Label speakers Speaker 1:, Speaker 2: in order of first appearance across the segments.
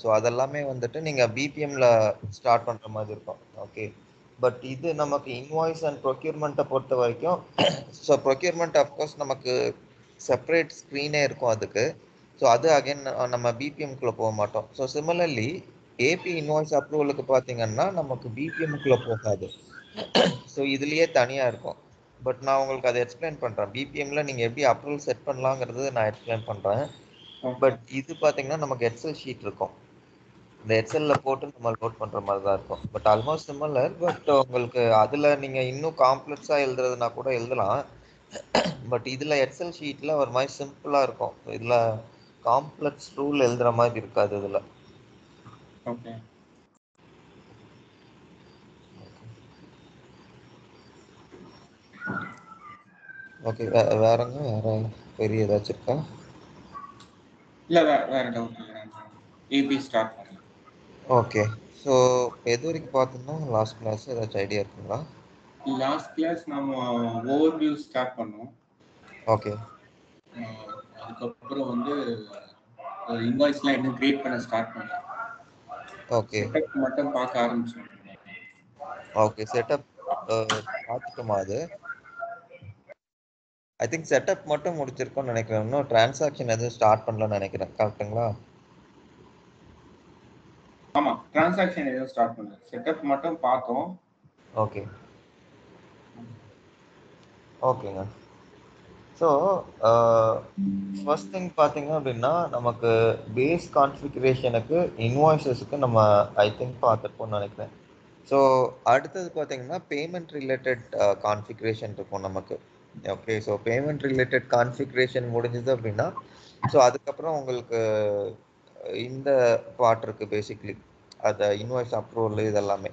Speaker 1: So அதெல்லாமே வந்துட்டு நீங்கள் பிபிஎம்ல ஸ்டார்ட் பண்ணுற மாதிரி இருக்கும். ஓகே, பட் இது நமக்கு இன்வாய்ஸ் அண்ட் ப்ரொக்யூர்மெண்ட்டை பொறுத்த வரைக்கும் ஸோ ப்ரொக்யூர்மெண்ட் அஃப்கோர்ஸ் நமக்கு செப்பரேட் ஸ்க்ரீனே இருக்கும் அதுக்கு. ஸோ அது அகைன் நம்ம பிபிஎம்குள்ளே போக மாட்டோம். ஸோ சிமிலர்லி ஏபி இன்வாய்ஸ் அப்ரூவலுக்கு பார்த்தீங்கன்னா நமக்கு பிபிஎம்குள்ளே போகாது. ஸோ இதுலேயே தனியாக இருக்கும். பட் நான் உங்களுக்கு அதை எக்ஸ்பிளைன் பண்ணுறேன். பிபிஎம்ல நீங்கள் எப்படி அப்ரூவல் செட் பண்ணலாங்கிறது நான் எக்ஸ்பிளைன் பண்ணுறேன். பட் இது பார்த்தீங்கன்னா நமக்கு எக்ஸல் ஷீட் இருக்கும். இந்த எக்ஸல்ல போட்டு நம்ம லோட் பண்ற மாதிரி தான் இருக்கும். But almost similar. பட் உங்களுக்கு அதுல நீங்க இன்னும் காம்ப்ளெக்ஸா எழுதுறதுனா கூட எழுதலாம். பட் இதுல எக்ஸல் ஷீட்ல ஒரு மாதிரி சிம்பிளா இருக்கும். இதுல காம்ப்ளெக்ஸ் ரூல் எழுதுற மாதிரி இருக்காது இதுல.
Speaker 2: ஓகே
Speaker 1: ஓகே, வேறங்க வேற பெரிய ஏதாச்சும் இருக்கா?
Speaker 2: இல்ல வேற டவுட் இல்லை. ஏபி ஸ்டார்ட் பண்ணலாம்.
Speaker 1: ஓகே, ஸோ எது வரைக்கும் பார்த்தோம்னா லாஸ்ட் கிளாஸ் ஏதாச்சும் ஐடியா இருக்குங்களா?
Speaker 2: லாஸ்ட் கிளாஸ் நம்ம ஓவர்வியூ ஸ்டார்ட் பண்ணோம்.
Speaker 1: ஓகே,
Speaker 2: அதுக்கப்புறம் வந்து இன்வாய்ஸ்லாம் என்ன கிரியேட் பண்ண ஸ்டார்ட் பண்ணோம்.
Speaker 1: ஓகே,
Speaker 2: செட்டப் மட்டும் பார்க்க ஆரம்பிச்சோம்.
Speaker 1: ஓகே. செட்டப் பார்த்துட்டோமா? அது ஐ திங்க் செட்டப் மட்டும் முடிச்சிருக்கோம்னு நினைக்கிறேன். இன்னும் டிரான்சாக்ஷன் எதுவும் ஸ்டார்ட் பண்ணலன்னு நினைக்கிறேன். கரெக்ட்டுங்களா?
Speaker 2: ஆமா, டிரான்சாக்ஷன் எதுவும் ஸ்டார்ட் பண்ணல. செட்டப் மட்டும் பார்த்தோம்.
Speaker 1: ஓகே, ஓகேங்க. ஸோ ஃபர்ஸ்ட் திங் பார்த்தீங்க அப்படின்னா நமக்கு பேஸ் கான்ஃபிகரேஷனுக்கு இன்வாய்ஸஸுக்கு நம்ம ஐ திங்க் பார்த்துருப்போம்னு நினைக்கிறேன். ஸோ அடுத்தது பார்த்தீங்கன்னா பேமெண்ட் ரிலேட்டட் கான்ஃபிகரேஷன் இருக்கும் நமக்கு. Okay, so payment related configuration முடிஞ்சது அப்படின்னா ஸோ அதுக்கப்புறம் உங்களுக்கு இந்த பார்ட் இருக்குது பேசிக்லி, அதை இன்வாய்ஸ் அப்ரூவல் இதெல்லாமே.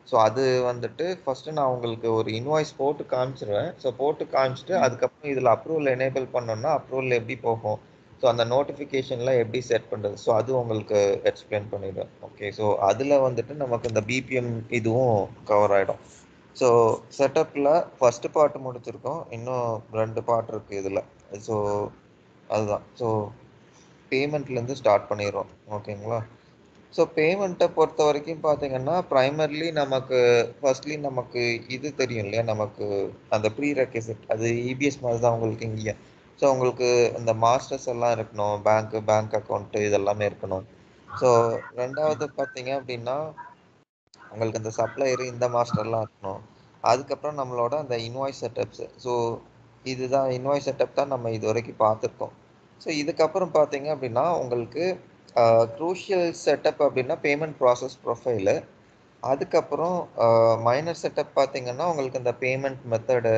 Speaker 1: ஸோ அது வந்துட்டு ஃபஸ்ட்டு நான் உங்களுக்கு ஒரு இன்வாய்ஸ் போட்டு காமிச்சிருவேன். ஸோ போட்டு காமிச்சிட்டு அதுக்கப்புறம் இதில் அப்ரூவல் எனேபிள் பண்ணோம்னா அப்ரூவல் எப்படி போகும், ஸோ அந்த நோட்டிஃபிகேஷன்லாம் எப்படி செட் பண்ணுறது, ஸோ அது உங்களுக்கு எக்ஸ்பிளைன் பண்ணிடுவேன். ஓகே, ஸோ அதில் வந்துட்டு நமக்கு இந்த பிபிஎம் இதுவும் கவர் ஆகிடும். ஸோ செட்டப்பில் ஃபஸ்ட்டு பார்ட் முடிச்சிருக்கோம், இன்னும் 2 பார்ட் இருக்குது இதில். ஸோ அதுதான். ஸோ பேமெண்ட்லேருந்து ஸ்டார்ட் பண்ணிடுவோம். ஓகேங்களா? ஸோ பேமெண்ட்டை பொறுத்த வரைக்கும் பார்த்தீங்கன்னா ப்ரைமர்லி நமக்கு ஃபர்ஸ்ட்லி நமக்கு இது தெரியும் இல்லையா, நமக்கு அந்த ப்ரீ ரெக்விசிட் அது இபிஎஸ் மாதிரி தான் உங்களுக்கு இங்கேயும். ஸோ உங்களுக்கு இந்த மாஸ்டர்ஸ் எல்லாம் இருக்கணும், பேங்க் அக்கௌண்ட்டு இதெல்லாமே இருக்கணும். ஸோ ரெண்டாவது பார்த்தீங்க அப்படின்னா உங்களுக்கு இந்த சப்ளையர் இந்த மாஸ்டர்லாம் இருக்கணும். அதுக்கப்புறம் நம்மளோட அந்த இன்வாய்ஸ் செட்டப்ஸ். ஸோ இதுதான் இன்வாய்ஸ் செட்டப் தான் நம்ம இது வரைக்கும் பார்த்துருக்கோம். ஸோ இதுக்கப்புறம் பார்த்தீங்க அப்படின்னா உங்களுக்கு க்ரூஷியல் செட்டப் அப்படின்னா பேமெண்ட் ப்ராசஸ் ப்ரொஃபைலு. அதுக்கப்புறம் மைனர் செட்டப் பார்த்தீங்கன்னா உங்களுக்கு இந்த பேமெண்ட் மெத்தடு.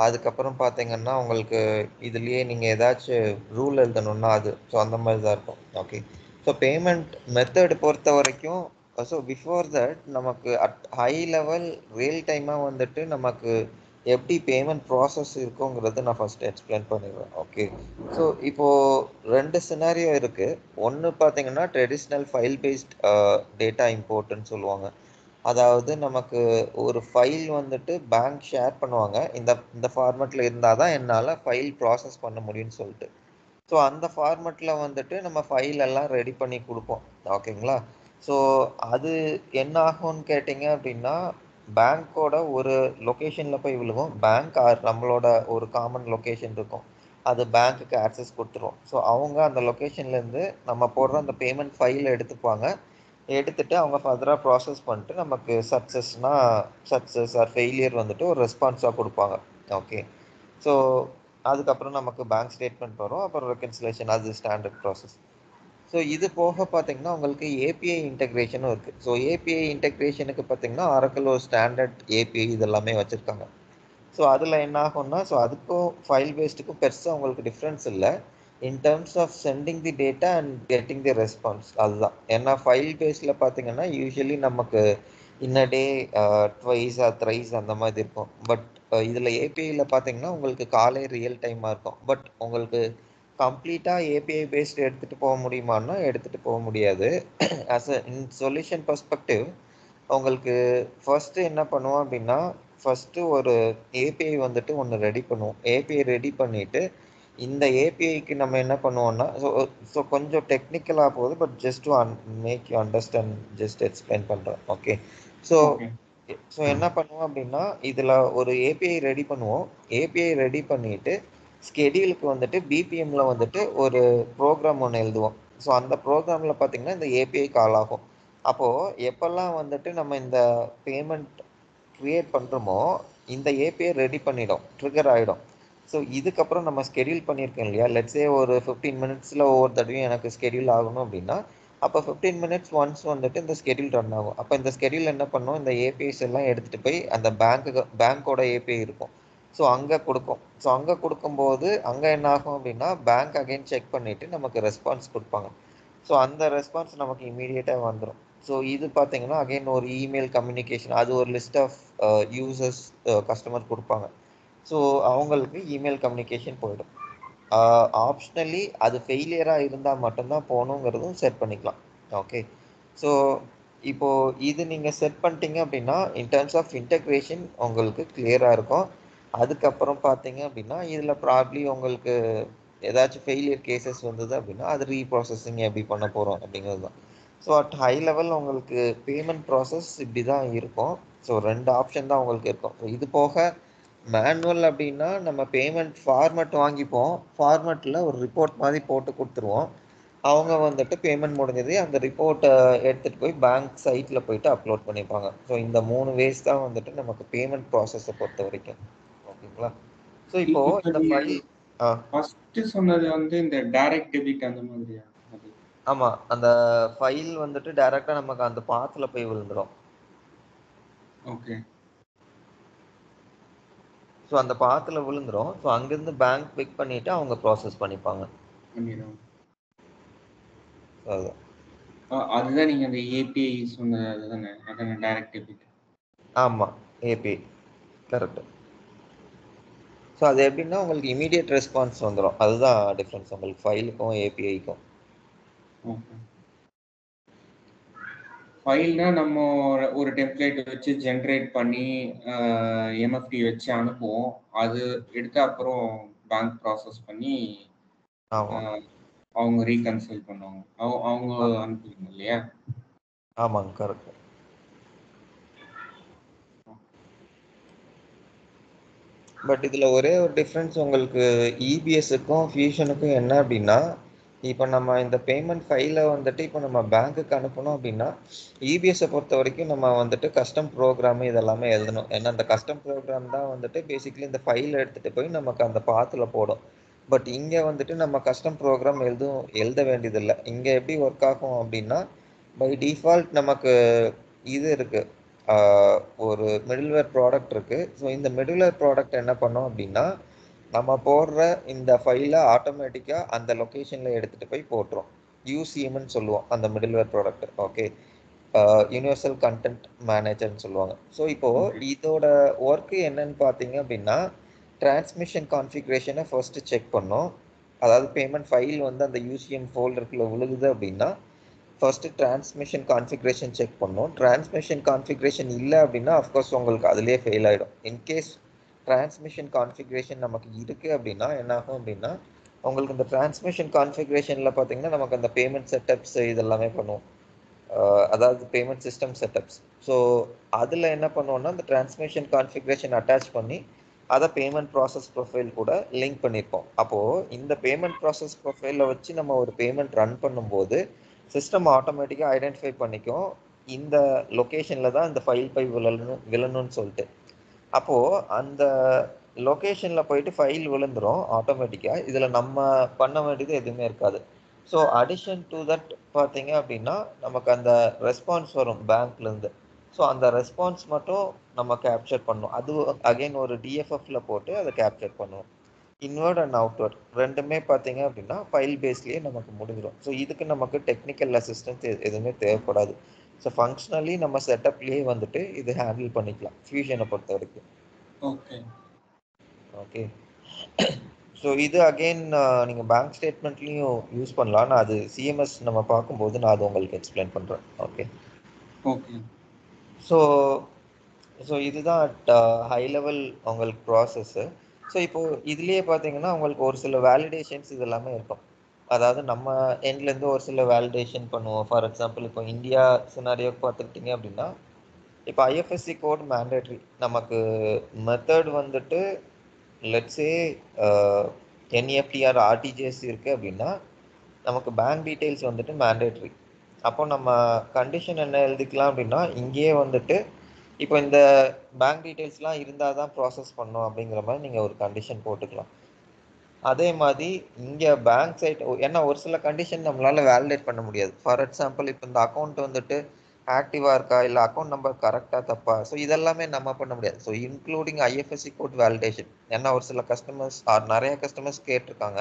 Speaker 1: அதுக்கப்புறம் பார்த்தீங்கன்னா உங்களுக்கு இதுலேயே நீங்கள் ஏதாச்சும் ரூல் எழுதணுன்னா அது. ஸோ அந்த மாதிரி தான் இருக்கும். ஓகே, ஸோ பேமெண்ட் மெத்தட் பொறுத்த வரைக்கும் ஸோ பிஃபோர் தட் நமக்கு அட் ஹை லெவல் ரியல் டைமாக வந்துட்டு நமக்கு எப்படி பேமெண்ட் ப்ராசஸ் இருக்குங்கிறது நான் ஃபஸ்ட்டு எக்ஸ்பிளைன் பண்ணிடுவேன். ஓகே, ஸோ இப்போது 2 சினாரியோ இருக்குது. ஒன்று பார்த்தீங்கன்னா ட்ரெடிஷ்னல் ஃபைல் பேஸ்ட் டேட்டா இம்போர்ட்டுன்னு சொல்லுவாங்க. அதாவது நமக்கு ஒரு ஃபைல் வந்துட்டு பேங்க் ஷேர் பண்ணுவாங்க, இந்த இந்த ஃபார்மேட்டில் இருந்தால் தான் என்னால் ஃபைல் ப்ராசஸ் பண்ண முடியும்னு சொல்லிட்டு. ஸோ அந்த ஃபார்மேட்டில் வந்துட்டு நம்ம ஃபைல் எல்லாம் ரெடி பண்ணி கொடுப்போம். ஓகேங்களா? ஸோ அது என்ன ஆகும்னு கேட்டிங்க அப்படின்னா பேங்க்கோட ஒரு லொக்கேஷனில் போய் விழுவோம். பேங்க் ஆர் நம்மளோட ஒரு காமன் லொக்கேஷன் இருக்கும், அது பேங்க்குக்கு ஆக்சஸ் கொடுத்துரும். ஸோ அவங்க அந்த லொக்கேஷன்லேருந்து நம்ம போடுற அந்த பேமெண்ட் ஃபைலை எடுத்துப்பாங்க. எடுத்துட்டு அவங்க ஃபர்தராக ப்ராசஸ் பண்ணிட்டு நமக்கு சக்ஸஸ் ஆர் ஃபெயிலியர் வந்துட்டு ஒரு ரெஸ்பான்ஸாக கொடுப்பாங்க. ஓகே, ஸோ அதுக்கப்புறம் நமக்கு பேங்க் ஸ்டேட்மெண்ட் வரும், அப்புறம் ரெக்கன்சிலேஷன், அது ஸ்டாண்டர்ட் ப்ராசஸ். ஸோ இது போக பார்த்தீங்கன்னா உங்களுக்கு ஏபிஐ இன்டெகிரேஷனும் இருக்குது. ஸோ ஏபிஐ இன்டெகிரேஷனுக்கு பார்த்தீங்கன்னா ஆரக்கிள் ஒரு ஸ்டாண்டர்ட் ஏபிஐ இதெல்லாமே வச்சுருக்காங்க. ஸோ அதில் என்ன ஆகும்னா ஸோ அதுக்கும் ஃபைல் பேஸ்டுக்கும் பெருசாக உங்களுக்கு டிஃப்ரென்ஸ் இல்லை in terms of sending the data and getting the response. அதுதான். ஏன்னா ஃபைல் பேஸில் பார்த்தீங்கன்னா யூஸ்வலி நமக்கு இன்ன டே ட்வைஸ் ஆர் த்ரைஸ் அந்த மாதிரி இருக்கும். பட் இதில் ஏபிஐயில் பார்த்தீங்கன்னா உங்களுக்கு காலை ரியல் டைமாக இருக்கும். பட் உங்களுக்கு கம்ப்ளீட்டாக ஏபிஐ பேஸ்டு எடுத்துகிட்டு போக முடியுமான்னா எடுத்துகிட்டு போக முடியாது. ஆஸ் அ சொல்யூஷன் பர்ஸ்பெக்டிவ் உங்களுக்கு ஃபர்ஸ்ட்டு என்ன பண்ணுவோம் அப்படின்னா ஃபஸ்ட்டு ஒரு ஏபிஐ வந்துட்டு ஒன்று ரெடி பண்ணுவோம். ஏபிஐ ரெடி பண்ணிவிட்டு இந்த ஏபிஐக்கு நம்ம என்ன பண்ணுவோம்னா ஸோ கொஞ்சம் டெக்னிக்கலாக போகுது, but just to make you understand, just explain பண்ணுறேன். ஓகே. ஸோ
Speaker 2: ஓகே
Speaker 1: ஸோ என்ன பண்ணுவோம் அப்படின்னா, இதில் ஒரு ஏபிஐ ரெடி பண்ணுவோம். ஏபிஐ ரெடி பண்ணிட்டு ஸ்கெடியூலுக்கு வந்துட்டு பிபிஎம்ல வந்துட்டு ஒரு ப்ரோக்ராம் ஒன்று எழுதுவோம். ஸோ அந்த ப்ரோக்ராமில் பார்த்தீங்கன்னா இந்த ஏபிஐ கால் ஆகும். அப்போது எப்போல்லாம் வந்துட்டு நம்ம இந்த பேமெண்ட் க்ரியேட் பண்ணுறோமோ இந்த ஏபிஐ ரெடி பண்ணிடும், ட்ரிகர் ஆகிடும். ஸோ இதுக்கப்புறம் நம்ம ஸ்கெடியூல் பண்ணியிருக்கோம் இல்லையா, லெட்ஸே ஒரு 15 மினிட்ஸில் ஒவ்வொரு தடவையும் எனக்கு ஸ்கெடியூல் ஆகணும் அப்படின்னா, அப்போ 15 மினிட்ஸ் ஒன்ஸ் வந்துட்டு இந்த ஸ்கெடியூல் ரன் ஆகும். அப்போ இந்த ஸ்கெடியூல் என்ன பண்ணும், இந்த ஏபிஐஸ் எல்லாம் எடுத்துகிட்டு போய் அந்த பேங்க்கோட ஏபிஐ இருக்கும், ஸோ அங்கே கொடுக்கும். ஸோ அங்கே கொடுக்கும்போது அங்கே என்ன ஆகும் அப்படின்னா, பேங்க் அகைன் செக் பண்ணிவிட்டு நமக்கு ரெஸ்பான்ஸ் கொடுப்பாங்க. ஸோ அந்த ரெஸ்பான்ஸ் நமக்கு இமீடியட்டாக வந்துடும். ஸோ இது பார்த்தீங்கன்னா அகைன் ஒரு இமெயில் கம்யூனிகேஷன், அது ஒரு லிஸ்ட் ஆஃப் யூசர்ஸ் கஸ்டமர் கொடுப்பாங்க. ஸோ அவங்களுக்கு இமெயில் கம்யூனிகேஷன் போயிடும். ஆப்ஷனலி அது ஃபெயிலியராக இருந்தால் மட்டும்தான் போகணுங்கிறதும் செட் பண்ணிக்கலாம். ஓகே. ஸோ இப்போது இது நீங்கள் செட் பண்ணிட்டீங்க அப்படின்னா இன் டர்ம்ஸ் ஆஃப் இன்டெக்ரேஷன் உங்களுக்கு கிளியராக இருக்கும். அதுக்கப்புறம் பார்த்தீங்க அப்படின்னா இதில் ப்ராப்ளி உங்களுக்கு ஏதாச்சும் ஃபெயிலியர் கேசஸ் வந்தது அப்படின்னா அது ரீப்ராசஸிங் எப்படி பண்ண போகிறோம் அப்படிங்கிறது தான். ஸோ அட் ஹை லெவல் உங்களுக்கு பேமெண்ட் ப்ராசஸ் இப்படி தான் இருக்கும். ஸோ 2 ஆப்ஷன் தான் உங்களுக்கு இருக்கும். ஸோ இது போக மேனுவல் அப்படின்னா நம்ம பேமெண்ட் ஃபார்மட் வாங்கிப்போம், ஃபார்மட்டில் ஒரு ரிப்போர்ட் மாதிரி போட்டு கொடுத்துருவோம். அவங்க வந்துட்டு பேமெண்ட் முடிஞ்சது அந்த ரிப்போர்ட்டை எடுத்துகிட்டு போய் பேங்க் சைட்டில் போயிட்டு அப்லோட் பண்ணிப்பாங்க. ஸோ இந்த 3 வேஸ் தான் வந்துட்டு நமக்கு பேமெண்ட் ப்ராசஸை பொறுத்த வரைக்கும். ஓகேங்களா? ஸோ இப்போது
Speaker 2: இப்போ
Speaker 1: இந்த
Speaker 2: நீங்க
Speaker 1: ஃபைல்
Speaker 2: ஃபர்ஸ்ட் சொன்னது வந்து இந்த டைரக்ட் டெபிட் அந்த மாதிரியா அது?
Speaker 1: ஆமாம், அந்த ஃபைல் வந்துட்டு டைரெக்டாக நமக்கு அந்த பாத்தில் போய் விழுந்துடும்.
Speaker 2: ஓகே.
Speaker 1: ஸோ அந்த பாத்தில் விழுந்துடும். ஸோ அங்கேருந்து பேங்க் பிக் பண்ணிவிட்டு அவங்க ப்ராசஸ் பண்ணிப்பாங்க.
Speaker 2: பண்ணிடுவோம்.
Speaker 1: அதுதான்.
Speaker 2: அதுதான் நீங்க அந்த ஏபிஐ சொன்னது, அதுதானே அதானே டைரக்ட் டெபிட்?
Speaker 1: ஆமாம், ஏபிஐ கரெக்டு. ஸோ அது எப்படின்னா உங்களுக்கு இமீடியட் ரெஸ்பான்ஸ் வந்துடும், அதுதான் டிஃப்ரென்ஸ் உங்களுக்கு ஃபைலுக்கும் ஏபிஐக்கும்.
Speaker 2: ஓகே. ஃபைல்னா நம்ம ஒரு டெம்ப்ளேட் வச்சு ஜென்ரேட் பண்ணி எம்எஃப்டி வச்சு அனுப்புவோம். அது எடுத்து அப்புறம் பேங்க் ப்ராசஸ் பண்ணி
Speaker 1: ஆமாம்
Speaker 2: அவங்க ரீகன்சைல் பண்ணுவாங்க. அவங்க அனுப்புவீங்க இல்லையா?
Speaker 1: ஆமாங்க கரெக்ட். பட் இதில் ஒரே ஒரு டிஃப்ரென்ஸ் உங்களுக்கு இபிஎஸ்ஸுக்கும் ஃபியூஷனுக்கும் என்ன அப்படின்னா, இப்போ நம்ம இந்த பேமெண்ட் ஃபைலை வந்துட்டு இப்போ நம்ம பேங்க்குக்கு அனுப்பணும் அப்படின்னா இபிஎஸ்ஸை பொறுத்த வரைக்கும் நம்ம வந்துட்டு கஸ்டம் ப்ரோக்ராமு இதெல்லாமே எழுதணும். ஏன்னா அந்த கஸ்டம் ப்ரோக்ராம் தான் வந்துட்டு பேசிக்கலி இந்த ஃபைலை எடுத்துகிட்டு போய் நமக்கு அந்த பாத்தில் போடும். பட் இங்கே வந்துட்டு நம்ம கஸ்டம் ப்ரோக்ராம் எழுத வேண்டியதில்லை. இங்கே எப்படி ஒர்க் ஆகும் அப்படின்னா, பை டிஃபால்ட் நமக்கு இது இருக்குது, ஒரு மிடில்வேர் ப்ராடக்ட் இருக்குது. ஸோ இந்த மிடில்வேர் ப்ராடக்ட் என்ன பண்ணோம் அப்படின்னா, நம்ம போடுற இந்த ஃபைலை ஆட்டோமேட்டிக்காக அந்த லொக்கேஷனில் எடுத்துகிட்டு போய் போட்டுரும். யூசிஎம்னு சொல்லுவோம் அந்த middleware product. Okay. Universal content மேனேஜர்னு சொல்லுவாங்க. ஸோ இப்போது இதோட ஒர்க்கு என்னன்னு பார்த்தீங்க அப்படின்னா, டிரான்ஸ்மிஷன் கான்ஃபிகரேஷனை ஃபர்ஸ்ட்டு செக் பண்ணோம். அதாவது பேமெண்ட் ஃபைல் வந்து அந்த யூசிஎம் ஃபோல்டருக்குள்ளே விழுகுது அப்படின்னா ஃபர்ஸ்ட்டு டிரான்ஸ்மிஷன் கான்ஃபிகரேஷன் செக் பண்ணோம். டிரான்ஸ்மிஷன் கான்ஃபிகரேஷன் இல்லை அப்படின்னா அஃப்கோர்ஸ் உங்களுக்கு அதுலேயே ஃபெயில் ஆகிடும். இன்கேஸ் டிரான்ஸ்மிஷன் கான்ஃபிகரேஷன் நமக்கு இருக்குது அப்படின்னா என்ன ஆகும் அப்படின்னா, உங்களுக்கு இந்த டிரான்ஸ்மிஷன் கான்ஃபிகரேஷனில் பார்த்தீங்கன்னா நமக்கு அந்த பேமெண்ட் செட்டப்ஸ் இதெல்லாமே பண்ணுவோம், அதாவது பேமெண்ட் சிஸ்டம் செட்டப்ஸ். ஸோ அதில் என்ன பண்ணுவோம்னா அந்த டிரான்ஸ்மிஷன் கான்ஃபிகரேஷன் அட்டாச் பண்ணி அதை பேமெண்ட் ப்ராசஸ் ப்ரொஃபைல் கூட லிங்க் பண்ணியிருப்போம். அப்போது இந்த பேமெண்ட் ப்ராசஸ் ப்ரொஃபைலில் வச்சு நம்ம ஒரு பேமெண்ட் ரன் பண்ணும்போது சிஸ்டம் ஆட்டோமேட்டிக்காக ஐடென்டிஃபை பண்ணிக்கும் இந்த லொக்கேஷனில் தான் இந்த ஃபைல் போய் விழணும்னு சொல்லிட்டு. அப்போது அந்த லொக்கேஷனில் போயிட்டு ஃபைல் விழுந்துடும் ஆட்டோமேட்டிக்காக. இதில் நம்ம பண்ண வேண்டியது எதுவுமே இருக்காது. ஸோ அடிஷன் டு தட் பார்த்தீங்க அப்படின்னா நமக்கு அந்த ரெஸ்பான்ஸ் வரும் பேங்க்லேருந்து. ஸோ அந்த ரெஸ்பான்ஸ் மட்டும் நம்ம கேப்சர் பண்ணணும். அது அகைன் ஒரு டிஎஃப்எஃப்ல போட்டு அதை கேப்சர் பண்ணுவோம். இன்வர்ட் அண்ட் அவுட்வர்ட் ரெண்டுமே பார்த்தீங்க அப்படின்னா ஃபைல் பேஸ்லேயே நமக்கு முடிஞ்சிடும். ஸோ இதுக்கு நமக்கு டெக்னிக்கல் அசிஸ்டன்ஸ் எதுவுமே தேவைப்படாது. ஸோ ஃபங்க்ஷனலி நம்ம செட்டப்லேயே வந்துட்டு இது ஹேண்டில் பண்ணிக்கலாம் ஃபியூஷனை பொறுத்த வரைக்கும்.
Speaker 2: ஓகே.
Speaker 1: ஓகே. ஸோ இது அகெயின் நீங்கள் பேங்க் ஸ்டேட்மெண்ட்லேயும் யூஸ் பண்ணலாம். நான் அது சிஎம்எஸ் நம்ம பார்க்கும்போது நான் அது உங்களுக்கு எக்ஸ்பிளைன் பண்ணுறேன். ஓகே.
Speaker 2: ஓகே.
Speaker 1: ஸோ இதுதான் அட் ஹை லெவல் உங்களுக்கு ப்ராசஸ்ஸு. ஸோ இப்போ இதுலயே பார்த்தீங்கன்னா உங்களுக்கு ஒரு சில வேலிடேஷன்ஸ் இது எல்லாமே இருக்கும். அதாவது நம்ம எண்ட்லேருந்து ஒரு சில வேலிடேஷன் பண்ணுவோம். ஃபார் எக்ஸாம்பிள் இப்போ இந்தியா சினாரியோக்கு பார்த்துக்கிட்டிங்க அப்படின்னா, இப்போ ஐஎஃப்எஸ்சி கோட் மேண்டேட்ரி. நமக்கு மெத்தட் வந்துட்டு let's say NEFT or RTGS இருக்குது அப்படின்னா, நமக்கு பேங்க் டீட்டெயில்ஸ் வந்துட்டு மேண்டேட்ரி. அப்போ நம்ம கண்டிஷன் என்ன எழுதிக்கலாம் அப்படின்னா, இங்கேயே வந்துட்டு இப்போ இந்த பேங்க் டீட்டெயில்ஸ்லாம் இருந்தால் தான் ப்ராசஸ் பண்ணணும் அப்படிங்கிற மாதிரி நீங்கள் ஒரு கண்டிஷன் போட்டுக்கலாம். அதே மாதிரி இங்கே பேங்க் சைட், ஏன்னா ஒரு சில கண்டிஷன் நம்மளால வேலிடேட் பண்ண முடியாது. ஃபார் எக்ஸாம்பிள் இப்போ இந்த அக்கௌண்ட் வந்துட்டு ஆக்டிவாக இருக்கா, இல்லை அக்கௌண்ட் நம்பர் கரெக்டாக தப்பா, ஸோ இதெல்லாமே நம்ம பண்ண முடியாது. So including IFSC code validation. ஏன்னா ஒரு சில கஸ்டமர்ஸ் நிறைய கஸ்டமர்ஸ் கேட்டிருக்காங்க,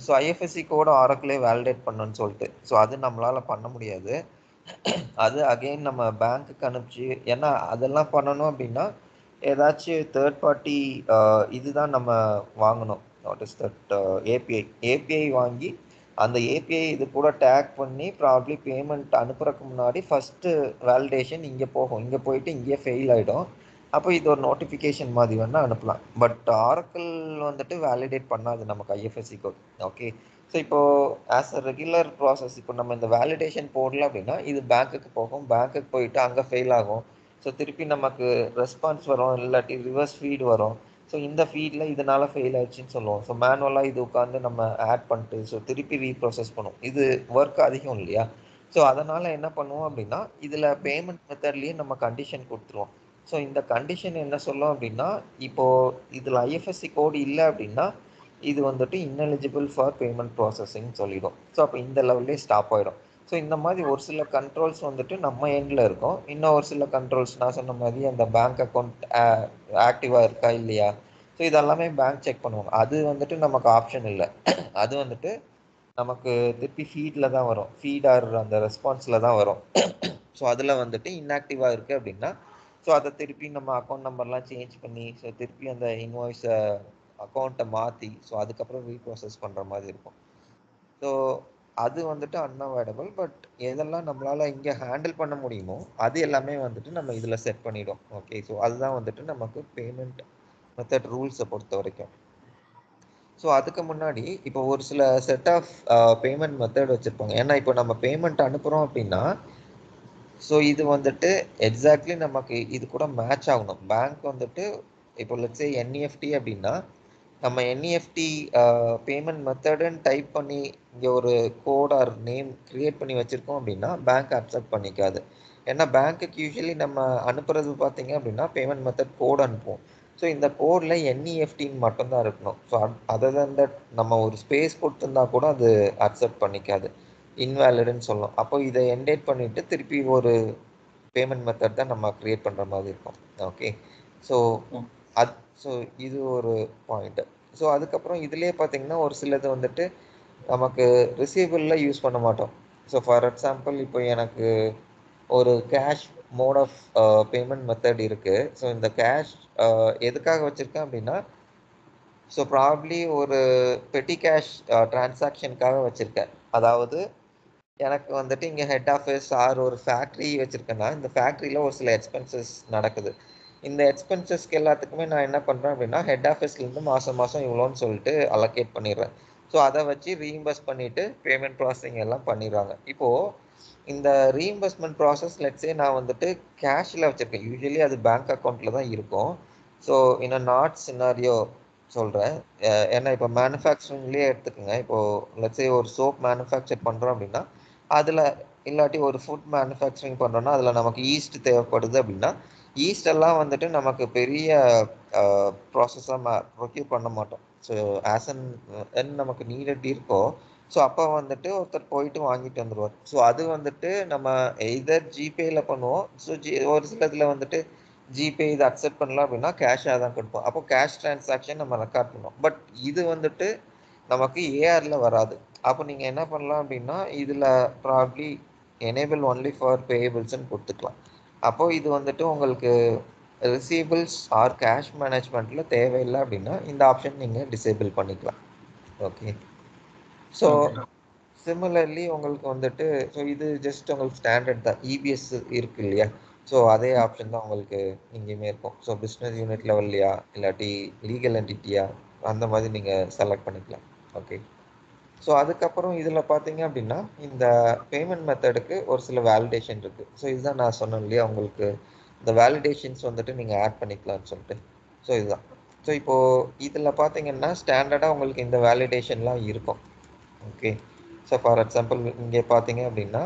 Speaker 1: ஸோ ஐஎஃப்எஸ்சி கோட ஆரக்கிளே வேலிடேட் பண்ணணும்னு சொல்லிட்டு. ஸோ அது நம்மளால பண்ண முடியாது. அது அகைன் நம்ம பேங்க்குக்கு அனுப்பிச்சு, ஏன்னா அதெல்லாம் பண்ணணும் அப்படின்னா ஏதாச்சும் தேர்ட் பார்ட்டி இதுதான் நம்ம வாங்கணும். வாட் இஸ் தட் ஏபிஐ வாங்கி அந்த ஏபிஐ இது கூட டேக் பண்ணி ப்ராப்ளி பேமெண்ட் அனுப்புறதுக்கு முன்னாடி ஃபஸ்ட்டு வேலிடேஷன் இங்கே போகும். இங்கே போயிட்டு இங்கேயே ஃபெயில் ஆகிடும். அப்போ இது ஒரு நோட்டிஃபிகேஷன் மாதிரி வேணால் அனுப்பலாம். பட் ஆரக்கிள் வந்துட்டு வேலிடேட் பண்ணாது நமக்கு ஐஎஃப்எஸ்சி கோட். ஓகே. ஸோ இப்போது ஆஸ் அ ரெகுலர் ப்ராசஸ் இப்போ நம்ம இந்த வேலிடேஷன் போடல அப்படின்னா இது பேங்க்குக்கு போகும். பேங்க்குக்கு போயிட்டு அங்கே ஃபெயில் ஆகும். ஸோ திருப்பி நமக்கு ரெஸ்பான்ஸ் வரும், இல்லாட்டி ரிவர்ஸ் ஃபீட் வரும். ஸோ இந்த ஃபீடில் இதனால ஃபெயில் ஆயிடுச்சுன்னு சொல்லுவோம். ஸோ மேனுவலாக இது உட்காந்து நம்ம ஆட் பண்ணிட்டு ஸோ திருப்பி ரீப்ராசஸ் பண்ணுவோம். இது ஒர்க் அதிகம் இல்லையா? ஸோ அதனால் என்ன பண்ணுவோம் அப்படின்னா இதில் பேமெண்ட் மெத்தட்லேயே நம்ம கண்டிஷன் கொடுத்துருவோம். ஸோ இந்த கண்டிஷன் என்ன சொல்லும் அப்படின்னா, இப்போது இதில் ஐஎஃப்எஸ்சி கோடு இல்லை அப்படின்னா இது வந்துட்டு ineligible ஃபார் பேமெண்ட் ப்ராசஸிங் சொல்லிடும். ஸோ அப்போ இந்த லெவல்லே ஸ்டாப் ஆகிடும். ஸோ இந்த மாதிரி ஒரு சில கண்ட்ரோல்ஸ் வந்துட்டு நம்ம எண்டில் இருக்கும். இன்னும் ஒரு சில கண்ட்ரோல்ஸ் நான் சொன்ன மாதிரி அந்த பேங்க் அக்கௌண்ட் ஆக்டிவாக இருக்கா இல்லையா, ஸோ இதெல்லாமே பேங்க் செக் பண்ணுவாங்க. அது வந்துட்டு நமக்கு ஆப்ஷன் இல்லை. அது வந்துட்டு நமக்கு திருப்பி ஃபீடில் தான் வரும். ஃபீட் ஆர் அந்த ரெஸ்பான்ஸில் தான் வரும். ஸோ அதில் வந்துட்டு இன்ஆக்டிவாக இருக்குது அப்படின்னா ஸோ அதை திருப்பி நம்ம அக்கௌண்ட் நம்பர்லாம் சேஞ்ச் பண்ணி ஸோ திருப்பி அந்த இன்வாய்ஸை அக்கௌண்ட்டை மாற்றி ஸோ அதுக்கப்புறம் ரீப்ராசஸ் பண்ணுற மாதிரி இருக்கும். ஸோ அது வந்துட்டு அன்அவாய்டபிள். பட் எதெல்லாம் நம்மளால் இங்கே ஹேண்டில் பண்ண முடியுமோ அது எல்லாமே வந்துட்டு நம்ம இதில் செட் பண்ணிடும். ஓகே. ஸோ அதுதான் வந்துட்டு நமக்கு பேமெண்ட் மெத்தட் ரூல்ஸை பொறுத்த வரைக்கும். ஸோ அதுக்கு முன்னாடி இப்போ ஒரு சில செட் ஆஃப் பேமெண்ட் மெத்தட் வச்சுருப்பாங்க. ஏன்னா இப்போ நம்ம பேமெண்ட் அனுப்புகிறோம் அப்படின்னா ஸோ இது வந்துட்டு எக்ஸாக்ட்லி நமக்கு இது கூட மேட்ச் ஆகணும். பேங்க் வந்துட்டு இப்போ லெட்ஸே என்இஎஃப்டி அப்படின்னா நம்ம என்இஎஃப்டி பேமெண்ட் மெத்தடுன்னு டைப் பண்ணி இங்கே ஒரு கோட் ஆர் நேம் க்ரியேட் பண்ணி வச்சுருக்கோம் அப்படின்னா பேங்க் அக்செப்ட் பண்ணிக்காது. ஏன்னா பேங்க்குக்கு யூஸ்வலி நம்ம அனுப்புறது பார்த்தீங்க அப்படின்னா பேமெண்ட் மெத்தட் கோட் அனுப்புவோம். ஸோ இந்த கோடில் என்இஎஃப்டின்னு மட்டும்தான் இருக்கணும். ஸோ அதர் தன் தட் நம்ம ஒரு ஸ்பேஸ் கொடுத்துருந்தா கூட அது அக்செப்ட் பண்ணிக்காது, இன்வேலிடுன்னு சொல்லணும். அப்போ இதை என்டேட் பண்ணிவிட்டு திருப்பி ஒரு பேமெண்ட் மெத்தட் தான் நம்ம க்ரியேட் பண்ணுற மாதிரி இருக்கும். ஓகே. ஸோ ஸோ இது ஒரு பாயிண்ட்டு. ஸோ அதுக்கப்புறம் இதுலேயே பார்த்தீங்கன்னா ஒரு சிலது வந்துட்டு நமக்கு ரிசீவபிளில் யூஸ் பண்ண மாட்டோம். ஸோ ஃபார் எக்ஸாம்பிள் இப்போ எனக்கு ஒரு cash mode of payment method இருக்குது. ஸோ இந்த கேஷ் எதுக்காக வச்சுருக்கேன் அப்படின்னா ஸோ ப்ராப்ளி ஒரு பெட்டி கேஷ் டிரான்சாக்ஷனுக்காக வச்சுருக்கேன். அதாவது எனக்கு வந்துட்டு இங்கே ஹெட் ஆஃபீஸ் ஆர் ஒரு ஃபேக்ட்ரி வச்சுருக்கேன்னா இந்த ஃபேக்ட்ரியில் ஒரு சில எக்ஸ்பென்சஸ் நடக்குது. இந்த எக்ஸ்பென்சஸ்க்கு எல்லாத்துக்குமே நான் என்ன பண்ணுறேன் அப்படின்னா ஹெட் ஆஃபீஸ்லேருந்து மாதம் இவ்வளோன்னு சொல்லிட்டு அலோகேட் பண்ணிடுறேன். ஸோ அதை வச்சு ரீஇம்பர்ஸ் பண்ணிவிட்டு பேமெண்ட் ப்ராசஸிங் எல்லாம் பண்ணிடுறாங்க. இப்போது இந்த ரீஇம்பர்ஸ்மெண்ட் ப்ராசஸ் லெட்ஸே நான் வந்துட்டு கேஷில் வச்சுருக்கேன். யூஸ்வலி அது பேங்க் அக்கௌண்ட்டில் தான் இருக்கும். So in a not scenario சொல்கிறேன். ஏன்னா இப்போ மேனுஃபேக்சரிங்லேயே எடுத்துக்கோங்க. இப்போது லெட்ஸே ஒரு சோப் மேனுஃபேக்சர் பண்ணுறோம் அப்படின்னா அதில் இல்லாட்டி ஒரு ஃபுட் மேனுஃபேக்சரிங் பண்ணுறோன்னா அதில் நமக்கு ஈஸ்ட் தேவைப்படுது அப்படின்னா ஈஸ்ட் எல்லாம் வந்துட்டு நமக்கு பெரிய ப்ராசஸாக ப்ரொக்யூர் பண்ண மாட்டோம். ஸோ ஆஸ் அன் நமக்கு நீடட் இருக்கோ ஸோ அப்போ வந்துட்டு ஒருத்தர் போயிட்டு வாங்கிட்டு வந்துடுவார். ஸோ அது வந்துட்டு நம்ம எய்தர் ஜிபேயில் பண்ணுவோம். ஸோ ஒரு சிலதில் வந்துட்டு ஜிபே இது அக்செப்ட் பண்ணலாம் அப்படின்னா கேஷாக தான் கொடுப்போம். அப்போ கேஷ் டிரான்சாக்ஷன் நம்ம ரெக்கார்ட் பண்ணுவோம். பட் இது வந்துட்டு நமக்கு ஏஆரில் வராது. அப்போ நீங்கள் என்ன பண்ணலாம் அப்படின்னா இதில் ப்ராப்ளி எனேபிள் ஒன்லி ஃபார் பேயபிள்ஸ்ன்னு கொடுத்துக்கலாம். அப்போது இது வந்துட்டு உங்களுக்கு ரிசீவபிள்ஸ் ஆர் கேஷ் மேனேஜ்மெண்ட்டில் தேவையில்லை அப்படின்னா இந்த ஆப்ஷன் நீங்கள் டிசேபிள் பண்ணிக்கலாம். ஓகே. ஸோ சிமிலர்லி உங்களுக்கு வந்துட்டு ஸோ இது ஜஸ்ட் உங்களுக்கு ஸ்டாண்டர்ட் தான். இபிஎஸ் இருக்கு இல்லையா? ஸோ அதே ஆப்ஷன் தான் உங்களுக்கு இங்கேயுமே இருக்கும். ஸோ பிஸ்னஸ் யூனிட் லெவல்லையா இல்லாட்டி லீகல் என்டிட்டியா அந்த மாதிரி நீங்கள் செலக்ட் பண்ணிக்கலாம். ஓகே. ஸோ அதுக்கப்புறம் இதில் பார்த்தீங்க அப்படின்னா இந்த பேமெண்ட் மெத்தடுக்கு ஒரு சில வேலிடேஷன் இருக்குது. ஸோ இதுதான் நான் சொன்னேன் இல்லையா உங்களுக்கு, இந்த வேலிடேஷன்ஸ் வந்துட்டு நீங்கள் ஆட் பண்ணிக்கலாம்னு சொல்லிட்டு. ஸோ இதுதான். ஸோ இப்போது இதில் பார்த்தீங்கன்னா ஸ்டாண்டர்டாக உங்களுக்கு இந்த வேலிடேஷன்லாம் இருக்கும். ஓகே. ஸோ ஃபார் எக்ஸாம்பிள் இங்கே பார்த்தீங்க அப்படின்னா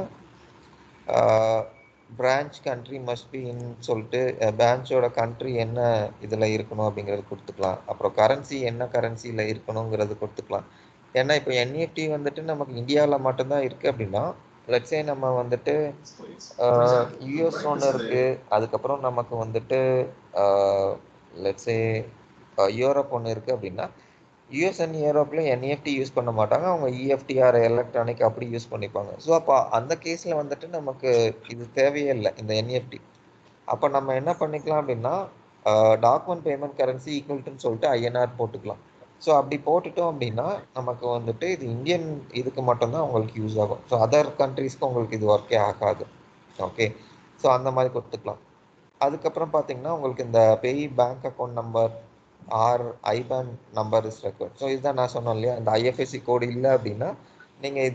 Speaker 1: branch country must be in சொல்லிட்டு பிரான்ச்சோட கண்ட்ரி என்ன இதில் இருக்கணும் அப்படிங்கிறது கொடுத்துக்கலாம். அப்புறம் கரன்சி என்ன கரன்சியில் இருக்கணுங்கிறது கொடுத்துக்கலாம். ஏன்னா இப்போ என்இஎஃப்டி வந்துட்டு நமக்கு இந்தியாவில் மட்டும்தான் இருக்குது அப்படின்னா, லெட்ஸே நம்ம வந்துட்டு யூஎஸ் ஒன்று இருக்குது, அதுக்கப்புறம் நமக்கு வந்துட்டு லெட்ஸே யூரோப் ஒன்று இருக்குது அப்படின்னா, யூஎஸ் அண்ட் யூரோப்பில் என்இஎஃப்டி யூஸ் பண்ண மாட்டாங்க, அவங்க இஎஃப்டி ஆர் எலக்ட்ரானிக் அப்படி யூஸ் பண்ணிப்பாங்க. ஸோ அப்போ அந்த கேஸில் வந்துட்டு நமக்கு இது தேவையே இல்லை இந்த என்இஎஃப்டி. அப்போ நம்ம என்ன பண்ணிக்கலாம் அப்படின்னா டாக்குமெண்ட் பேமெண்ட் கரன்சி ஈக்குவல்ட்டுன்னு சொல்லிட்டு ஐஎன்ஆர் போட்டுக்கலாம். ஸோ அப்படி போட்டுட்டோம் அப்படின்னா நமக்கு வந்துட்டு இது இந்தியன் இதுக்கு மட்டும்தான் உங்களுக்கு யூஸ் ஆகும். ஸோ அதர் கண்ட்ரீஸ்க்கு உங்களுக்கு இது ஒர்க்கே ஆகாது. ஓகே. ஸோ அந்த மாதிரி கொடுத்துக்கலாம். அதுக்கப்புறம் பார்த்தீங்கன்னா உங்களுக்கு இந்த pay bank account number or IBAN number is required. So இதுதான் நான் சொன்னேன் இல்லையா, இந்த ஐஎஃப்எஸ்சி கோடு இல்லை அப்படின்னா நீங்கள்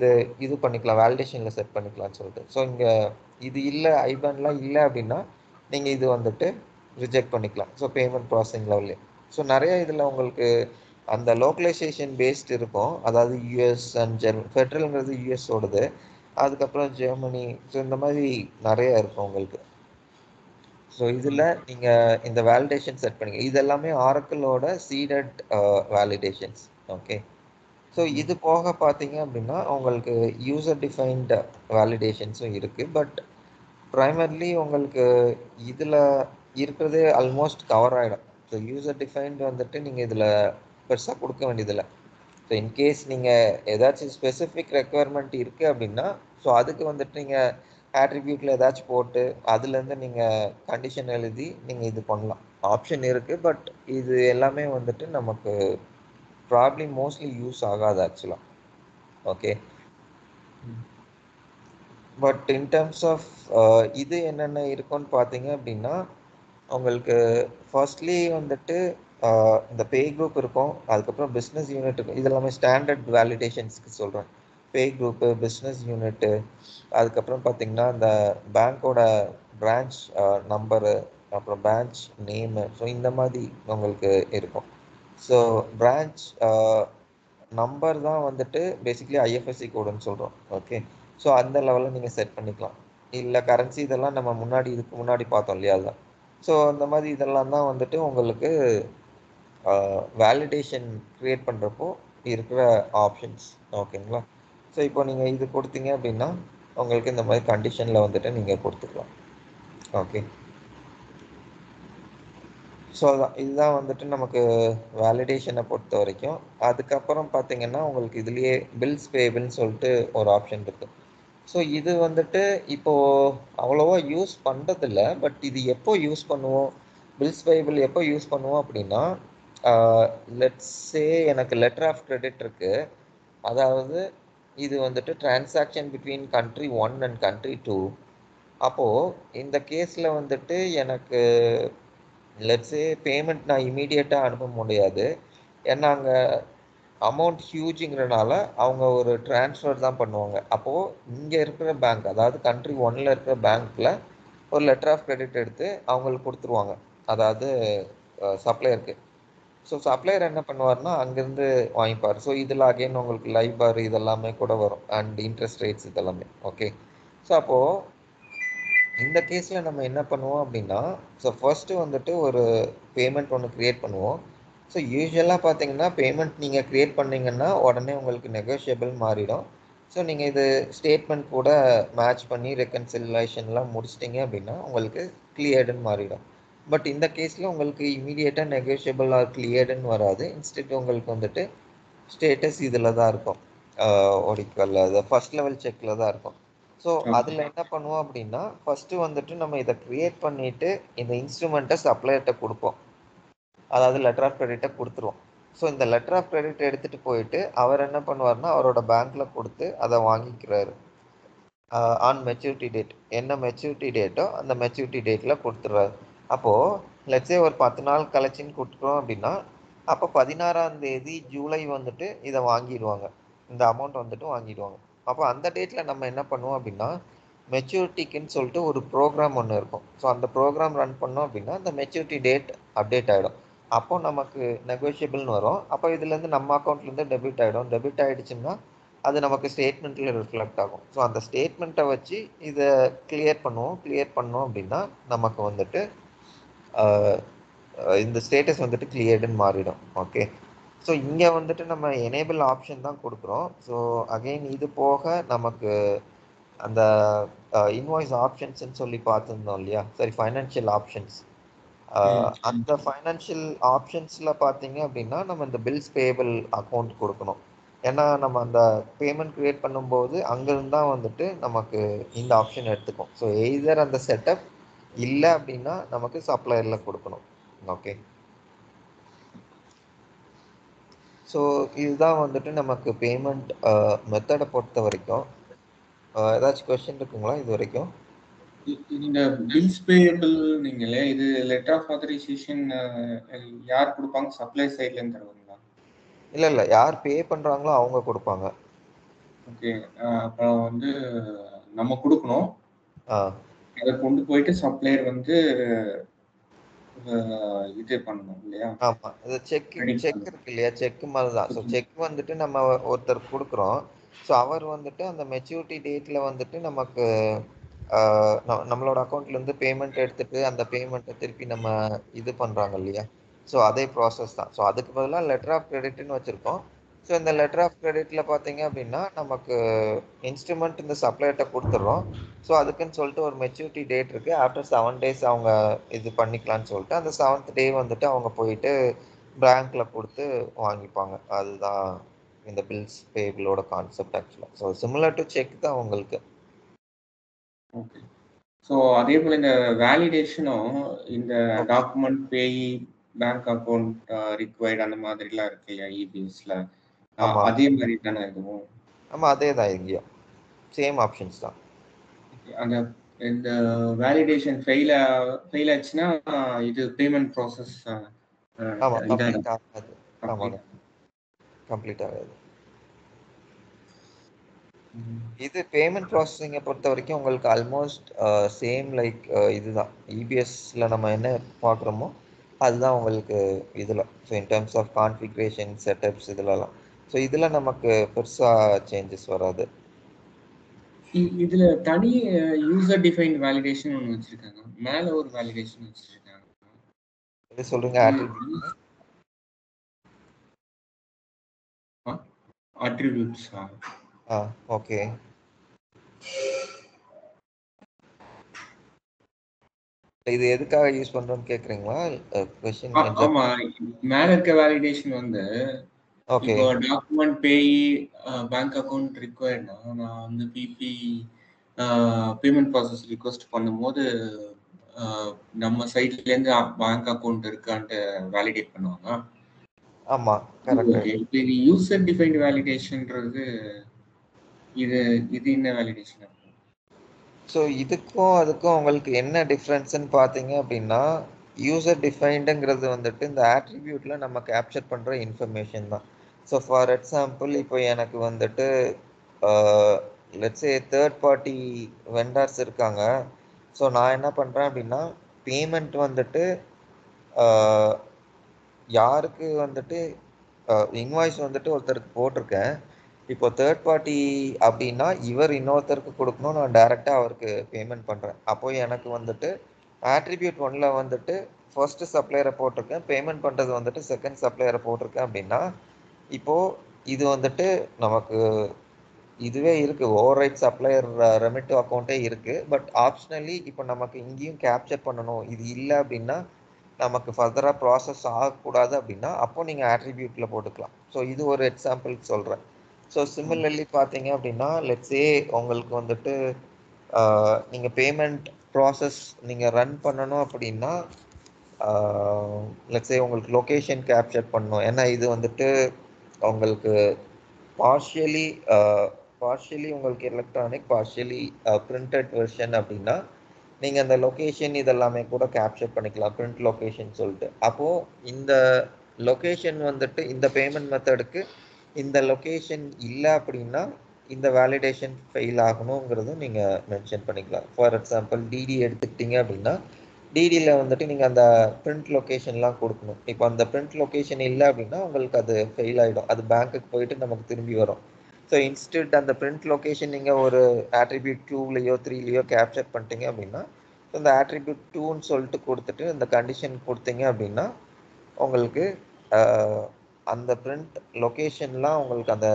Speaker 1: இது பண்ணிக்கலாம், வேலிடேஷனில் செட் பண்ணிக்கலாம்னு சொல்லிட்டு. ஸோ இங்கே இது இல்லை, ஐபேன்லாம் இல்லை அப்படின்னா நீங்கள் இது வந்துட்டு ரிஜெக்ட் பண்ணிக்கலாம். ஸோ பேமெண்ட் ப்ராசஸிங் லெவல்லே. ஸோ நிறைய இதில் உங்களுக்கு அந்த லோக்கலைசேஷன் பேஸ்ட் இருக்கும். அதாவது யூஎஸ் அண்ட் ஃபெட்ரல்ங்கிறது யூஎஸ் ஓடுது, அதுக்கப்புறம் ஜெர்மனி. ஸோ இந்த மாதிரி நிறைய இருக்கும் உங்களுக்கு. ஸோ இதில் நீங்கள் இந்த வேலிடேஷன் செட் பண்ணிங்க. இது எல்லாமே ஆரக்கிளோட சீடட் வேலிடேஷன்ஸ். ஓகே. ஸோ இது போக பார்த்தீங்க அப்படின்னா உங்களுக்கு யூசர் டிஃபைன்டு வேலிடேஷன்ஸும் இருக்குது. பட் ப்ரைமர்லி உங்களுக்கு இதில் இருக்கிறதே ஆல்மோஸ்ட் கவர் ஆகிடும். ஸோ யூசர் டிஃபைன்டு வந்துட்டு நீங்கள் இதில் பெருசாக கொடுக்க வேண்டியதில்லை. ஸோ இன்கேஸ் நீங்கள் ஏதாச்சும் ஸ்பெசிஃபிக் ரெக்குவயர்மெண்ட் இருக்குது அப்படின்னா, ஸோ அதுக்கு வந்துட்டு நீங்கள் ஆட்ரிபியூட்டில் ஏதாச்சும் போட்டு அதுலேருந்து நீங்கள் கண்டிஷன் எழுதி நீங்கள் இது பண்ணலாம், ஆப்ஷன் இருக்குது. பட் இது எல்லாமே வந்துட்டு நமக்கு ப்ராப்ளி மோஸ்ட்லி யூஸ் ஆகாது ஆக்சுவலாக. Okay. But in terms of இது என்னென்ன இருக்குன்னு பார்த்தீங்க அப்படின்னா உங்களுக்கு ஃபர்ஸ்ட்லி வந்துட்டு இந்த பே குரூப் இருக்கும், அதுக்கப்புறம் பிஸ்னஸ் யூனிட் இருக்கும். இது எல்லாமே ஸ்டாண்டர்ட் வேலிடேஷன்ஸ்க்கு சொல்கிறேன். பே குரூப்பு, பிஸ்னஸ் யூனிட்டு, அதுக்கப்புறம் பார்த்தீங்கன்னா இந்த பேங்க்கோட பிரான்ச் நம்பரு, அப்புறம் பிரான்ச் நேமு. ஸோ இந்த மாதிரி உங்களுக்கு இருக்கும். ஸோ பிரான்ச் நம்பர் தான் வந்துட்டு பேசிக்லி ஐஎஃப்எஸ்சி கோடுன்னு சொல்கிறோம். ஓகே. ஸோ அந்த லெவலில் நீங்கள் செட் பண்ணிக்கலாம். இல்லை கரன்சி இதெல்லாம் நம்ம இதுக்கு முன்னாடி பார்த்தோம் இல்லையா, அதுதான். ஸோ அந்த மாதிரி இதெல்லாம் தான் வந்துட்டு உங்களுக்கு வேலிடேஷன் க்ரியேட் பண்ணுறப்போ இருக்கிற ஆப்ஷன்ஸ். ஓகேங்களா. ஸோ இப்போ நீங்கள் இது கொடுத்தீங்க அப்படின்னா உங்களுக்கு இந்த மாதிரி கண்டிஷனில் வந்துட்டு நீங்கள் கொடுத்துக்கலாம். ஓகே. ஸோ இதுதான் வந்துட்டு நமக்கு வேலிடேஷனை பொறுத்த வரைக்கும். அதுக்கப்புறம் பார்த்தீங்கன்னா உங்களுக்கு இதுலேயே பில்ஸ் பேபிள்னு சொல்லிட்டு ஒரு ஆப்ஷன் இருக்குது. ஸோ இது வந்துட்டு இப்போது அவ்வளோவா யூஸ் பண்ணுறதில்ல. பட் இது எப்போ யூஸ் பண்ணுவோம், பில்ஸ் பேபிள் எப்போ யூஸ் பண்ணுவோம் அப்படின்னா, லெட்ஸே எனக்கு லெட்டர் ஆஃப் கிரெடிட் இருக்குது. அதாவது இது வந்துட்டு transaction between country 1 and country 2. அப்போது இந்த கேஸில் வந்துட்டு எனக்கு லெட்ஸே பேமெண்ட் நான் இமீடியட்டாக அனுப்ப முடியாது. ஏன்னா அங்கே அமௌண்ட் ஹியூஜுங்கிறனால அவங்க ஒரு ட்ரான்ஸ்ஃபர் தான் பண்ணுவாங்க. அப்போது இங்கே இருக்கிற பேங்க், அதாவது கண்ட்ரி 1ல் இருக்கிற பேங்க்கில் ஒரு லெட்டர் ஆஃப் கிரெடிட் எடுத்து அவங்களுக்கு கொடுத்துருவாங்க, அதாவது சப்ளையருக்கு. ஸோ சப்ளையர் என்ன பண்ணுவார்னா அங்கேருந்து வாங்கிப்பார். ஸோ இதில் அகைன் உங்களுக்கு லைபார் இதெல்லாமே கூட வரும், அண்ட் இன்ட்ரெஸ்ட் ரேட்ஸ் இதெல்லாமே. ஓகே. ஸோ அப்போது இந்த கேஸில் நம்ம என்ன பண்ணுவோம் அப்படின்னா, ஸோ ஃபர்ஸ்ட்டு வந்துட்டு ஒரு பேமெண்ட் ஒன்று க்ரியேட் பண்ணுவோம். ஸோ யூஸ்வலாக பார்த்தீங்கன்னா பேமெண்ட் நீங்கள் க்ரியேட் பண்ணிங்கன்னா உடனே உங்களுக்கு நெகோஷியபிள் மாறிடும். ஸோ நீங்கள் இது ஸ்டேட்மெண்ட் கூட மேட்ச் பண்ணி ரெக்கன்சிலேஷன்லாம் முடிச்சிட்டிங்க அப்படின்னா உங்களுக்கு கிளியர்டுன்னு மாறிடும். பட் இந்த கேஸில் உங்களுக்கு இமீடியட்டாக நெகோஷியபிள் ஆர் கிளியர்டுன்னு வராது. இன்ஸ்டெட் உங்களுக்கு வந்துட்டு ஸ்டேட்டஸ் இதில் தான் இருக்கும், ஓடிக்கல் அது ஃபர்ஸ்ட் லெவல் செக்கில் தான் இருக்கும். ஸோ அதில் என்ன பண்ணுவோம் அப்படின்னா ஃபஸ்ட்டு வந்துட்டு நம்ம இதை க்ரியேட் பண்ணிவிட்டு இந்த இன்ஸ்ட்ருமெண்ட்டை சப்ளையர்கிட்ட கொடுப்போம், அதாவது லெட்டர் ஆஃப் கிரெடிட்டை கொடுத்துருவோம். ஸோ இந்த லெட்டர் ஆஃப் கிரெடிட் எடுத்துகிட்டு போயிட்டு அவர் என்ன பண்ணுவார்னா அவரோட பேங்க்கில் கொடுத்து அதை வாங்கிக்கிறாரு. ஆன் மெச்சூரிட்டி டேட் என்ன மெச்சூரிட்டி டேட்டோ அந்த மெச்சூரிட்டி டேட்டில் கொடுத்துருவாரு. அப்போது லெட்ஸே ஒரு 10 நாள் கழிச்சின்னு கொடுத்துட்டோம் அப்படின்னா அப்போ 16ஆம் தேதி ஜூலை வந்துட்டு இதை வாங்கிடுவாங்க, இந்த அமௌண்ட் வந்துட்டு வாங்கிடுவாங்க. அப்போ அந்த டேட்டில் நம்ம என்ன பண்ணுவோம் அப்படின்னா மெச்சூரிட்டிக்குன்னு சொல்லிட்டு ஒரு ப்ரோக்ராம் ஒன்று இருக்கும். ஸோ அந்த ப்ரோக்ராம் ரன் பண்ணோம் அப்படின்னா அந்த மெச்சூரிட்டி டேட் அப்டேட் ஆகிடும். அப்போ நமக்கு நெகோஷியபிள்னு வரும். அப்போ இதுலேருந்து நம்ம அக்கௌண்ட்லேருந்து டெபிட் ஆகிடும். டெபிட் ஆகிடுச்சுன்னா அது நமக்கு ஸ்டேட்மெண்ட்டில் ரிஃப்ளெக்ட் ஆகும். ஸோ அந்த ஸ்டேட்மெண்ட்டை வச்சு இதை கிளியர் பண்ணுவோம். கிளியர் பண்ணோம் அப்படின்னா நமக்கு வந்துட்டு இந்த ஸ்டேட்டஸ் வந்துட்டு கிளியர்டுன்னு மாறிடும். ஓகே, ஸோ இங்கே வந்துட்டு நம்ம எனேபிள் ஆப்ஷன் தான் கொடுக்குறோம். ஸோ அகெயின் இது போக நமக்கு அந்த இன்வாய்ஸ் ஆப்ஷன்ஸ்ன்னு சொல்லி பார்த்துருந்தோம் இல்லையா, சரி ஃபைனான்ஷியல் ஆப்ஷன்ஸ். அந்த ஃபைனான்ஷியல் ஆப்ஷன்ஸில் பார்த்தீங்க அப்படின்னா நம்ம இந்த பில்ஸ் பேபிள் அக்கௌண்ட் கொடுக்கணும். ஏன்னா நம்ம அந்த பேமெண்ட் க்ரியேட் பண்ணும்போது அங்கேருந்து தான் வந்துட்டு நமக்கு இந்த ஆப்ஷன் எடுத்துக்கும். ஸோ எய்தர் அந்த செட்டப் இல்லை அப்படின்னா நமக்கு சப்ளையரில் கொடுக்கணும். ஓகே, ஸோ இதுதான் வந்துட்டு நமக்கு பேமெண்ட் மெத்தடை பொறுத்த வரைக்கும். ஏதாச்சும் கொஸ்டின் இருக்குங்களா இது வரைக்கும்?
Speaker 2: இந்த பில்ஸ் பேயபிள் நீங்களே, இது லெட்டர் ஆஃப் ஆத்தரைசேஷன் யார் கொடுப்பாங்க? சப்ளை சைட்ல இருந்து தருவாங்களா?
Speaker 1: இல்லை யார் பே பண்ணுறாங்களோ அவங்க கொடுப்பாங்க.
Speaker 2: ஓகே, அப்புறம் வந்து நம்ம கொடுக்கணும். அதை கொண்டு போயிட்டு சப்ளையர் வந்து இது பண்ணணும் இல்லையா?
Speaker 1: ஆமா, இது செக் இருக்கு இல்லையா, செக் மாதிரி தான். ஸோ செக் வந்துட்டு நம்ம ஒருத்தர் கொடுக்குறோம். ஸோ அவர் வந்துட்டு அந்த மெச்சூரிட்டி டேட்ல வந்துட்டு நமக்கு நம்மளோட அக்கௌண்ட்ல இருந்து பேமெண்ட் எடுத்துட்டு அந்த பேமெண்ட்டை திருப்பி நம்ம இது பண்றாங்க இல்லையா, ஸோ அதே ப்ராசஸ் தான். ஸோ அதுக்கு பதிலாக லெட்டர் ஆஃப் கிரெடிட்னு வச்சிருக்கோம். ஸோ இந்த லெட்டர் ஆஃப் கிரெடிட்ல பார்த்தீங்க அப்படின்னா நமக்கு இன்ஸ்ட்ருமெண்ட் இந்த சப்ளையர்கிட்ட கொடுத்துட்றோம். ஸோ அதுக்குன்னு சொல்லிட்டு ஒரு மெச்சூரிட்டி டேட் இருக்கு. ஆஃப்டர் 7 days அவங்க இது பண்ணிக்கலாம்னு சொல்லிட்டு அந்த 7th day வந்துட்டு அவங்க போயிட்டு பேங்க்ல கொடுத்து வாங்கிப்பாங்க. அதுதான் இந்த பில்ஸ் பேபிளோட கான்செப்ட் ஆக்சுவலாக. ஸோ சிமிலர் டு செக் தான் உங்களுக்கு.
Speaker 2: ஓகே, ஸோ அதே போல் இந்த வேலிடேஷனும் இந்த டாக்குமெண்ட் பேய் பேங்க் அக்கௌண்ட் ரிக்வயர்ட் அந்த மாதிரிலாம் இருக்கு இல்லையா இபிஎஸ்ல, அதே மாதிரி தானே இதுவும்?
Speaker 1: ஆமாம், அதே தான், இங்கேயும் சேம் ஆப்ஷன்ஸ் தான்.
Speaker 2: அந்த இந்த வேலிடேஷன் ஃபெயில் ஆச்சுன்னா இது பேமெண்ட் ப்ராசஸ்
Speaker 1: கம்ப்ளீட் ஆகாது. ஆமாங்க, கம்ப்ளீட் ஆகாது. இது பேமெண்ட் ப்ராசஸிங்கை பொறுத்த வரைக்கும் உங்களுக்கு ஆல்மோஸ்ட் சேம் லைக் இதுதான். இபிஎஸ்ல நம்ம என்ன பார்க்குறோமோ அதுதான் உங்களுக்கு இதில். So in terms of configuration setups இதுலலாம். ஸோ இதில் நமக்கு பெருசாக சேஞ்சஸ் வராது.
Speaker 2: இதுல தனி யூசர் டிஃபைன்ட் வேலிடேஷன் ஒன்று வச்சிருக்காங்க, மேல ஒரு வேலிடேஷன் வச்சிருக்காங்க.
Speaker 1: இது சொல்றீங்க
Speaker 2: அட்ரிபியூட்ஸா?
Speaker 1: ஓகே, இது எதுக்காக யூஸ் பண்றோம்னு கேக்குறீங்களா? क्वेश्चन
Speaker 2: ஆமா, மேல இருக்க வேலிடேஷன் வந்து இப்போ டாக்குமெண்ட் பேய் பேங்க் அக்கவுண்ட் ரிக்வயர்ட்னா நான் வந்து பிபி பேமெண்ட் ப்ராசஸ் ரிக்வெஸ்ட் பண்ணும்போது நம்ம சைட்ல இருந்து பேங்க் அக்கவுண்ட் இருக்கான்ட்டு வேலிடேட் பண்ணுவாங்க.
Speaker 1: ஆமா, கரெக்ட்.
Speaker 2: இப்போ இது யூசர் டிஃபைன்ட் வேலிடேஷன்ன்றது இது என்ன வேலிடேஷன்?
Speaker 1: ஸோ இதுக்கும் அதுக்கும் உங்களுக்கு என்ன டிஃப்ரென்ஸ்ன்னு பார்த்தீங்க அப்படின்னா யூசர் டிஃபைன்டுங்கிறது வந்துட்டு இந்த ஆட்ரிபியூட்டில் நம்ம கேப்சர் பண்ணுற இன்ஃபர்மேஷன் தான். ஸோ ஃபார் எக்ஸாம்பிள் இப்போ எனக்கு வந்துட்டு லெட்ஸே தேர்ட் பார்ட்டி வெண்டார்ஸ் இருக்காங்க. ஸோ நான் என்ன பண்ணுறேன் அப்படின்னா பேமெண்ட் வந்துட்டு யாருக்கு வந்துட்டு இன்வாய்ஸ் வந்துட்டு ஒருத்தருக்கு போட்டிருக்கேன். இப்போ தேர்ட் பார்ட்டி அப்படின்னா இவர் இன்னொருத்தருக்கு கொடுக்கணும், நான் டைரெக்டாக அவருக்கு பேமெண்ட் பண்ணுறேன். அப்போ எனக்கு வந்துட்டு ஆட்ரிபியூட் 1ல் வந்துட்டு ஃபர்ஸ்ட் சப்ளையரை போட்டிருக்கேன், பேமெண்ட் பண்ணுறது வந்துட்டு செகண்ட் சப்ளையரை போட்டிருக்கேன் அப்படின்னா இப்போது இது வந்துட்டு நமக்கு இதுவே இருக்குது, ஓவர் ரைட் சப்ளையர் ரெமிட் அக்கௌண்ட்டே இருக்குது. பட் ஆப்ஷனலி இப்போ நமக்கு இங்கேயும் கேப்சர் பண்ணணும், இது இல்லை அப்படின்னா நமக்கு ஃபர்தராக ப்ராசஸ் ஆகக்கூடாது அப்படின்னா அப்போ நீங்கள் ஆட்ரிபியூட்டில் போட்டுக்கலாம். ஸோ இது ஒரு எக்ஸாம்பிளுக்கு சொல்கிறேன். ஸோ சிமிலர்லி பார்த்தீங்க அப்படின்னா லெட்ஸே உங்களுக்கு வந்துட்டு நீங்கள் பேமெண்ட் ப்ராசஸ் நீங்கள் ரன் பண்ணணும் அப்படின்னா லெட்ஸே உங்களுக்கு லொக்கேஷன் கேப்சர் பண்ணணும். ஏன்னா இது வந்துட்டு உங்களுக்கு பார்ஷியலி பார்ஷியலி உங்களுக்கு எலக்ட்ரானிக், பார்ஷியலி பிரிண்டட் வெர்ஷன் அப்படின்னா நீங்கள் அந்த லொக்கேஷன் இதெல்லாமே கூட கேப்சர் பண்ணிக்கலாம், பிரிண்ட் லொக்கேஷன் சொல்லிட்டு. அப்போது இந்த லொக்கேஷன் வந்துட்டு இந்த பேமெண்ட் மெத்தடுக்கு இந்த லொக்கேஷன் இல்லை அப்படின்னா இந்த வேலிடேஷன் ஃபெயில் ஆகணுங்கிறதும் நீங்கள் மென்ஷன் பண்ணிக்கலாம். ஃபார் எக்ஸாம்பிள் டிடி எடுத்துக்கிட்டீங்க அப்படின்னா டிடியில் வந்துட்டு நீங்கள் அந்த பிரிண்ட் லொக்கேஷன்லாம் கொடுக்கணும். இப்போ அந்த பிரிண்ட் லொக்கேஷன் இல்லை அப்படின்னா உங்களுக்கு அது ஃபெயில் ஆகிடும், அது பேங்க்குக்கு போயிட்டு நமக்கு திரும்பி வரும். ஸோ இன்ஸ்டன்ட் அந்த பிரிண்ட் லொக்கேஷன் நீங்கள் ஒரு ஆட்ரிபியூட் 2லையோ 3லையோ கேப்சர் பண்ணிட்டீங்க அப்படின்னா இந்த ஆட்ரிபியூட் 2ன்னு சொல்லிட்டு கொடுத்துட்டு இந்த கண்டிஷன் கொடுத்தீங்க அப்படின்னா உங்களுக்கு அந்த பிரிண்ட் லொக்கேஷன்லாம் உங்களுக்கு அந்த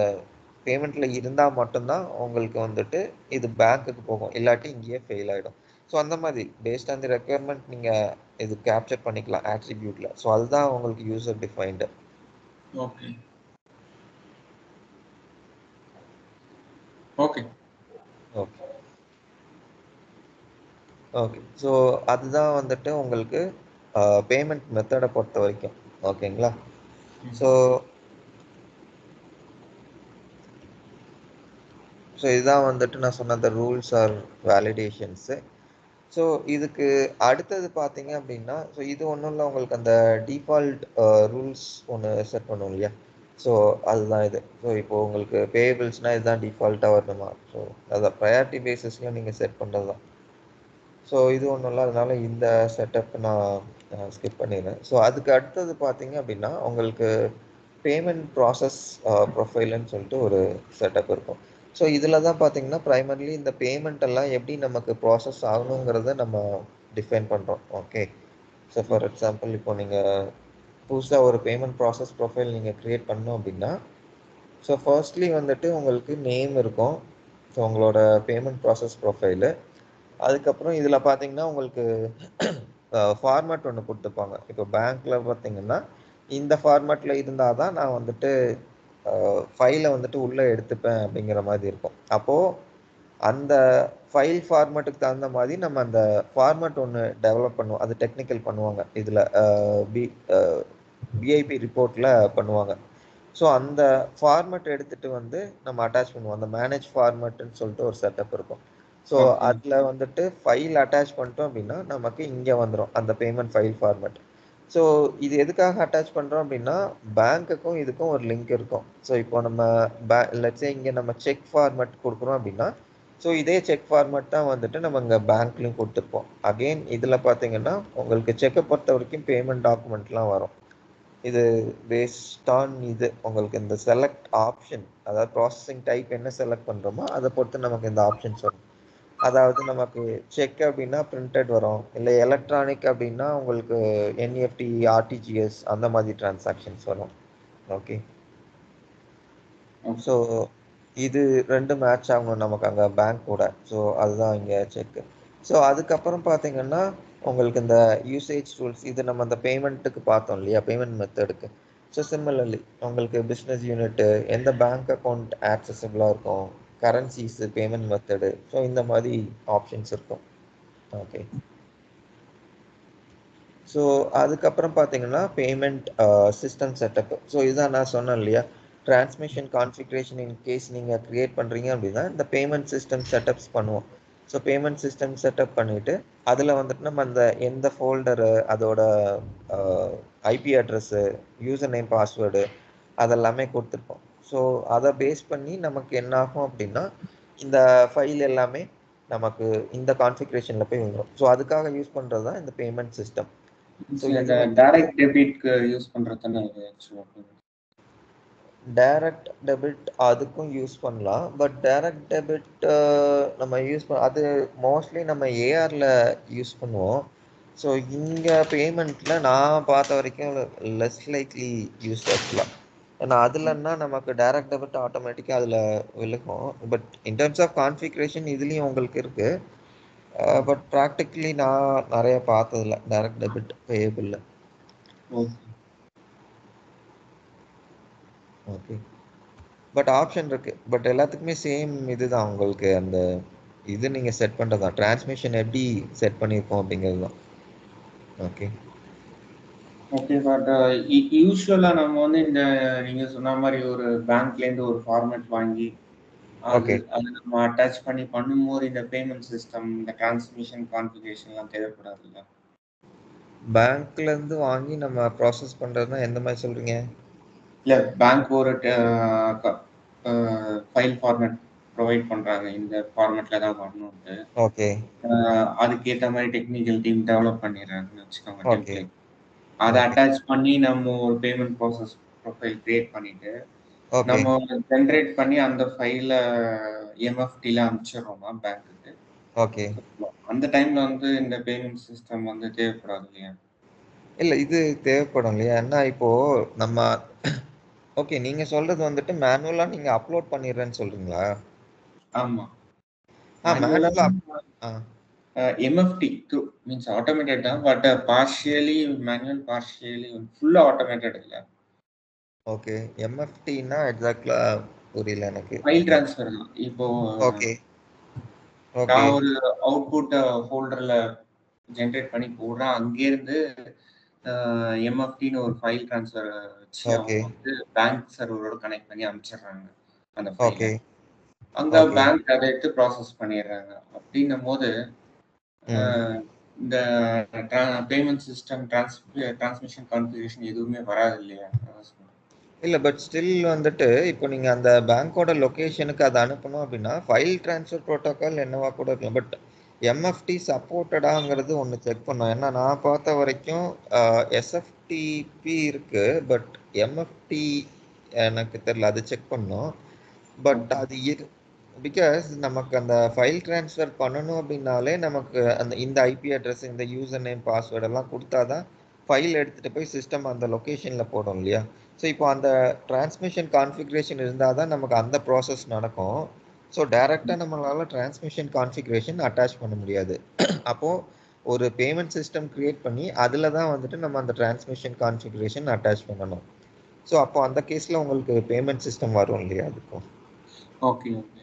Speaker 1: பேமெண்ட்டில் இருந்தால் மட்டும்தான் உங்களுக்கு வந்துட்டு இது பேங்க்குக்கு போகும், இல்லாட்டி இங்கேயே ஃபெயில் ஆகிடும். ஸோ அந்த மாதிரி பேஸ்ட் ஆன் தி ரெக்யர்மெண்ட் நீங்கள் இது கேப்சர் பண்ணிக்கலாம் ஆட்ரிபியூட்டில். ஸோ அதுதான் உங்களுக்கு user defined.
Speaker 2: Okay okay
Speaker 1: okay okay. So அதுதான் வந்துட்டு உங்களுக்கு பேமெண்ட் மெத்தடை பொறுத்த வரைக்கும். ஓகேங்களா? ஸோ இதுதான் வந்துட்டு நான் சொன்ன அந்த ரூல்ஸ் ஆர் வேலிடேஷன்ஸு. ஸோ இதுக்கு அடுத்தது பார்த்தீங்க அப்படின்னா, ஸோ இது ஒன்றும் இல்லை, உங்களுக்கு அந்த டிஃபால்ட் ரூல்ஸ் ஒன்று செட் பண்ணுவோம் இல்லையா? ஸோ அதுதான் இது. ஸோ இப்போது உங்களுக்கு பேபிள்ஸ்னால் இதுதான் டிஃபால்ட்டாக வரணுமா? ஸோ அதை ப்ரையாரிட்டி பேசிஸில் நீங்கள் செட் பண்ணுறது தான். ஸோ இது ஒன்றும் இல்லை, அதனால இந்த செட்டப் நான் ஸ்கிப் பண்ணிடுறேன். ஸோ அதுக்கு அடுத்தது பார்த்தீங்க அப்படின்னா உங்களுக்கு பேமெண்ட் ப்ராசஸ் ப்ரொஃபைலுன்னு சொல்லிட்டு ஒரு செட்டப் இருக்கும். ஸோ இதில் தான் பார்த்தீங்கன்னா ப்ரைமர்லி இந்த பேமெண்ட் எல்லாம் எப்படி நமக்கு ப்ராசஸ் ஆகணுங்கிறத நம்ம டிஃபைன் பண்ணுறோம். ஓகே. ஸோ ஃபார் எக்ஸாம்பிள் இப்போ நீங்கள் புதுசாக ஒரு பேமெண்ட் ப்ராசஸ் ப்ரொஃபைல் நீங்கள் க்ரியேட் பண்ணோம் அப்படின்னா, ஸோ ஃபர்ஸ்ட்லி வந்துட்டு உங்களுக்கு நேம் இருக்கும், ஸோ உங்களோட பேமெண்ட் ப்ராசஸ் ப்ரொஃபைலு. அதுக்கப்புறம் இதில் பார்த்தீங்கன்னா உங்களுக்கு ஃபார்மேட் ஒன்று கொடுத்துருப்பாங்க. இப்போ பேங்க்கில் பார்த்தீங்கன்னா இந்த ஃபார்மேட்டில் இருந்தால் தான் நான் வந்துட்டு ஃபைலை வந்துட்டு உள்ளே எடுத்துப்பேன் அப்படிங்கிற மாதிரி இருக்கும். அப்போது அந்த ஃபைல் ஃபார்மேட்டுக்கு தகுந்த மாதிரி நம்ம அந்த ஃபார்மேட் ஒன்று டெவலப் பண்ணுவோம். அது டெக்னிக்கல் பண்ணுவாங்க இதில் பிஐபி ரிப்போர்ட்டில் பண்ணுவாங்க. ஸோ அந்த ஃபார்மேட் எடுத்துகிட்டு வந்து நம்ம அட்டாச் பண்ணுவோம். அந்த மேனேஜ் ஃபார்மேட்டுன்னு சொல்லிட்டு ஒரு செட்டப் இருக்கும். ஸோ அதில் வந்துட்டு ஃபைல் அட்டாச் பண்ணிட்டோம் அப்படின்னா நமக்கு இங்கே வந்துடும் அந்த பேமெண்ட் ஃபைல் ஃபார்மேட். ஸோ இது எதுக்காக அட்டாச் பண்ணுறோம் அப்படின்னா பேங்க்குக்கும் இதுக்கும் ஒரு லிங்க் இருக்கும். ஸோ இப்போ நம்ம லெட்ஸே இங்கே நம்ம செக் ஃபார்மேட் கொடுக்குறோம் அப்படின்னா ஸோ இதே செக் ஃபார்மேட் தான் வந்துட்டு நம்ம இங்கே பேங்க்லையும் கொடுத்துருப்போம். அகெயின் இதில் பார்த்தீங்கன்னா உங்களுக்கு செக்கை பொறுத்த வரைக்கும் பேமெண்ட் டாக்குமெண்ட்லாம் வரும். இது பேஸ்ட் ஆன் இது உங்களுக்கு இந்த செலக்ட் ஆப்ஷன், அதாவது ப்ராசஸிங் டைப் என்ன செலக்ட் பண்ணுறோமோ அதை பொறுத்து நமக்கு இந்த ஆப்ஷன்ஸ் வரும். அதாவது நமக்கு செக் அப்படின்னா பிரிண்டட் வரும், இல்லை எலக்ட்ரானிக் அப்படின்னா உங்களுக்கு என்இஎஃப்டி, ஆர்டிஜிஎஸ் அந்த மாதிரி டிரான்சாக்ஷன்ஸ் வரும். ஓகே. ஸோ இது ரெண்டு மேட்ச் ஆகணும் நமக்கு அங்கே பேங்க் கூட. ஸோ அதுதான் இங்கே செக்கு. ஸோ அதுக்கப்புறம் பார்த்தீங்கன்னா உங்களுக்கு இந்த யூசேஜ் டூல்ஸ், இது நம்ம அந்த பேமெண்ட்டுக்கு பார்த்தோம் இல்லையா, பேமெண்ட் மெத்தடுக்கு. ஸோ சிமிலர்லி உங்களுக்கு பிஸ்னஸ் யூனிட்டு, எந்த பேங்க் அக்கௌண்ட் ஆக்சசபிளாக இருக்கும், கரன்சிஸு, பேமெண்ட் மெத்தடு, ஸோ இந்த மாதிரி ஆப்ஷன்ஸ் இருக்கும். ஓகே. ஸோ அதுக்கப்புறம் பார்த்தீங்கன்னா பேமெண்ட் சிஸ்டம் செட்டப். ஸோ இதுதான் நான் சொன்னேன் இல்லையா, டிரான்ஸ்மிஷன் கான்ஃபிகரேஷன் இன் கேஸ் நீங்கள் க்ரியேட் பண்ணுறீங்க அப்படின்னா இந்த பேமெண்ட் சிஸ்டம் செட்டப்ஸ் பண்ணுவோம். ஸோ பேமெண்ட் சிஸ்டம் செட்டப் பண்ணிவிட்டு அதில் வந்துட்டு நம்ம அந்த எந்த ஃபோல்டரு, அதோட IP address, user name, password அதெல்லாமே கொடுத்துருப்போம். ஸோ அதை பேஸ் பண்ணி நமக்கு என்ன ஆகும் அப்படின்னா இந்த ஃபைல் எல்லாமே நமக்கு இந்த கான்ஃபிகரேஷனில் போய் வந்துடும். ஸோ அதுக்காக யூஸ் பண்ணுறது தான் இந்த பேமெண்ட் சிஸ்டம்.
Speaker 2: ஸோ இந்த டைரக்ட் டெபிட்க்கு யூஸ் பண்ணுறது தானே இது ஆக்சுவலாக?
Speaker 1: டைரக்ட் டெபிட் அதுக்கும் யூஸ் பண்ணலாம். பட் டைரக்ட் டெபிட் நம்ம யூஸ் அது மோஸ்ட்லி நம்ம ஏஆரில் யூஸ் பண்ணுவோம். ஸோ இங்கே பேமெண்ட்டில் நான் பார்த்த வரைக்கும் லெஸ் லைக்லி யூஸ் ஆக்சுவலாக. ஏன்னா அதுலன்னா நமக்கு டைரக்ட் டெபிட் ஆட்டோமேட்டிக்காக அதில் விழுகும். But in terms of configuration இதுலேயும் உங்களுக்கு இருக்குது. பட் ப்ராக்டிக்கலி நான் நிறைய பார்த்ததில்ல டைரக்ட் டெபிட் பேயபிளில். ஓகே. பட் ஆப்ஷன் இருக்குது. பட் எல்லாத்துக்குமே சேம் இதுதான், உங்களுக்கு அந்த இது நீங்கள் செட் பண்ணுறது தான், டிரான்ஸ்மிஷன் எப்படி செட் பண்ணியிருக்கோம் அப்படிங்கிறது தான். Okay
Speaker 2: okay. பட் யூஸ்வலாக நம்ம வந்து இந்த நீங்கள் சொன்ன மாதிரி ஒரு பேங்க்லேருந்து ஒரு ஃபார்மேட் வாங்கி அது அது நம்ம அட்டாச் பண்ணி பண்ணும்போது இந்த பேமெண்ட் சிஸ்டம், இந்த டிரான்ஸ்மிஷன் கான்ஃபிகரேஷன்லாம் தேவைப்படாதுல்ல?
Speaker 1: பேங்க்ல இருந்து வாங்கி நம்ம ப்ராசஸ் பண்றதுன்னா எந்த மாதிரி சொல்றீங்க?
Speaker 2: இல்ல பேங்க் ஒரு ஃபைல் ஃபார்மேட் ப்ரொவைட் பண்றாங்க. இந்த ஃபார்மேட்ல தான் வரணும்ட்டு.
Speaker 1: ஓகே.
Speaker 2: அதுக்கேத்த மாதிரி டெக்னிக்கல் டீம் டெவலப் பண்ணிடுறாங்கன்னு வச்சுக்கோங்க
Speaker 1: ஓகே.
Speaker 2: டெம்ப்ளேட். அதை அட்டாச் பண்ணி நம்ம ஒரு பேமெண்ட் ப்ராசஸ் ப்ரொஃபைல் கிரியேட் பண்ணிட்டு நம்ம ஜென்ரேட் பண்ணி அந்த ஃபைலை எம்எஃப்டில அனுப்பிச்சிடுறோமா பேங்க்குக்கு.
Speaker 1: ஓகே.
Speaker 2: அந்த டைம்ல வந்து இந்த பேமெண்ட் சிஸ்டம் வந்து தேவைப்படாது இல்லையா?
Speaker 1: இல்ல இது தேவைப்படும் இல்லையா? ஏன்னா இப்போ நம்ம ஓகே நீங்க சொல்றது வந்துட்டு மேனுவலா நீங்க அப்லோட் பண்ணிடுறேன்னு சொல்றீங்களா?
Speaker 2: ஆமா.
Speaker 1: மேனுவலா
Speaker 2: எம்எஃப்டி மீன்ஸ் ஆட்டோமேட்டட் தான், பட் பார்ஷியலி மேனுவல், பார்ஷியலி ஃபுல்லா ஆட்டோமேட்டட் இல்ல.
Speaker 1: ஓகே. எம்எஃப்டினா எக்ஸாக்ட்டா புரியல எனக்கு.
Speaker 2: ஃபைல் ட்ரான்ஸ்ஃபர் தான். இப்போ
Speaker 1: ஓகே.
Speaker 2: நான் ஒரு அவுட்புட் ஃபோல்டர்ல ஜெனரேட் பண்ணி போடுறேன். அங்கேருந்து எம்எஃப்டின்னு ஒரு ஃபைல் ட்ரான்ஸ்ஃபர் வச்சு அவங்க வந்து பேங்க் சர்வரோட கனெக்ட் பண்ணி அனுப்பிச்சிடுறாங்க அந்த ஃபைலை. அங்க பேங்க் அதை எடுத்து ப்ராசஸ் பண்ணிடுறாங்க. அப்படின்னும் போது இந்த பேமெண்ட் சிஸ்டம் டிரான்ஸ்மிஷன் கான்ஃபிகரேஷன் எதுவுமே வராது இல்லையா?
Speaker 1: இல்ல பட் ஸ்டில் வந்துட்டு இப்போ நீங்க அந்த பேங்கோட லொகேஷனுக்கு அதை அனுப்பணும் அப்படின்னா ஃபைல் ட்ரான்ஸ்ஃபர் ப்ரோட்டோகால் என்னவா கூட இருக்கலாம். பட் எம்எஃப்டி சப்போர்ட்டடாங்கிறது ஒன்று செக் பண்ணோம். ஏன்னா நான் பார்த்த வரைக்கும் எஸ்எஃப்டிபி இருக்கு, பட் எம்எஃப்டி எனக்கு தெரியல, அது செக் பண்ணோம். பட் அது பிகாஸ் நமக்கு அந்த ஃபைல் ட்ரான்ஸ்ஃபர் பண்ணணும் அப்படின்னாலே நமக்கு அந்த இந்த ஐபி அட்ரஸ், இந்த யூசர் நேம், பாஸ்வேர்டு எல்லாம் கொடுத்தாதான் ஃபைல் எடுத்துகிட்டு போய் சிஸ்டம் அந்த லொக்கேஷனில் போடும் இல்லையா? ஸோ இப்போ அந்த டிரான்ஸ்மிஷன் கான்ஃபிகரேஷன் இருந்தால் தான் நமக்கு அந்த ப்ராசஸ் நடக்கும். ஸோ டைரெக்டாக நம்மளால் டிரான்ஸ்மிஷன் கான்ஃபிகரேஷன் அட்டாச் பண்ண முடியாது. அப்போது ஒரு பேமெண்ட் சிஸ்டம் க்ரியேட் பண்ணி அதில் தான் வந்துட்டு நம்ம அந்த டிரான்ஸ்மிஷன் கான்ஃபிகரேஷன் அட்டாச் பண்ணணும். ஸோ அப்போ அந்த கேஸில் உங்களுக்கு பேமெண்ட் சிஸ்டம் வரும் இல்லையா? அதுக்கும்
Speaker 2: ஓகே ஓகே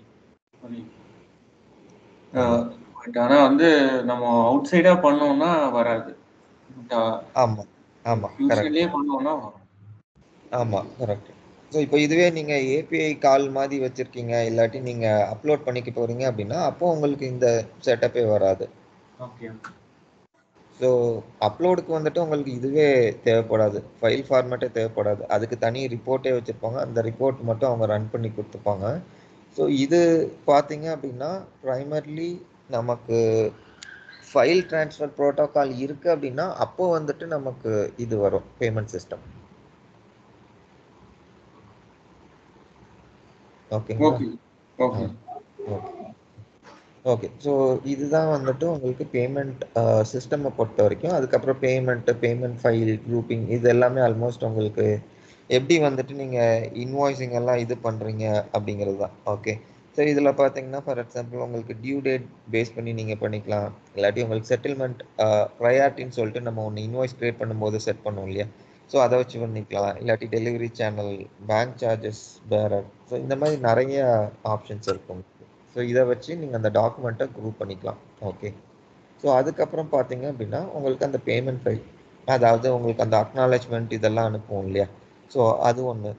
Speaker 2: பட் ஆனால் வந்து நம்ம அவுட் சைடாக பண்ணோம்னா வராது.
Speaker 1: ஆமாம் ஆமாம்
Speaker 2: ஃபியூச்சர்லேயே பண்ணோம்னா வரும்.
Speaker 1: ஆமாம் கரெக்ட். ஸோ இப்போ இதுவே நீங்கள் ஏபிஐ கால் மாதிரி வச்சுருக்கீங்க, இல்லாட்டி நீங்கள் அப்லோட் பண்ணிக்க போகிறீங்க அப்படின்னா அப்போது உங்களுக்கு இந்த செட்டப்பே வராது.
Speaker 2: ஓகே.
Speaker 1: ஸோ அப்லோடுக்கு வந்துட்டு உங்களுக்கு இதுவே தேவைப்படாது, ஃபைல் ஃபார்மேட்டே தேவைப்படாது. அதுக்கு தனி ரிப்போர்ட்டே வச்சுருப்பாங்க, அந்த ரிப்போர்ட் மட்டும் அவங்க ரன் பண்ணி கொடுத்துப்பாங்க. ஸோ இது பார்த்தீங்க அப்படின்னா ப்ரைமர்லி நமக்கு ஃபைல் ட்ரான்ஸ்ஃபர் ப்ரோட்டோகால் இருக்குது அப்படின்னா அப்போது வந்துட்டு நமக்கு இது வரும் பேமெண்ட் சிஸ்டம். ஓகேங்களா? Okay okay. ஸோ இதுதான் வந்துட்டு உங்களுக்கு பேமெண்ட் சிஸ்டமை பொறுத்த வரைக்கும். அதுக்கப்புறம் பேமெண்ட் ஃபைல் குரூப்பிங் இது எல்லாமே ஆல்மோஸ்ட் உங்களுக்கு எப்படி வந்துட்டு நீங்கள் இன்வாய்ஸிங் எல்லாம் இது பண்ணுறீங்க அப்படிங்கிறது தான். ஓகே. ஸோ இதில் பார்த்தீங்கன்னா ஃபார் எக்ஸாம்பிள் உங்களுக்கு டியூ டேட் பேஸ் பண்ணி நீங்கள் பண்ணிக்கலாம், இல்லாட்டி உங்களுக்கு செட்டில்மெண்ட் ப்ரையாரிட்டின்னு சொல்லிட்டு நம்ம ஒன்று இன்வாய்ஸ் க்ரியேட் பண்ணும்போது செட் பண்ணுவோம் இல்லையா? ஸோ அதை வச்சு பண்ணிக்கலாம், இல்லாட்டி டெலிவரி சேனல், பேங்க் சார்ஜஸ் பேரர், ஸோ இந்த மாதிரி நிறைய ஆப்ஷன்ஸ் இருக்கும். ஸோ இதை வச்சு நீங்கள் அந்த டாக்குமெண்ட்டை குரூப் பண்ணிக்கலாம். ஓகே. ஸோ அதுக்கப்புறம் பார்த்தீங்க அப்படின்னா உங்களுக்கு அந்த பேமெண்ட் ஃபைல், அதாவது உங்களுக்கு அந்த அக்னாலஜ்மெண்ட் இதெல்லாம் அனுப்புவோம் இல்லையா? ஸோ அது ஒன்று.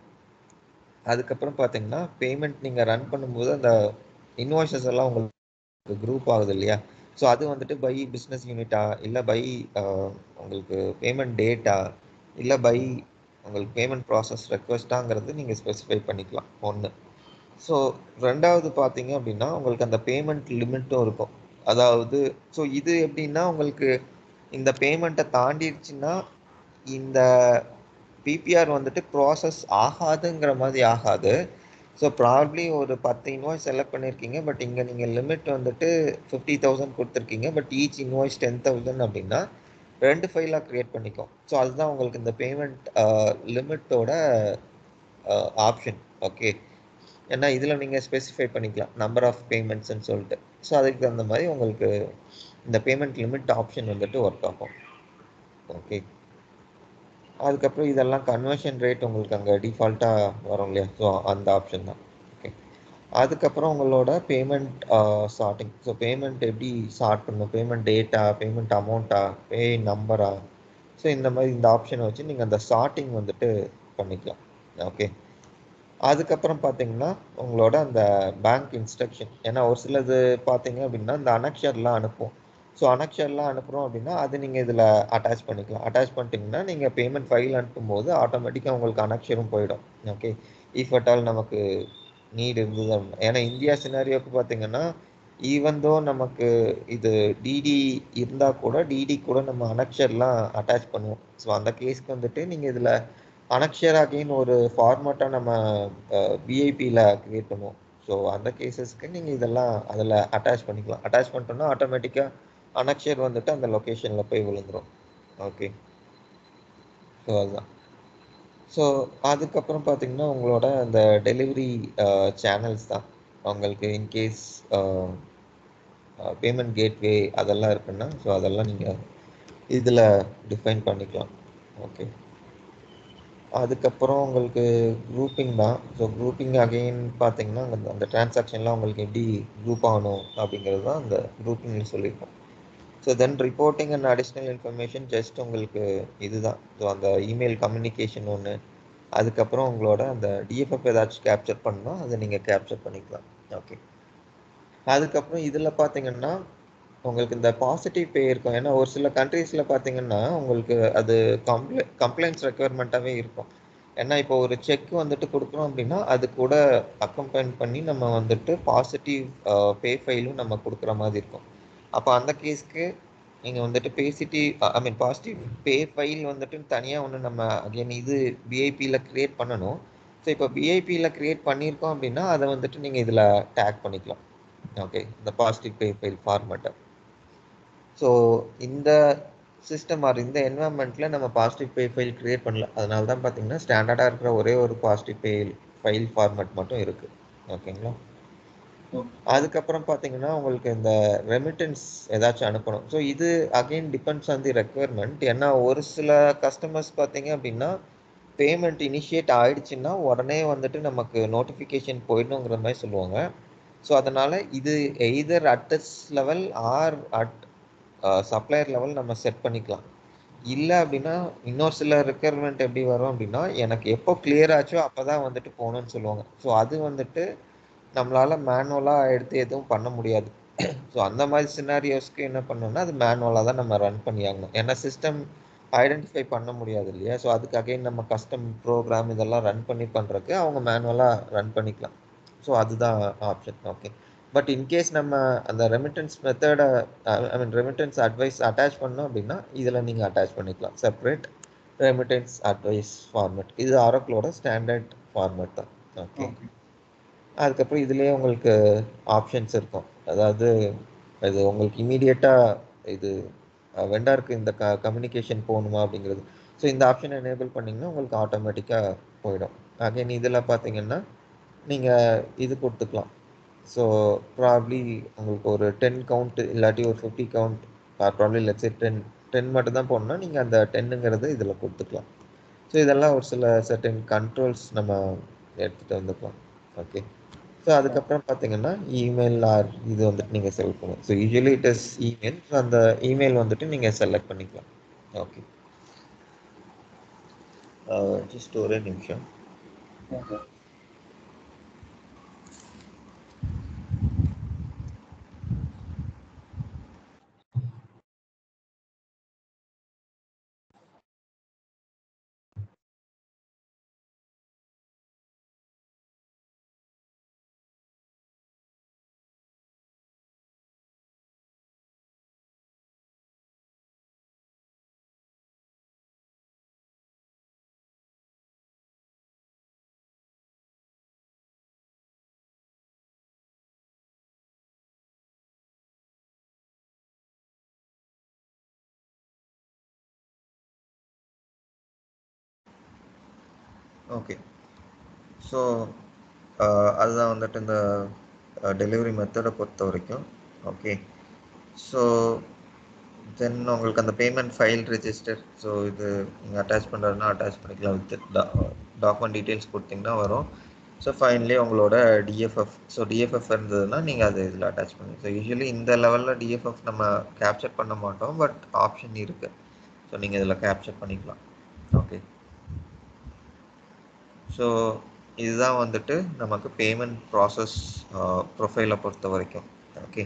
Speaker 1: அதுக்கப்புறம் பார்த்தீங்கன்னா பேமெண்ட் நீங்கள் ரன் பண்ணும்போது அந்த இன்வாய்ஸஸ் எல்லாம் உங்களுக்கு குரூப் ஆகுது இல்லையா? ஸோ அது வந்துட்டு பை பிஸ்னஸ் யூனிட்டா, இல்லை பை உங்களுக்கு பேமெண்ட் டேட்டா, இல்லை பை உங்களுக்கு பேமெண்ட் ப்ராசஸ் ரெக்வஸ்ட்டாங்கிறது நீங்கள் ஸ்பெசிஃபை பண்ணிக்கலாம் ஒன்று. ஸோ ரெண்டாவது பார்த்தீங்க அப்படின்னா உங்களுக்கு அந்த பேமெண்ட் லிமிட்டும் இருக்கும். அதாவது ஸோ இது எப்படின்னா உங்களுக்கு இந்த பேமெண்ட்டை தாண்டிடுச்சுன்னா இந்த பிபிஆர் வந்துட்டு ப்ராசஸ் ஆகாதுங்கிற மாதிரி ஆகாது. ஸோ ப்ராப்ளி ஒரு 10 இன்வாய்ஸ் செலக்ட் பண்ணியிருக்கீங்க, பட் இங்கே நீங்கள் லிமிட் வந்துட்டு 50,000 கொடுத்துருக்கீங்க, பட் ஈச் இன்வாய்ஸ் 10,000 அப்படின்னா 2 ஃபைலாக க்ரியேட் பண்ணிக்கும். ஸோ அதுதான் உங்களுக்கு இந்த பேமெண்ட் லிமிட்டோட ஆப்ஷன். ஓகே. ஏன்னா இதில் நீங்கள் ஸ்பெசிஃபை பண்ணிக்கலாம் நம்பர் ஆஃப் பேமெண்ட்ஸ்ன்னு சொல்லிட்டு. ஸோ அதுக்கு தகுந்த மாதிரி உங்களுக்கு இந்த பேமெண்ட் லிமிட் ஆப்ஷன் வந்துட்டு ஒர்க் ஆகும். ஓகே. அதுக்கப்புறம் இதெல்லாம் கன்வர்ஷன் ரேட் உங்களுக்கு அங்கே டிஃபால்ட்டாக வரும் இல்லையா? ஸோ அந்த ஆப்ஷன் தான். ஓகே. அதுக்கப்புறம் உங்களோட பேமெண்ட் சார்ட்டிங். ஸோ பேமெண்ட் எப்படி சார்ட் பண்ணணும், பேமெண்ட் டேட்டா, பேமெண்ட் அமௌண்ட்டா, பே நம்பரா, ஸோ இந்த மாதிரி இந்த ஆப்ஷனை வச்சு நீங்கள் அந்த சார்ட்டிங் வந்துட்டு பண்ணிக்கலாம். ஓகே. அதுக்கப்புறம் பார்த்தீங்கன்னா உங்களோட அந்த பேங்க் இன்ஸ்ட்ரக்ஷன், ஏன்னா ஒரு சிலது பார்த்தீங்க அப்படின்னா இந்த அனக்ஷர்லாம் அனுப்பும். ஸோ அனக்ஷர்லாம் அனுப்புகிறோம் அப்படின்னா அது நீங்கள் இதில் அட்டாச் பண்ணிக்கலாம். அட்டாச் பண்ணிட்டீங்கன்னா நீங்கள் பேமெண்ட் ஃபைல் அனுப்பும்போது ஆட்டோமேட்டிக்காக உங்களுக்கு அனக்ஷரும் போயிடும். ஓகே, இஃப் அட் ஆல் நமக்கு நீட் இருந்தது அப்படின்னா. ஏன்னா இந்தியா சினாரியோக்கு பார்த்தீங்கன்னா ஈவன் தோ நமக்கு இது டிடி இருந்தால் கூட டிடி கூட நம்ம அனக்ஷர்லாம் அட்டாச் பண்ணுவோம். ஸோ அந்த கேஸ்க்கு வந்துட்டு நீங்கள் இதில் அனக்ஷர் அகைன் ஒரு ஃபார்மேட்டாக நம்ம பிஐபியில் க்ரியேட் பண்ணுவோம். ஸோ அந்த கேசஸ்க்கு நீங்கள் இதெல்லாம் அதில் அட்டாச் பண்ணிக்கலாம். அட்டாச் பண்ணிட்டோம்னா ஆட்டோமேட்டிக்காக அனக்ஷர் வந்துட்டு அந்த லொக்கேஷனில் போய் விழுந்துடும். ஓகே, ஸோ அதுதான். ஸோ அதுக்கப்புறம் பார்த்தீங்கன்னா உங்களோட அந்த டெலிவரி சேனல்ஸ் தான் உங்களுக்கு இன்கேஸ் பேமெண்ட் கேட்வே அதெல்லாம் இருக்குன்னா ஸோ அதெல்லாம் நீங்கள் இதில் டிஃபைன் பண்ணிக்கலாம். ஓகே, அதுக்கப்புறம் உங்களுக்கு குரூப்பிங் தான். ஸோ குரூப்பிங் அகெயின் பார்த்தீங்கன்னா அந்த டிரான்சாக்ஷன்லாம் உங்களுக்கு எப்படி குரூப் ஆகணும் அப்படிங்கிறது தான் அந்த குரூப்பிங்னு சொல்லியிருக்கோம். So then reporting and additional information just உங்களுக்கு இதுதான். ஸோ அந்த இமெயில் கம்யூனிகேஷன் ஒன்று, அதுக்கப்புறம் உங்களோட அந்த டிஎஃப்எஃப் ஏதாச்சும் கேப்சர் பண்ணால் அதை நீங்கள் கேப்சர் பண்ணிக்கலாம். ஓகே, அதுக்கப்புறம் இதில் பார்த்தீங்கன்னா உங்களுக்கு இந்த பாசிட்டிவ் பே இருக்கும். ஏன்னா ஒரு சில கண்ட்ரீஸில் பார்த்தீங்கன்னா உங்களுக்கு அது கம்ப்ளைண்ட்ஸ் ரெக்குயர்மெண்ட்டாகவே இருக்கும். ஏன்னா இப்போ ஒரு செக் வந்துட்டு கொடுக்குறோம் அப்படின்னா அது கூட அக்கம்பைன் பண்ணி நம்ம வந்துட்டு பாசிட்டிவ் பே ஃபைலும் நம்ம கொடுக்குற மாதிரி இருக்கும். அப்போ அந்த கேஸ்க்கு நீங்கள் வந்துட்டு பாசிட்டிவ் பே ஃபைல் வந்துட்டு தனியாக ஒன்று நம்ம அகைன் இது பிஐபியில் க்ரியேட் பண்ணணும். ஸோ இப்போ பிஐபியில் க்ரியேட் பண்ணியிருக்கோம் அப்படின்னா அதை வந்துட்டு நீங்கள் இதில் டேக் பண்ணிக்கலாம். ஓகே, இந்த பாசிட்டிவ் பே ஃபைல் ஃபார்மேட்டை. ஸோ இந்த சிஸ்டம் ஆர் இந்த என்வரன்மெண்ட்டில் நம்ம பாசிட்டிவ் பே ஃபைல் க்ரியேட் பண்ணல. அதனால தான் பார்த்தீங்கன்னா ஸ்டாண்டர்டாக இருக்கிற ஒரே ஒரு பாசிட்டிவ் பே ஃபைல் ஃபார்மேட் மட்டும் இருக்குது. ஓகேங்களா, அதுக்கப்புறம் பார்த்தீங்கன்னா உங்களுக்கு இந்த ரெமிட்டன்ஸ் ஏதாச்சும் அனுப்பணும். ஸோ இது again depends on the requirement. ஏன்னா ஒரு சில கஸ்டமர்ஸ் பார்த்தீங்க அப்படின்னா பேமெண்ட் இனிஷியேட் ஆயிடுச்சுன்னா உடனே வந்துட்டு நமக்கு நோட்டிஃபிகேஷன் போயிடணுங்கிற மாதிரி சொல்லுவாங்க. ஸோ அதனால் இது either at this level or at supplier level நம்ம செட் பண்ணிக்கலாம். இல்லை அப்படின்னா இன்னொரு சில ரெக்குயர்மெண்ட் எப்படி வரும் அப்படின்னா எனக்கு எப்போ கிளியர் ஆச்சோ அப்போ தான் வந்துட்டு போகணும்னு சொல்லுவாங்க. ஸோ அது வந்துட்டு நம்மளால் மேனுவலாக எடுத்து எதுவும் பண்ண முடியாது. ஸோ அந்த மாதிரி சினாரியோஸ்க்கு என்ன பண்ணணும்னா அது மேனுவலாக தான் நம்ம ரன் பண்ணி ஆகணும். ஏன்னா சிஸ்டம் ஐடென்டிஃபை பண்ண முடியாது இல்லையா. ஸோ அதுக்கு அகைன் நம்ம கஸ்டம் ப்ரோக்ராம் இதெல்லாம் ரன் பண்ணுறதுக்கு அவங்க மேனுவலாக ரன் பண்ணிக்கலாம். ஸோ அதுதான் ஆப்ஷன். ஓகே, பட் இன்கேஸ் நம்ம அந்த ரெமிட்டன்ஸ் மெத்தடை ரெமிட்டன்ஸ் அட்வைஸ் அட்டாச் பண்ணோம் அப்படின்னா இதில் நீங்கள் அட்டாச் பண்ணிக்கலாம். செப்பரேட் ரெமிட்டன்ஸ் அட்வைஸ் ஃபார்மேட், இது ஆரக்கிளோட ஸ்டாண்டர்ட் ஃபார்மேட் தான். ஓகே, அதுக்கப்புறம் இதுலேயே உங்களுக்கு ஆப்ஷன்ஸ் இருக்கும். அதாவது இது உங்களுக்கு இமீடியட்டாக இது வெண்டாருக்கு இந்த கம்யூனிகேஷன் போகணுமா அப்படிங்கிறது. ஸோ இந்த ஆப்ஷனை எனேபிள் பண்ணிங்கன்னா உங்களுக்கு ஆட்டோமேட்டிக்காக போயிடும். அகைன் இதில் பார்த்தீங்கன்னா நீங்கள் இது கொடுத்துக்கலாம். ஸோ ப்ராப்ளி உங்களுக்கு ஒரு 10 கவுண்ட் இல்லாட்டி ஒரு 50 கவுண்ட் ப்ராப்ளி லெட்ஸ் 10 மட்டும் தான் போடணும்னா நீங்கள் அந்த 10ங்கிறது இதில் கொடுத்துக்கலாம். ஸோ இதெல்லாம் ஒரு சில சர்டன் கண்ட்ரோல்ஸ் நம்ம எடுத்துகிட்டு வந்துக்கலாம். ஓகே, ஸோ அதுக்கப்புறம் பார்த்தீங்கன்னா இமெயில் ஆர் இது வந்துட்டு நீங்கள் செலக்ட் பண்ணுங்கள். So usually it is email. So அந்த இமெயில் வந்துட்டு நீங்கள் செலக்ட் பண்ணிக்கலாம். ஓகே, ஜஸ்ட் ஒரே நிமிஷம். ஓகே, ஸோ அதுதான் வந்துட்டு இந்த டெலிவரி மெத்தடை பொறுத்த வரைக்கும். ஓகே, ஸோ தென் உங்களுக்கு அந்த பேமெண்ட் ஃபைல் ரெஜிஸ்டர், ஸோ இது நீங்கள் அட்டாச் பண்ணுறதுனா அட்டாச் பண்ணிக்கலாம். வித் டாக்குமெண்ட் டீட்டெயில்ஸ் கொடுத்தீங்கன்னா வரும். ஸோ ஃபைனலி உங்களோட டிஎஃப்எஃப், ஸோ டிஎஃப்எஃப் இருந்ததுன்னா நீங்கள் அதை இதில் அட்டாச் பண்ணுங்கள். ஸோ யூஸ்வலி இந்த லெவலில் டிஎஃப்எஃப் நம்ம கேப்சர் பண்ண மாட்டோம், பட் ஆப்ஷன் இருக்குது. ஸோ நீங்கள் இதில் கேப்சர் பண்ணிக்கலாம். ஓகே, ஸோ இதுதான் வந்துட்டு நமக்கு பேமெண்ட் ப்ராசஸ் ப்ரொஃபைலை பொறுத்த வரைக்கும். ஓகே,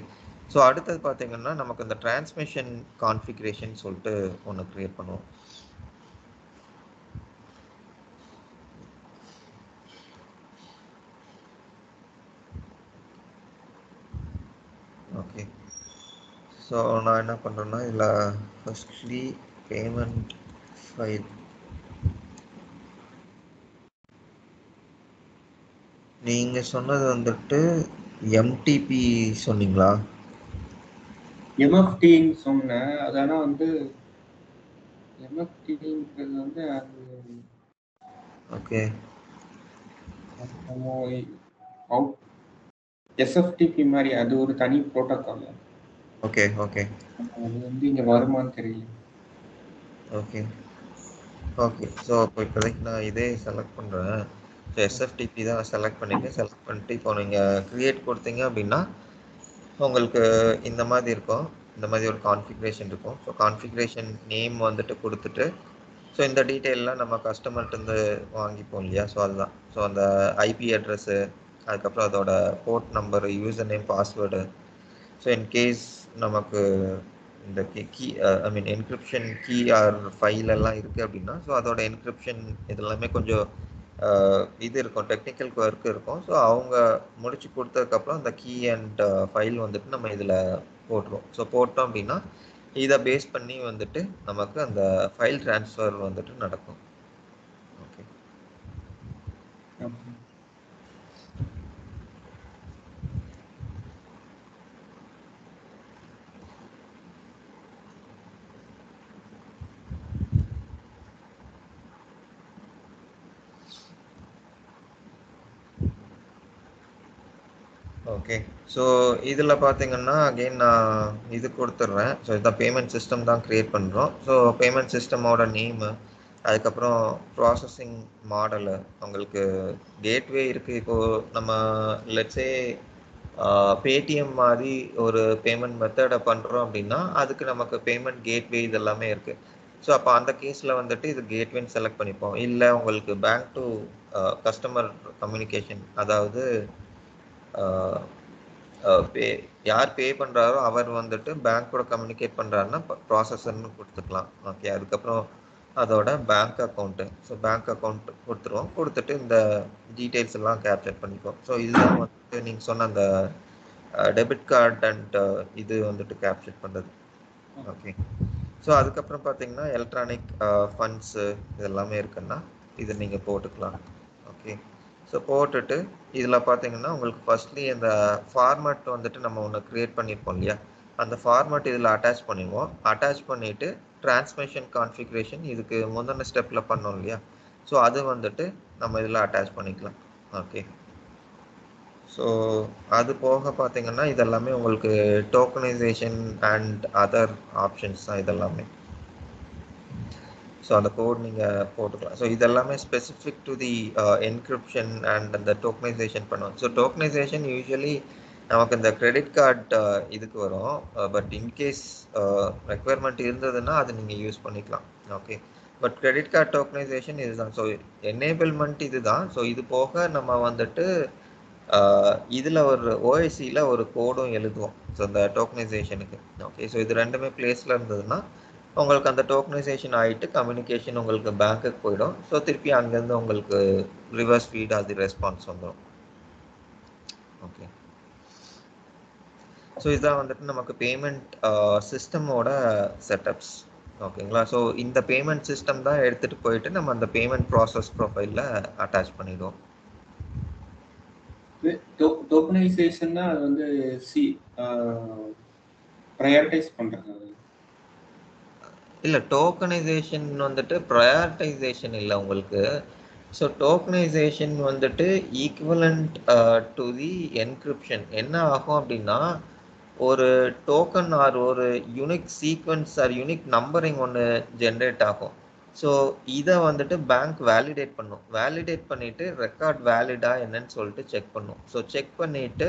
Speaker 1: ஸோ அடுத்தது பார்த்தீங்கன்னா நமக்கு இந்த டிரான்ஸ்மிஷன் கான்ஃபிகரேஷன் சொல்லிட்டு ஒன்று க்ரியேட் பண்ணுவோம். ஓகே, ஸோ நான் என்ன பண்ணுறேன்னா இதில் ஃபர்ஸ்ட்லி பேமெண்ட் ஃபைல், நீங்கள் சொன்னது வந்துட்டு எம்டிபி சொன்னீங்களா?
Speaker 2: எம்எஃப்டின்னு சொன்னேன். அது ஆனால் வந்து எம்எஃப்டிங்கிறது வந்து அது
Speaker 1: ஓகே
Speaker 2: எஸ்எஃப்டிபி மாதிரி அது ஒரு தனி ப்ரோட்டோக்கால்.
Speaker 1: ஓகே ஓகே
Speaker 2: அது வந்து இங்கே வருமானு தெரியல.
Speaker 1: ஓகே ஓகே, ஸோ இப்போ இப்போதைக்கு நான் இதே செலக்ட் பண்ணுறேன். ஸோ எஸ்எஃப்டிபி தான் செலக்ட் பண்ணிவிட்டு இப்போ நீங்கள் க்ரியேட் கொடுத்தீங்க அப்படின்னா உங்களுக்கு இந்த மாதிரி இருக்கும். இந்த மாதிரி ஒரு கான்ஃபிகரேஷன் இருக்கும். ஸோ கான்ஃபிகரேஷன் நேம் வந்துட்டு கொடுத்துட்டு, ஸோ இந்த டீட்டெயிலெலாம் நம்ம கஸ்டமர்கிட்டருந்து வாங்கிப்போம் இல்லையா? ஸோ அதுதான். ஸோ அந்த ஐபி அட்ரஸ்ஸு, அதுக்கப்புறம் அதோட port number, user name, password. So in case நமக்கு இந்த key I mean encryption key or file எல்லாம் இருக்குது அப்படின்னா, ஸோ அதோட என்கிரிப்ஷன் இதெல்லாமே கொஞ்சம் இது இருக்கும், டெக்னிக்கல் ஒர்க் இருக்கும். ஸோ அவங்க முடிச்சு கொடுத்ததுக்கப்புறம் அந்த கீ அண்ட் ஃபைல் வந்துட்டு நம்ம இதில் போட்டுருவோம். ஸோ போட்டோம் அப்படின்னா இதை பேஸ் பண்ணி வந்துட்டு நமக்கு அந்த ஃபைல் ட்ரான்ஸ்ஃபர் வந்துட்டு நடக்கும். ஓகே, ஓகே, ஸோ இதில் பார்த்தீங்கன்னா அகெயின் நான் இது கொடுத்துட்றேன். ஸோ இதான் பேமெண்ட் சிஸ்டம் தான் க்ரியேட் பண்ணுறோம். ஸோ பேமெண்ட் சிஸ்டமோட நேமு, அதுக்கப்புறம் ப்ராசஸிங் மாடலு, உங்களுக்கு கேட்வே இருக்குது. இப்போது நம்ம லெட்ஸே பேடிஎம் மாதிரி ஒரு பேமெண்ட் மெத்தடை பண்ணுறோம் அப்படின்னா அதுக்கு நமக்கு பேமெண்ட் கேட்வே இதெல்லாமே இருக்குது. ஸோ அப்போ அந்த கேஸில் வந்துட்டு இது கேட்வேன்னு செலக்ட் பண்ணிப்போம். இல்லை உங்களுக்கு பேங்க் டு கஸ்டமர் கம்யூனிகேஷன், அதாவது பே யார் பே பண்ணுறாரோ அவர் வந்துட்டு பேங்க்கோட கம்யூனிகேட் பண்ணுறாருன்னா ப்ராசஸர்னு கொடுத்துக்கலாம். ஓகே, அதுக்கப்புறம் அதோட bank account, so bank account கொடுத்துருவோம். கொடுத்துட்டு இந்த டீட்டெயில்ஸ் எல்லாம் கேப்சர் பண்ணிப்போம். ஸோ இதுதான் வந்துட்டு நீங்கள் சொன்ன அந்த டெபிட் கார்டு அண்ட் இது வந்துட்டு கேப்சர் பண்ணுறது. ஓகே, ஸோ அதுக்கப்புறம் பார்த்தீங்கன்னா எலக்ட்ரானிக் ஃபண்ட்ஸு இதெல்லாமே இருக்குன்னா இது நீங்கள் போட்டுக்கலாம். ஓகே, ஸோ போட்டுட்டு இதில் பார்த்தீங்கன்னா உங்களுக்கு ஃபர்ஸ்ட்லி இந்த ஃபார்மேட் வந்துட்டு நம்ம ஒன்று க்ரியேட் பண்ணியிருப்போம் இல்லையா? அந்த ஃபார்மேட் இதில் அட்டாச் பண்ணிடுவோம். அட்டாச் பண்ணிவிட்டு டிரான்ஸ்மிஷன் கான்ஃபிகரேஷன் இதுக்கு முந்தின ஸ்டெப்பில் பண்ணோம் இல்லையா? ஸோ அது வந்துட்டு நம்ம இதில் அட்டாச் பண்ணிக்கலாம். ஓகே, ஸோ அது போக பார்த்தீங்கன்னா இதெல்லாமே உங்களுக்கு டோக்கனைசேஷன் அண்ட் அதர் ஆப்ஷன்ஸ் தான் இதெல்லாமே. ஸோ அந்த கோட் நீங்கள் போட்டுக்கலாம். ஸோ இதெல்லாமே specific to the encryption and அந்த டோக்கனைசேஷன் பண்ணுவோம். ஸோ டோக்கனைசேஷன் யூஸ்வலி நமக்கு இந்த கிரெடிட் கார்டு இதுக்கு வரும். பட் இன்கேஸ் ரெக்குவயர்மெண்ட் இருந்ததுன்னா அது நீங்கள் யூஸ் பண்ணிக்கலாம். Okay, but credit card tokenisation இதுதான். ஸோ எனேபிள்மெண்ட் இதுதான். ஸோ இது போக நம்ம வந்துட்டு இதில் ஒரு ஓஎஸ்சியில் ஒரு கோடும் எழுதுவோம். ஸோ இந்த டோக்கனைசேஷனுக்கு. ஓகே, ஸோ இது ரெண்டுமே பிளேஸில் இருந்ததுன்னா உங்களுக்கு அந்த டோக்கனைசேஷன் ஆகிட்டு கம்யூனிகேஷன் உங்களுக்கு பேங்க்குக்கு போயிடும். ஸோ திருப்பி அங்கேருந்து உங்களுக்கு ரிவர்ஸ் ஃபீட் அது ரெஸ்பான்ஸ் வந்துடும். ஓகே, ஸோ இதுதான் வந்துட்டு நமக்கு பேமெண்ட் சிஸ்டமோட செட்டப்ஸ். ஓகேங்களா? ஸோ இந்த பேமெண்ட் சிஸ்டம் தான் எடுத்துகிட்டு போயிட்டு நம்ம அந்த பேமெண்ட் ப்ராசஸ் ப்ரொஃபைலில் அட்டாச் பண்ணிடுவோம்.
Speaker 2: டோக்கனைசேஷன்னா அது வந்து ப்ரையாரிட்டைஸ் பண்ணுறது
Speaker 1: இல்லை, டோக்கனைசேஷன் வந்துட்டு ப்ரையாரிட்டைசேஷன் இல்லை உங்களுக்கு. ஸோ டோக்கனைசேஷன் வந்துட்டு ஈக்குவலண்ட் டு தி என்கிரிப்ஷன். என்ன ஆகும் அப்படின்னா ஒரு டோக்கன் ஆர் ஒரு unique sequence R unique numbering ஒன்று ஜென்ரேட் ஆகும். ஸோ இதை வந்துட்டு பேங்க் வேலிடேட் பண்ணும். வேலிடேட் பண்ணிவிட்டு ரெக்கார்ட் வேலிடா என்னன்னு சொல்லிட்டு செக் பண்ணும். ஸோ செக் பண்ணிவிட்டு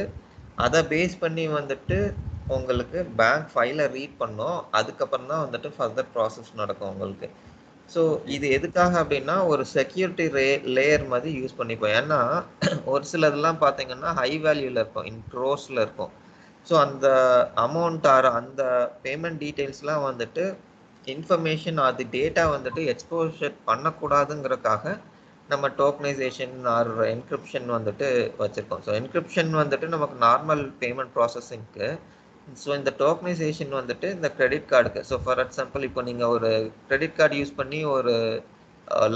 Speaker 1: அதை பேஸ் பண்ணி வந்துட்டு உங்களுக்கு பேங்க் ஃபைலை ரீட் பண்ணோம். அதுக்கப்புறம் தான் வந்துட்டு ஃபர்தர் ப்ராசஸ் நடக்கும் உங்களுக்கு. ஸோ இது எதுக்காக அப்படின்னா ஒரு செக்யூரிட்டி லேயர் மாதிரி யூஸ் பண்ணிப்போம். ஏன்னா ஒரு சிலதெல்லாம் பார்த்தீங்கன்னா ஹை வேல்யூவில் இருக்கும், இன் க்ரோஸில் இருக்கும். ஸோ அந்த அமௌண்ட் ஆர் அந்த பேமெண்ட் டீட்டெயில்ஸ்லாம் வந்துட்டு இன்ஃபர்மேஷன் அது டேட்டா வந்துட்டு எக்ஸ்போஷர் பண்ணக்கூடாதுங்கிறதுக்காக நம்ம டோக்கனைசேஷன் ஆர் என்கிரிப்ஷன் வந்துட்டு வச்சுருக்கோம். ஸோ என்கிரிப்ஷன் வந்துட்டு நமக்கு நார்மல் பேமெண்ட் ப்ராசஸிங்க்கு. ஸோ இந்த டோக்கனைசேஷன் வந்துட்டு இந்த கிரெடிட் கார்டுக்கு. ஸோ ஃபார் எக்ஸாம்பிள் இப்போ நீங்கள் ஒரு கிரெடிட் கார்டு யூஸ் பண்ணி ஒரு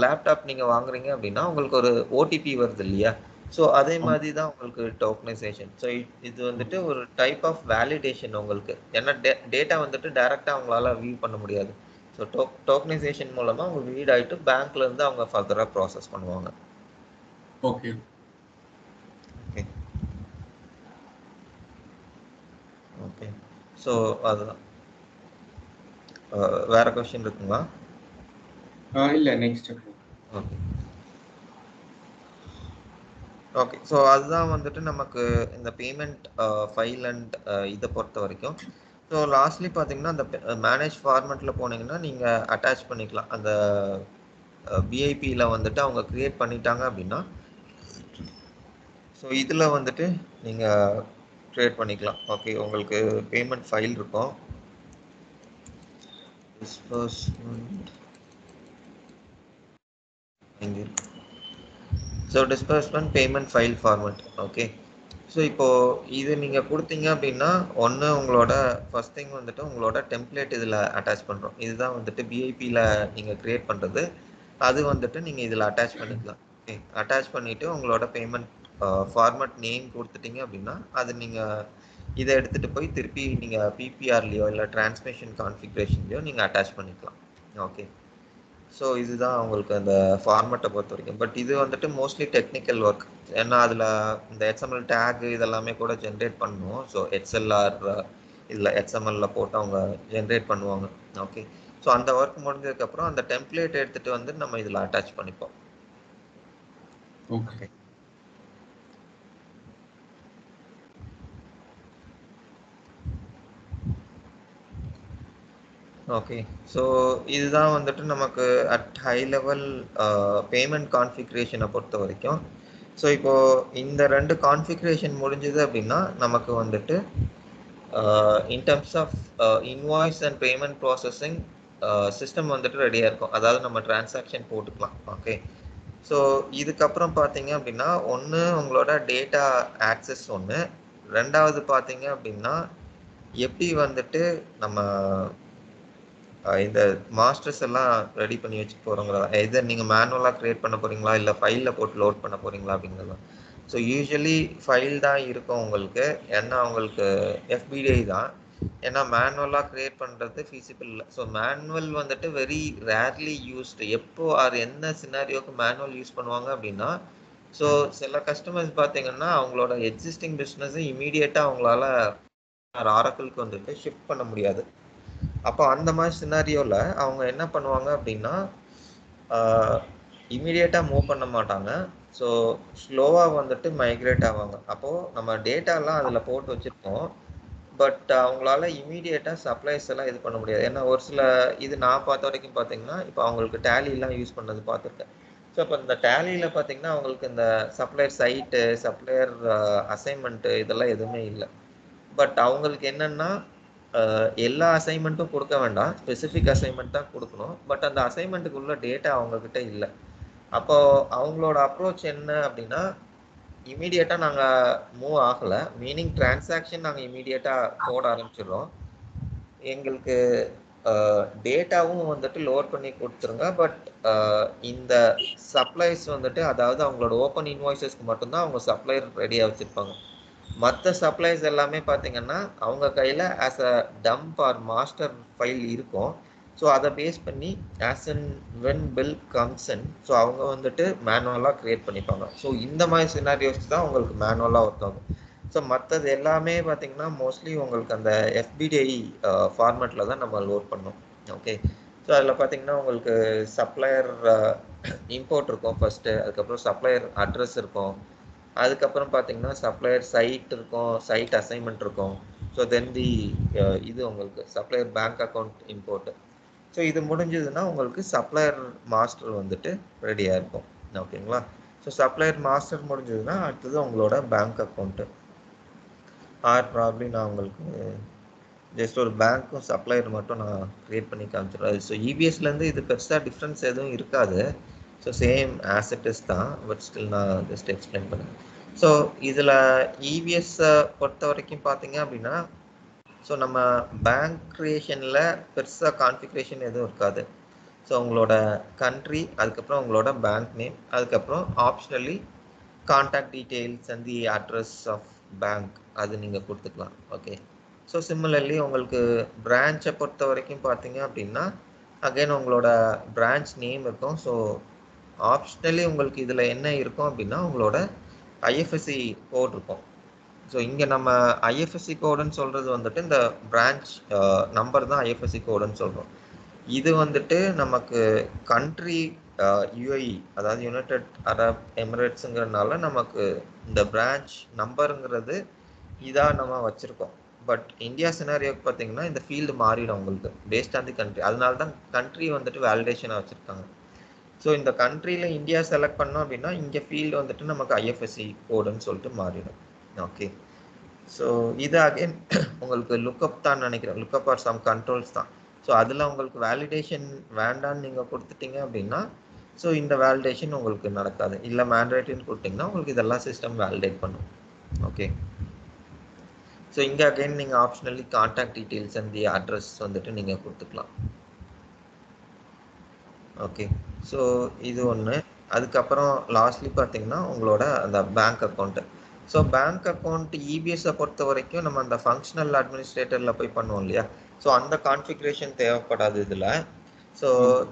Speaker 1: லேப்டாப் நீங்கள் வாங்குறீங்க அப்படின்னா உங்களுக்கு ஒரு ஓடிபி வருது இல்லையா? ஸோ அதே மாதிரி தான் உங்களுக்கு டோக்கனைசேஷன். ஸோ இது வந்துட்டு ஒரு டைப் ஆஃப் வேலிடேஷன் உங்களுக்கு. ஏன்னா டேட்டா வந்துட்டு டைரெக்டாக அவங்களால வியூ பண்ண முடியாது. ஸோ டோக்கனைசேஷன் மூலமாக அவங்க ரீட் ஆகிட்டு பேங்க்ல இருந்து அவங்க ஃபர்தராக ப்ராசஸ் பண்ணுவாங்க.
Speaker 2: Okay
Speaker 1: okay okay. ஸோ அதுதான். வேற கொஸ்டின் இருக்குங்களா?
Speaker 2: இல்லை, நெக்ஸ்ட்.
Speaker 1: Okay okay. ஸோ அதுதான் வந்துட்டு நமக்கு இந்த பேமெண்ட் ஃபைல் அண்ட் இதை பொறுத்த வரைக்கும். ஸோ லாஸ்ட்லி பார்த்தீங்கன்னா அந்த மேனேஜ் ஃபார்மெட்டில் போனீங்கன்னா நீங்கள் அட்டாச் பண்ணிக்கலாம். அந்த பிஐபியில் வந்துட்டு அவங்க க்ரியேட் பண்ணிட்டாங்க அப்படின்னா ஸோ இதில் வந்துட்டு நீங்கள் க்ரியேட் பண்ணிக்கலாம். ஓகே, உங்களுக்கு பேமெண்ட் ஃபைல் இருக்கும். டிஸ்பர்ஸ்மெண்ட் இங்கே இருக்கு. So disbursement payment file format. Okay. So இப்போது இது நீங்கள் கொடுத்தீங்க அப்படின்னா ஒன்று உங்களோட ஃபர்ஸ்ட் திங் வந்துட்டு உங்களோட டெம்ப்ளேட் இதில் அட்டாச் பண்ணுறோம். இதுதான் வந்துட்டு பிஐபியில் நீங்கள் க்ரியேட் பண்ணுறது. அது வந்துட்டு நீங்கள் இதில் அட்டாச் பண்ணிக்கலாம். ஓகே, அட்டாச் பண்ணிவிட்டு உங்களோட பேமெண்ட் ஃபார்மட் நேம் கொடுத்துட்டீங்க அப்படின்னா அது நீங்கள் இதை எடுத்துகிட்டு போய் திருப்பி நீங்கள் பிபிஆர்லேயோ இல்லை டிரான்ஸ்மிஷன் கான்ஃபிகரேஷன்லையோ நீங்கள் அட்டாச் பண்ணிக்கலாம். ஓகே. ஸோ இதுதான் உங்களுக்கு அந்த ஃபார்மேட்டை பொறுத்த வரைக்கும். பட் இது வந்துட்டு மோஸ்ட்லி டெக்னிக்கல் ஒர்க். ஏன்னா அதில் இந்த எக்ஸ்எம்எல் டேக் இதெல்லாமே கூட ஜென்ரேட் பண்ணணும். ஸோ எக்ஸ்எல்ஆர் இதில் எக்ஸ்எம்எல்ல போட்டு அவங்க ஜென்ரேட் பண்ணுவாங்க. ஓகே. ஸோ அந்த ஒர்க் முடிஞ்சதுக்கப்புறம் அந்த டெம்ப்ளேட் எடுத்துகிட்டு வந்து நம்ம இதில் அட்டாச் பண்ணிப்போம்.
Speaker 2: Okay
Speaker 1: okay. ஸோ இதுதான் வந்துட்டு நமக்கு அட் ஹை லெவல் பேமெண்ட் கான்ஃபிகரேஷனை பொறுத்த வரைக்கும். ஸோ இப்போது இந்த 2 கான்ஃபிகரேஷன் முடிஞ்சது அப்படின்னா நமக்கு வந்துட்டு in terms of invoice and payment processing system வந்துட்டு ரெடியாக இருக்கும். அதாவது நம்ம டிரான்சாக்ஷன் போட்டுக்கலாம். ஓகே. ஸோ இதுக்கப்புறம் பார்த்தீங்க அப்படின்னா ஒன்று உங்களோட டேட்டா ஆக்சஸ் ஒன்று. ரெண்டாவது பார்த்தீங்க அப்படின்னா எப்படி வந்துட்டு நம்ம இந்த மாஸ்டர்ஸ் எல்லாம் ரெடி பண்ணி வச்சு போகிறோங்கிறதா. எதை நீங்கள் மேனுவலாக க்ரியேட் பண்ண போகிறீங்களா இல்லை ஃபைலில் போட்டு லோட் பண்ண போகிறீங்களா அப்படிங்கிறது. ஸோ யூஸ்வலி ஃபைல் தான் இருக்கும் உங்களுக்கு. ஏன்னா உங்களுக்கு எஃபிடிஐ தான். ஏன்னா மேனுவலாக க்ரியேட் பண்ணுறது ஃபீஸிபிள் இல்லை. ஸோ மேனுவல் வந்துட்டு வெரி ரேர்லி யூஸ்டு. எப்போ அது என்ன சினாரியோக்கு மேனுவல் யூஸ் பண்ணுவாங்க அப்படின்னா ஸோ சில கஸ்டமர்ஸ் பார்த்தீங்கன்னா அவங்களோட எக்ஸிஸ்டிங் பிஸ்னஸை இமீடியட்டாக அவங்களால ஆரக்கிளுக்கு வந்துட்டு ஷிஃப்ட் பண்ண முடியாது. அப்போ அந்த மாதிரி சினாரியோவில் அவங்க என்ன பண்ணுவாங்க அப்படின்னா இமீடியட்டாக மூவ் பண்ண மாட்டாங்க. ஸோ ஸ்லோவாக வந்துட்டு மைக்ரேட் ஆவாங்க. அப்போது நம்ம டேட்டாலாம் அதில் போட்டு வச்சுருப்போம். பட் அவங்களால இமீடியட்டாக சப்ளைஸ் எல்லாம் இது பண்ண முடியாது. ஏன்னா ஒரு சில இது நான் பார்த்த வரைக்கும் பார்த்தீங்கன்னா இப்போ அவங்களுக்கு டேலிலாம் யூஸ் பண்ணது பார்த்துருக்கேன். ஸோ இப்போ இந்த டேலியில் பார்த்தீங்கன்னா அவங்களுக்கு இந்த சப்ளையர் சைட்டு, சப்ளையர் அசைன்மெண்ட்டு இதெல்லாம் எதுவுமே இல்லை. பட் அவங்களுக்கு என்னென்னா எல்லா அசைன்மெண்ட்டும் கொடுக்க வேண்டாம், ஸ்பெசிஃபிக் அசைன்மெண்ட் தான் கொடுக்கணும். பட் அந்த அசைன்மெண்ட்டுக்குள்ள டேட்டா அவங்கக்கிட்ட இல்லை. அப்போது அவங்களோட அப்ரோச் என்ன அப்படின்னா இமீடியட்டாக நாங்கள் மூவ் ஆகலை, மீனிங் டிரான்சாக்ஷன் நாங்கள் இமீடியட்டாக போட ஆரம்பிச்சிடுறோம். எங்களுக்கு டேட்டாவும் வந்துட்டு லோட் பண்ணி கொடுத்துருங்க. பட் இந்த சப்ளைஸ் வந்துட்டு அதாவது அவங்களோட ஓப்பன் இன்வாய்ஸஸ்க்கு மட்டும்தான் அவங்க சப்ளையர் ரெடியாக வச்சுருப்பாங்க. மற்ற சப்ளைஸ் எல்லாமே பார்த்தீங்கன்னா அவங்க கையில் as a dump or master file இருக்கும். ஸோ அதை பேஸ் பண்ணி as and when bill comes in so அவங்க வந்துட்டு மேனுவலாக க்ரியேட் பண்ணிப்பாங்க. ஸோ இந்த மாதிரி சினாரியோஸ் தான் உங்களுக்கு மேனுவலாக ஒர்க் ஆகும். ஸோ மற்றது எல்லாமே பார்த்தீங்கன்னா மோஸ்ட்லி உங்களுக்கு அந்த எஃபிடிஐ ஃபார்மேட்டில் தான் நம்ம லோட் பண்ணோம். ஓகே. ஸோ அதில் பார்த்தீங்கன்னா உங்களுக்கு சப்ளையர் இம்போர்ட் இருக்கும் ஃபஸ்ட்டு, அதுக்கப்புறம் சப்ளையர் அட்ரஸ் இருக்கும், அதுக்கப்புறம் பார்த்தீங்கன்னா சப்ளையர் சைட் இருக்கும், சைட் அசைன்மெண்ட் இருக்கும். ஸோ தென் தி இது உங்களுக்கு supplier bank account import. So இது முடிஞ்சதுன்னா உங்களுக்கு சப்ளையர் மாஸ்டர் வந்துட்டு ரெடியாக இருக்கும். ஓகேங்களா? ஸோ சப்ளையர் மாஸ்டர் முடிஞ்சதுன்னா அடுத்தது உங்களோட பேங்க் அக்கௌண்ட்டு ப்ராப்ளி நான் உங்களுக்கு ஜஸ்ட் ஒரு பேங்க்கும் சப்ளையர் மட்டும் நான் க்ரியேட் பண்ணி காமிச்சிடுறேன். ஸோ இபிஎஸ்லேருந்து இது பெருசாக டிஃப்ரென்ஸ் எதுவும் இருக்காது. ஸோ சேம் ஆசெட்டஸ் தான், பட் ஸ்டில் நான் ஜஸ்ட் எக்ஸ்பிளைன் பண்ணேன். ஸோ இதில் இபிஎஸ்ஸை பொறுத்த வரைக்கும் பார்த்தீங்க அப்படின்னா, ஸோ நம்ம பேங்க் க்ரியேஷனில் பெருசாக கான்ஃபிகரேஷன் எதுவும் இருக்காது. ஸோ உங்களோட கண்ட்ரி, அதுக்கப்புறம் உங்களோட பேங்க் நேம், அதுக்கப்புறம் optionally contact details and the address of bank அது நீங்கள் கொடுத்துக்கலாம். ஓகே. ஸோ சிமிலர்லி உங்களுக்கு பிரான்ச்சை பொறுத்த வரைக்கும் பார்த்தீங்க அப்படின்னா, அகைன் உங்களோட பிரான்ச் நேம் இருக்கும். ஸோ ஆப்ஷனலி உங்களுக்கு இதில் என்ன இருக்கும் அப்படின்னா, உங்களோட ஐஎஃப்எஸ்சி கோட் இருக்கும். ஸோ இங்கே நம்ம ஐஎஃப்எஸ்சி கோடுன்னு சொல்கிறது வந்துட்டு இந்த பிரான்ச் நம்பர் தான் ஐஎஃப்எஸ்சி கோடுன்னு சொல்கிறோம். இது வந்துட்டு நமக்கு கண்ட்ரி யுஏஇ, அதாவது யுனைடெட் அரப் எமிரேட்ஸுங்கிறதுனால நமக்கு இந்த பிரான்ச் நம்பருங்கிறது இதாக நம்ம வச்சுருக்கோம். பட் இந்தியா சினாரியோக்கு பார்த்தீங்கன்னா இந்த ஃபீல்டு மாறிடும் உங்களுக்கு பேஸ்ட் ஆன் தி கண்ட்ரி. அதனால தான் கண்ட்ரி வந்துட்டு வேலிடேஷனாக வச்சுருக்காங்க. ஸோ இந்த கண்ட்ரியில் இந்தியா செலக்ட் பண்ணோம் அப்படின்னா இங்கே ஃபீல்டு வந்துட்டு நமக்கு ஐஎஃப்எஸ்சி கோடுன்னு சொல்லிட்டு மாறிடும். ஓகே. ஸோ இது அகைன் உங்களுக்கு லுக்கப் தான் நினைக்கிறேன், லுக்கப் ஆர் சம் கண்ட்ரோல்ஸ் தான். ஸோ அதில் உங்களுக்கு வேலிடேஷன் வேண்டான்னு நீங்கள் கொடுத்துட்டீங்க அப்படின்னா, ஸோ இந்த வேலிடேஷன் உங்களுக்கு நடக்காது. இல்லை மேண்டேட்ரின்னு கொடுத்தீங்கன்னா உங்களுக்கு இதெல்லாம் சிஸ்டம் வேலிடேட் பண்ணும். ஓகே. ஸோ இங்கே அகைன் நீங்கள் optionally contact details and the address வந்துட்டு நீங்கள் கொடுத்துக்கலாம். ஓகே. ஸோ இது ஒன்று. அதுக்கப்புறம் லாஸ்ட்லி பார்த்தீங்கன்னா உங்களோட அந்த bank account. So bank account இபிஎஸ்ஸை பொறுத்த வரைக்கும் நம்ம அந்த ஃபங்க்ஷனல் அட்மினிஸ்ட்ரேட்டரில் போய் பண்ணுவோம் இல்லையா? ஸோ அந்த கான்ஃபிகரேஷன் தேவைப்படாது இதில். ஸோ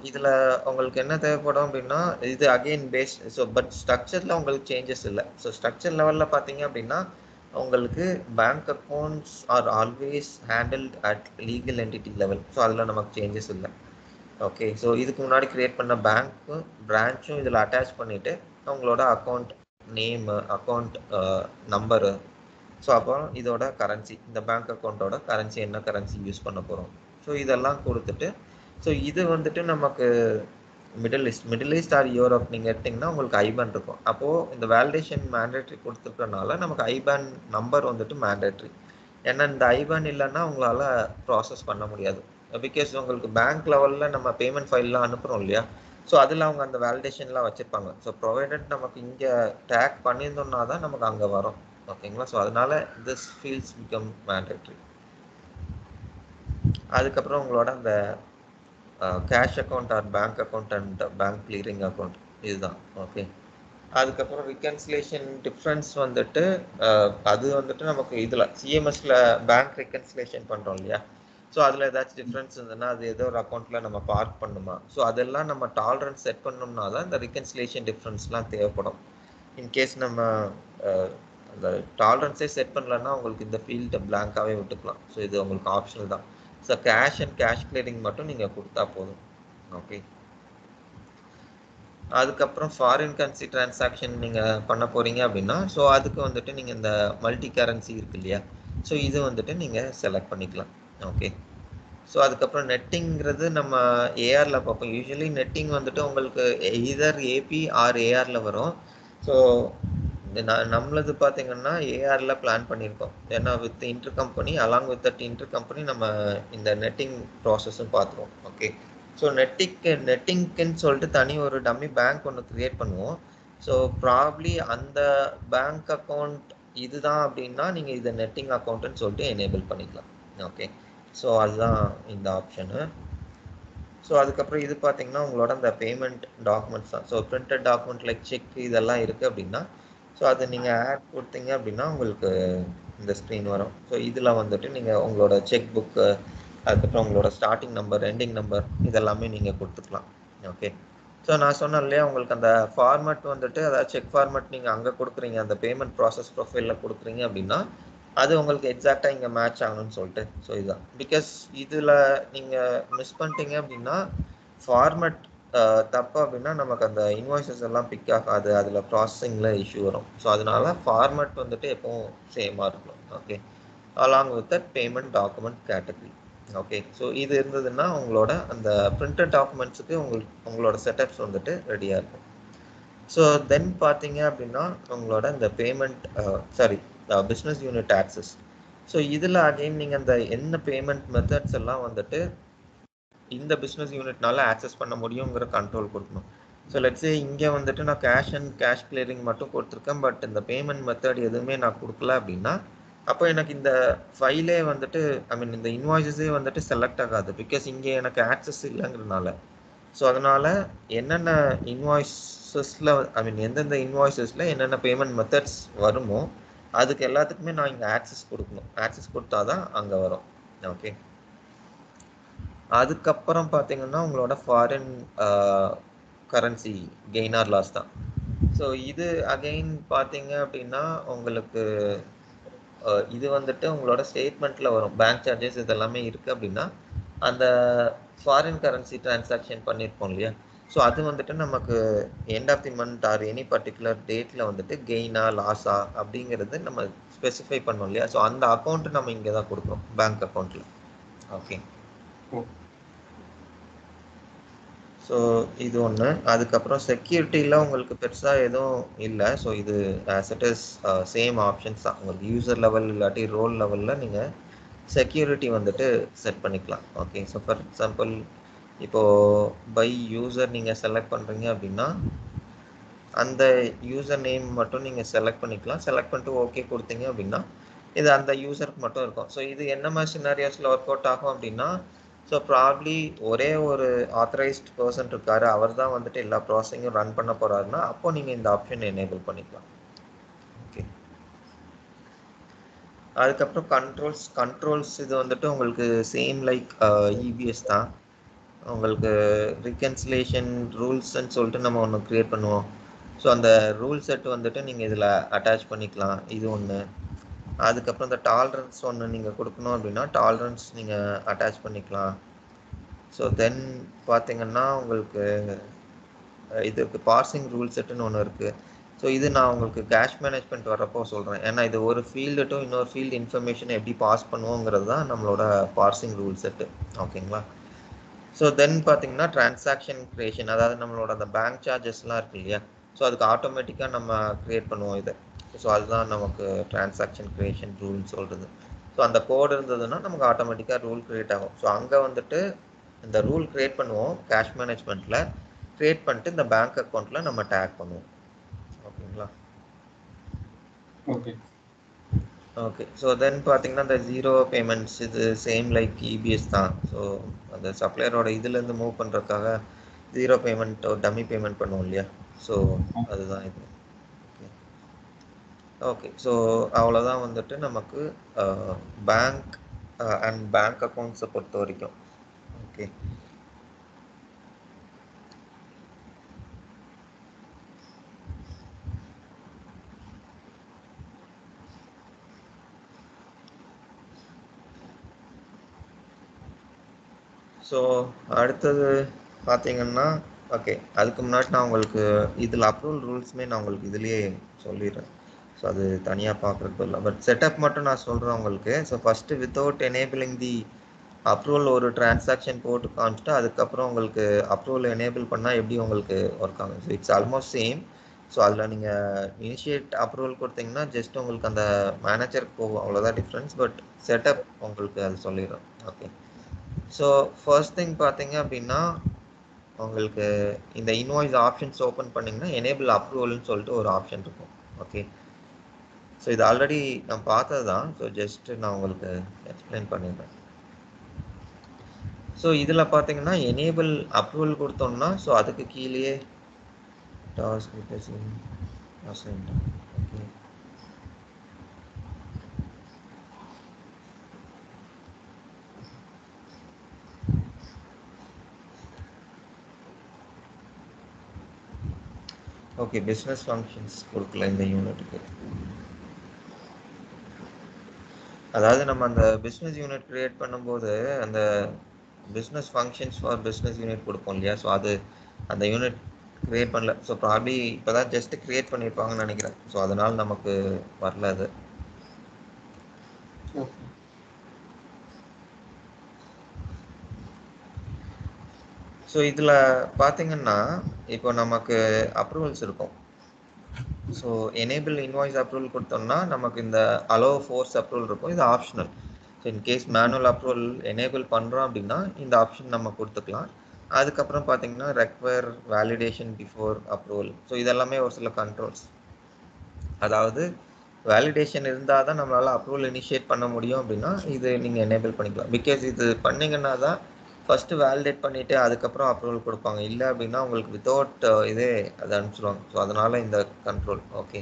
Speaker 1: இதில் உங்களுக்கு என்ன தேவைப்படும் அப்படின்னா, இது அகெயின் பேஸ்ட், ஸோ பட் ஸ்ட்ரக்சரில் உங்களுக்கு சேஞ்சஸ் இல்லை. ஸோ ஸ்ட்ரக்சர் லெவலில் பார்த்தீங்க அப்படின்னா உங்களுக்கு bank accounts are always handled at legal entity level. So அதில் நமக்கு சேஞ்சஸ் இல்லை. ஓகே. ஸோ இதுக்கு முன்னாடி க்ரியேட் பண்ண பேங்க்கும் பிரான்ச்சும் இதில் அட்டாச் பண்ணிவிட்டு உங்களோட account name, account number, so அப்புறம் இதோட கரன்சி, இந்த பேங்க் அக்கௌண்ட்டோட கரன்சி என்ன கரன்சி யூஸ் பண்ண போகிறோம், ஸோ இதெல்லாம் கொடுத்துட்டு, ஸோ இது வந்துட்டு நமக்கு மிடில் ஈஸ்ட் ஆர் யூரோப் நீங்கள் எடுத்திங்கன்னா உங்களுக்கு ஐபேன் இருக்கும். அப்போது இந்த வேலிடேஷன் மேண்டேட்ரி கொடுத்துருக்கனால நமக்கு ஐபேன் நம்பர் வந்துட்டு மேண்டேட்ரி. ஏன்னா இந்த ஐபேன் இல்லைன்னா உங்களால் ப்ராசஸ் பண்ண முடியாது. பிகாஸ் உங்களுக்கு பேங்க் லெவலில் நம்ம பேமெண்ட் ஃபைல்லாம் அனுப்புகிறோம் இல்லையா? ஸோ அதில் அவங்க அந்த வேலிடேஷன்லாம் வச்சுருப்பாங்க. ஸோ ப்ரொவைடட் நமக்கு இங்கே டேக் பண்ணியிருந்தோம்னா தான் நமக்கு அங்கே வரும். ஓகேங்களா? ஸோ அதனால திஸ் ஃபீல்ட்ஸ் பிகம் மேண்டேட்ரி. அதுக்கப்புறம் உங்களோட அந்த cash account R bank account and bank clearing account இதுதான். ஓகே. அதுக்கப்புறம் ரிகன்சிலேஷன் டிஃப்ரென்ஸ் வந்துட்டு அது வந்துட்டு நமக்கு இதில் சிஎம்எஸ்ல பேங்க் ரிகன்சிலேஷன் பண்ணுறோம் இல்லையா? ஸோ அதில் ஏதாச்சும் டிஃப்ரென்ஸ் இருந்ததுன்னா அது ஏதோ ஒரு அக்கௌண்ட்டில் நம்ம பார்க் பண்ணுமா, ஸோ அதெல்லாம் நம்ம டாலரன்ஸ் செட் பண்ணோம்னா தான் இந்த ரிகன்சிலேஷன் டிஃப்ரென்ஸ்லாம் தேவைப்படும். இன்கேஸ் நம்ம அந்த டாலரன்ஸே செட் பண்ணலன்னா உங்களுக்கு இந்த ஃபீல்டை பிளாங்காகவே விட்டுக்கலாம். ஸோ இது உங்களுக்கு ஆப்ஷனல் தான். So cash and cash clearing மட்டும் நீங்கள் கொடுத்தா போதும். ஓகே. அதுக்கப்புறம் ஃபாரின் கரன்சி டிரான்சாக்ஷன் நீங்கள் பண்ண போகிறீங்க அப்படின்னா, ஸோ அதுக்கு வந்துட்டு நீங்கள் இந்த மல்டி கரன்சி இருக்கு இல்லையா? ஸோ இது வந்துட்டு நீங்கள் செலக்ட் பண்ணிக்கலாம். ஓகே. ஸோ அதுக்கப்புறம் நெட்டிங்கிறது நம்ம ஏஆரில் பார்ப்போம். யூஸ்வலி நெட்டிங் வந்துட்டு உங்களுக்கு எய்தர் ஏபி ஆர் ஏஆரில் வரும். ஸோ நம்மளது பார்த்தீங்கன்னா ஏஆரில் பிளான் பண்ணியிருக்கோம். ஏன்னா with inter company along with that inter company நம்ம இந்த நெட்டிங் ப்ராசஸும் பார்த்துருவோம். ஓகே. ஸோ நெட்டிங்க்குன்னு சொல்லிட்டு தனி ஒரு டம்மி பேங்க் ஒன்று க்ரியேட் பண்ணுவோம். ஸோ ப்ராப்ளி அந்த பேங்க் அக்கௌண்ட் இதுதான் அப்படின்னா நீங்கள் இதை நெட்டிங் அக்கௌண்ட்டுன்னு சொல்லிட்டு எனேபிள் பண்ணிக்கலாம். ஓகே. ஸோ அதுதான் இந்த ஆப்ஷனு. ஸோ அதுக்கப்புறம் இது பார்த்தீங்கன்னா உங்களோட அந்த பேமெண்ட் டாக்குமெண்ட்ஸ் தான். So printed document like check இதெல்லாம் இருக்குது அப்படின்னா, ஸோ அது நீங்கள் ஆட் கொடுத்தீங்க அப்படின்னா உங்களுக்கு இந்த ஸ்க்ரீன் வரும். ஸோ இதில் வந்துட்டு நீங்கள் உங்களோட செக் புக்கு, அதுக்கப்புறம் உங்களோட ஸ்டார்டிங் நம்பர், எண்டிங் நம்பர் இதெல்லாமே நீங்கள் கொடுத்துக்கலாம். ஓகே. ஸோ நான் சொன்னேன் இல்லையா உங்களுக்கு அந்த ஃபார்மேட் வந்துட்டு, அதாவது செக் ஃபார்மேட் நீங்கள் அங்கே கொடுக்குறீங்க, அந்த பேமெண்ட் ப்ராசஸ் ப்ரொஃபைலில் கொடுக்குறீங்க அப்படின்னா அது உங்களுக்கு எக்ஸாக்டாக இங்கே மேட்ச் ஆகணும்னு சொல்லிட்டு. ஸோ இதுதான். பிகாஸ் இதில் நீங்கள் மிஸ் பண்ணிட்டீங்க அப்படின்னா ஃபார்மேட் தப்பு அப்படின்னா நமக்கு அந்த இன்வாய்ஸஸ் எல்லாம் பிக் ஆகாது, அதில் ப்ராசஸிங்கில் இஷ்யூ வரும். ஸோ அதனால ஃபார்மேட் வந்துட்டு எப்பவும் சேமாக இருக்கணும். Okay. Along with that payment document category. Okay, so இது இருந்ததுன்னா உங்களோட அந்த பிரிண்டட் டாக்குமெண்ட்ஸுக்கு உங்களோட செட்டப்ஸ் வந்துட்டு ரெடியாக இருக்கும். ஸோ தென் பார்த்தீங்க அப்படின்னா உங்களோட இந்த payment business unit access. So இதில் அகைன் நீங்கள் அந்த என்ன பேமெண்ட் மெத்தட்ஸ் எல்லாம் வந்துட்டு இந்த பிஸ்னஸ் யூனிட்னால ஆக்சஸ் பண்ண முடியுங்கிற கண்ட்ரோல் கொடுக்கணும். ஸோ லெட்ஸே இங்கே வந்துட்டு நான் கேஷ் கிளியரிங் மட்டும் கொடுத்துருக்கேன், பட் இந்த பேமெண்ட் மெத்தட் எதுவுமே நான் கொடுக்கல அப்படின்னா அப்போ எனக்கு இந்த ஃபைலே வந்துட்டு இந்த இன்வாய்ஸஸே வந்துட்டு செலக்ட் ஆகாது, பிகாஸ் இங்கே எனக்கு ஆக்சஸ் இல்லைங்கிறதுனால. ஸோ அதனால் என்னென்ன இன்வாய்ஸஸில் எந்தெந்த இன்வாய்ஸஸில் என்னென்ன பேமெண்ட் மெத்தட்ஸ் வருமோ அதுக்கு எல்லாத்துக்குமே நான் இங்கே ஆக்சஸ் கொடுக்கணும். ஆக்சஸ் கொடுத்தா தான் அங்கே வரும். ஓகே, அதுக்கப்புறம் பார்த்தீங்கன்னா உங்களோட foreign currency gain or loss தான். ஸோ இது அகெயின் பார்த்தீங்க அப்படின்னா உங்களுக்கு இது வந்துட்டு உங்களோட ஸ்டேட்மெண்ட்டில் வரும். பேங்க் சார்ஜஸ் இதெல்லாமே இருக்குது அப்படின்னா அந்த ஃபாரின் கரன்சி டிரான்சாக்ஷன் பண்ணியிருப்போம் இல்லையா, ஸோ அது வந்துட்டு நமக்கு end of the month or any particular டேட்டில் வந்துட்டு கெயினா லாஸா அப்படிங்கிறது நம்ம ஸ்பெசிஃபை பண்ணோம் இல்லையா, ஸோ அந்த அக்கௌண்ட்டு நம்ம இங்கே தான் கொடுக்குறோம், பேங்க் அக்கௌண்ட்டில். ஓகே, ஸோ இது ஒன்று. அதுக்கப்புறம் செக்யூரிட்டியில் உங்களுக்கு பெருசாக எதுவும் இல்லை. ஸோ இது as it is same options தான். உங்களுக்கு யூசர் லெவல் இல்லாட்டி ரோல் லெவலில் நீங்கள் செக்யூரிட்டி வந்துட்டு செட் பண்ணிக்கலாம். ஓகே, ஸோ ஃபார் எக்ஸாம்பிள் இப்போது பை யூசர் நீங்கள் செலக்ட் பண்ணுறீங்க அப்படின்னா அந்த யூசர் நேம் மட்டும் நீங்கள் செலக்ட் பண்ணிக்கலாம். செலக்ட் பண்ணிட்டு ஓகே கொடுத்தீங்க அப்படின்னா இது அந்த யூசருக்கு மட்டும் இருக்கும். ஸோ இது என்ன மாதிரி சினாரியோஸில் ஒர்க் அவுட் ஆகும் அப்படின்னா, ஸோ ப்ராப்ளி ஒரே ஒரு ஆத்தரைஸ்ட் பர்சன் இருக்காரு, அவர் தான் வந்துட்டு எல்லா ப்ராசஸிங்கும் ரன் பண்ண போறாருன்னா அப்போ நீங்கள் இந்த ஆப்ஷன் எனேபிள் பண்ணிக்கலாம். ஓகே, அதுக்கப்புறம் கண்ட்ரோல்ஸ் இது வந்துட்டு உங்களுக்கு சேம் லைக் இபிஎஸ் தான். உங்களுக்கு ரிகன்சிலேஷன் ரூல்ஸ்ன்னு சொல்லிட்டு நம்ம ஒன்று க்ரியேட் பண்ணுவோம். ஸோ அந்த ரூல் செட் வந்துட்டு நீங்கள் இதில் அட்டாச் பண்ணிக்கலாம், இது ஒன்று. அதுக்கப்புறம் இந்த டாலரன்ஸ் ஒன்று நீங்கள் கொடுக்கணும் அப்படின்னா டாலரன்ஸ் நீங்கள் அட்டாச் பண்ணிக்கலாம். ஸோ தென் பார்த்தீங்கன்னா உங்களுக்கு இதுக்கு பார்சிங் ரூல் செட்டுன்னு ஒன்று இருக்குது. ஸோ இது நான் உங்களுக்கு கேஷ் மேனேஜ்மெண்ட் வரப்போ சொல்கிறேன், ஏன்னா இது ஒரு ஃபீல்டு டு இன்னொரு ஃபீல்டு இன்ஃபர்மேஷன் எப்படி பாஸ் பண்ணுவோங்கிறது தான் நம்மளோட பார்சிங் ரூல் செட்டு. ஓகேங்களா, ஸோ தென் பார்த்தீங்கன்னா டிரான்சாக்ஷன் கிரியேஷன், அதாவது நம்மளோட அந்த பேங்க் சார்ஜஸ்லாம் இருக்கு இல்லையா, ஸோ அதுக்கு ஆட்டோமேட்டிக்காக நம்ம க்ரியேட் பண்ணுவோம் இதை. ஸோ அதுதான் நமக்கு டிரான்சாக்ஷன் கிரியேஷன் ரூல்னு சொல்கிறது. ஸோ அந்த கோடு இருந்ததுன்னா நமக்கு ஆட்டோமேட்டிக்காக ரூல் க்ரியேட் ஆகும். ஸோ அங்கே வந்துட்டு இந்த ரூல் க்ரியேட் பண்ணுவோம் கேஷ் மேனேஜ்மெண்ட்டில், க்ரியேட் பண்ணிட்டு இந்த பேங்க் அக்கௌண்ட்டில் நம்ம டேக் பண்ணுவோம். ஓகேங்களா,
Speaker 2: ஓகே
Speaker 1: ஓகே. ஸோ தென் பார்த்தீங்கன்னா இந்த ஜீரோ பேமெண்ட்ஸ் இது சேம் லைக் இபிஎஸ் தான். ஸோ அந்த சப்ளையரோட இதுலேருந்து மூவ் பண்ணுறதுக்காக ஜீரோ பேமெண்ட் டம்மி பேமெண்ட் பண்ணுவோம் இல்லையா, ஸோ அதுதான் இது. Okay, okay. ஸோ அவ்வளோதான் வந்துட்டு நமக்கு பேங்க் அண்ட் பேங்க் அக்கௌண்ட்ஸை பொறுத்த வரைக்கும். ஓகே, ஸோ அடுத்தது பார்த்தீங்கன்னா ஓகே, அதுக்கு முன்னாடி நான் உங்களுக்கு இதில் அப்ரூவல் ரூல்ஸுமே நான் உங்களுக்கு இதுலேயே சொல்லிடுறேன். ஸோ அது தனியாக பார்க்குறதுக்கு இல்லை, பட் செட்டப் மட்டும் நான் சொல்கிறேன் உங்களுக்கு. ஸோ ஃபஸ்ட்டு வித்தவுட் எனேபிளிங் தி அப்ரூவல் ஒரு டிரான்சாக்ஷன் போட்டு காமிச்சிட்டு அதுக்கப்புறம் உங்களுக்கு அப்ரூவல் எனேபிள் பண்ணால் எப்படி உங்களுக்கு ஒர்க் ஆகும். So it's almost same. So அதில் நீங்கள் இனிஷியேட் அப்ரூவல் கொடுத்தீங்கன்னா ஜஸ்ட் உங்களுக்கு அந்த மேனேஜருக்கு போகும், அவ்வளோதான் டிஃப்ரென்ஸ். பட் செட்டப் உங்களுக்கு அது சொல்லிடுறேன். ஓகே, ஸோ ஃபர்ஸ்ட் திங் பார்த்தீங்க அப்படின்னா உங்களுக்கு இந்த இன்வாய்ஸ் ஆப்ஷன்ஸ் ஓப்பன் பண்ணிங்கன்னா எனேபிள் அப்ரூவல்னு சொல்லிட்டு ஒரு ஆப்ஷன் இருக்கும். ஓகே, ஸோ இது ஆல்ரெடி நான் பார்த்தது தான். ஸோ ஜஸ்ட் நான் உங்களுக்கு எக்ஸ்பிளைன் பண்ணிடுறேன். ஸோ இதில் பார்த்தீங்கன்னா எனேபிள் அப்ரூவல் கொடுத்தோம்னா ஸோ அதுக்கு கீழேயே task assigned. Okay, okay, business functions கொடுக்கல இந்த யூனிட்டுக்கு. அதாவது நம்ம அந்த பிஸ்னஸ் யூனிட் கிரியேட் பண்ணும்போது அந்த business functions for business unit கொடுப்போம் இல்லையா, ஸோ அது அந்த யூனிட் கிரியேட் பண்ணல. ஸோ ப்ராப்ளி இப்போ தான் ஜஸ்ட் கிரியேட் பண்ணியிருப்பாங்கன்னு நினைக்கிறேன். ஸோ அதனால் நமக்கு வரல அது. ஸோ இதில் பார்த்தீங்கன்னா இப்போ நமக்கு அப்ரூவல்ஸ் இருக்கும். ஸோ எனேபிள் இன்வாய்ஸ் அப்ரூவல் கொடுத்தோம்னா நமக்கு இந்த அலோ ஃபோர்ஸ் அப்ரூவல் இருக்கும். இது optional. So in case manual approval enable பண்ணுறோம் அப்படின்னா இந்த ஆப்ஷன் நம்ம கொடுத்துக்கலாம். அதுக்கப்புறம் பார்த்தீங்கன்னா require validation before approval. So இதெல்லாமே ஒரு சில கண்ட்ரோல்ஸ். அதாவது வேலிடேஷன் இருந்தால் தான் நம்மளால் அப்ரூவல் இனிஷியேட் பண்ண முடியும் அப்படின்னா இது நீங்கள் எனேபிள் பண்ணிக்கலாம். பிகாஸ் இது பண்ணிங்கன்னா தான் ஃபஸ்ட்டு வேலிடேட் பண்ணிவிட்டு அதுக்கப்புறம் அப்ரூவல் கொடுப்பாங்க. இல்லை அப்படின்னா உங்களுக்கு வித்தவுட் இதே அதை அனுப்பிச்சிடுவாங்க. ஸோ அதனால் இந்த கண்ட்ரோல். ஓகே.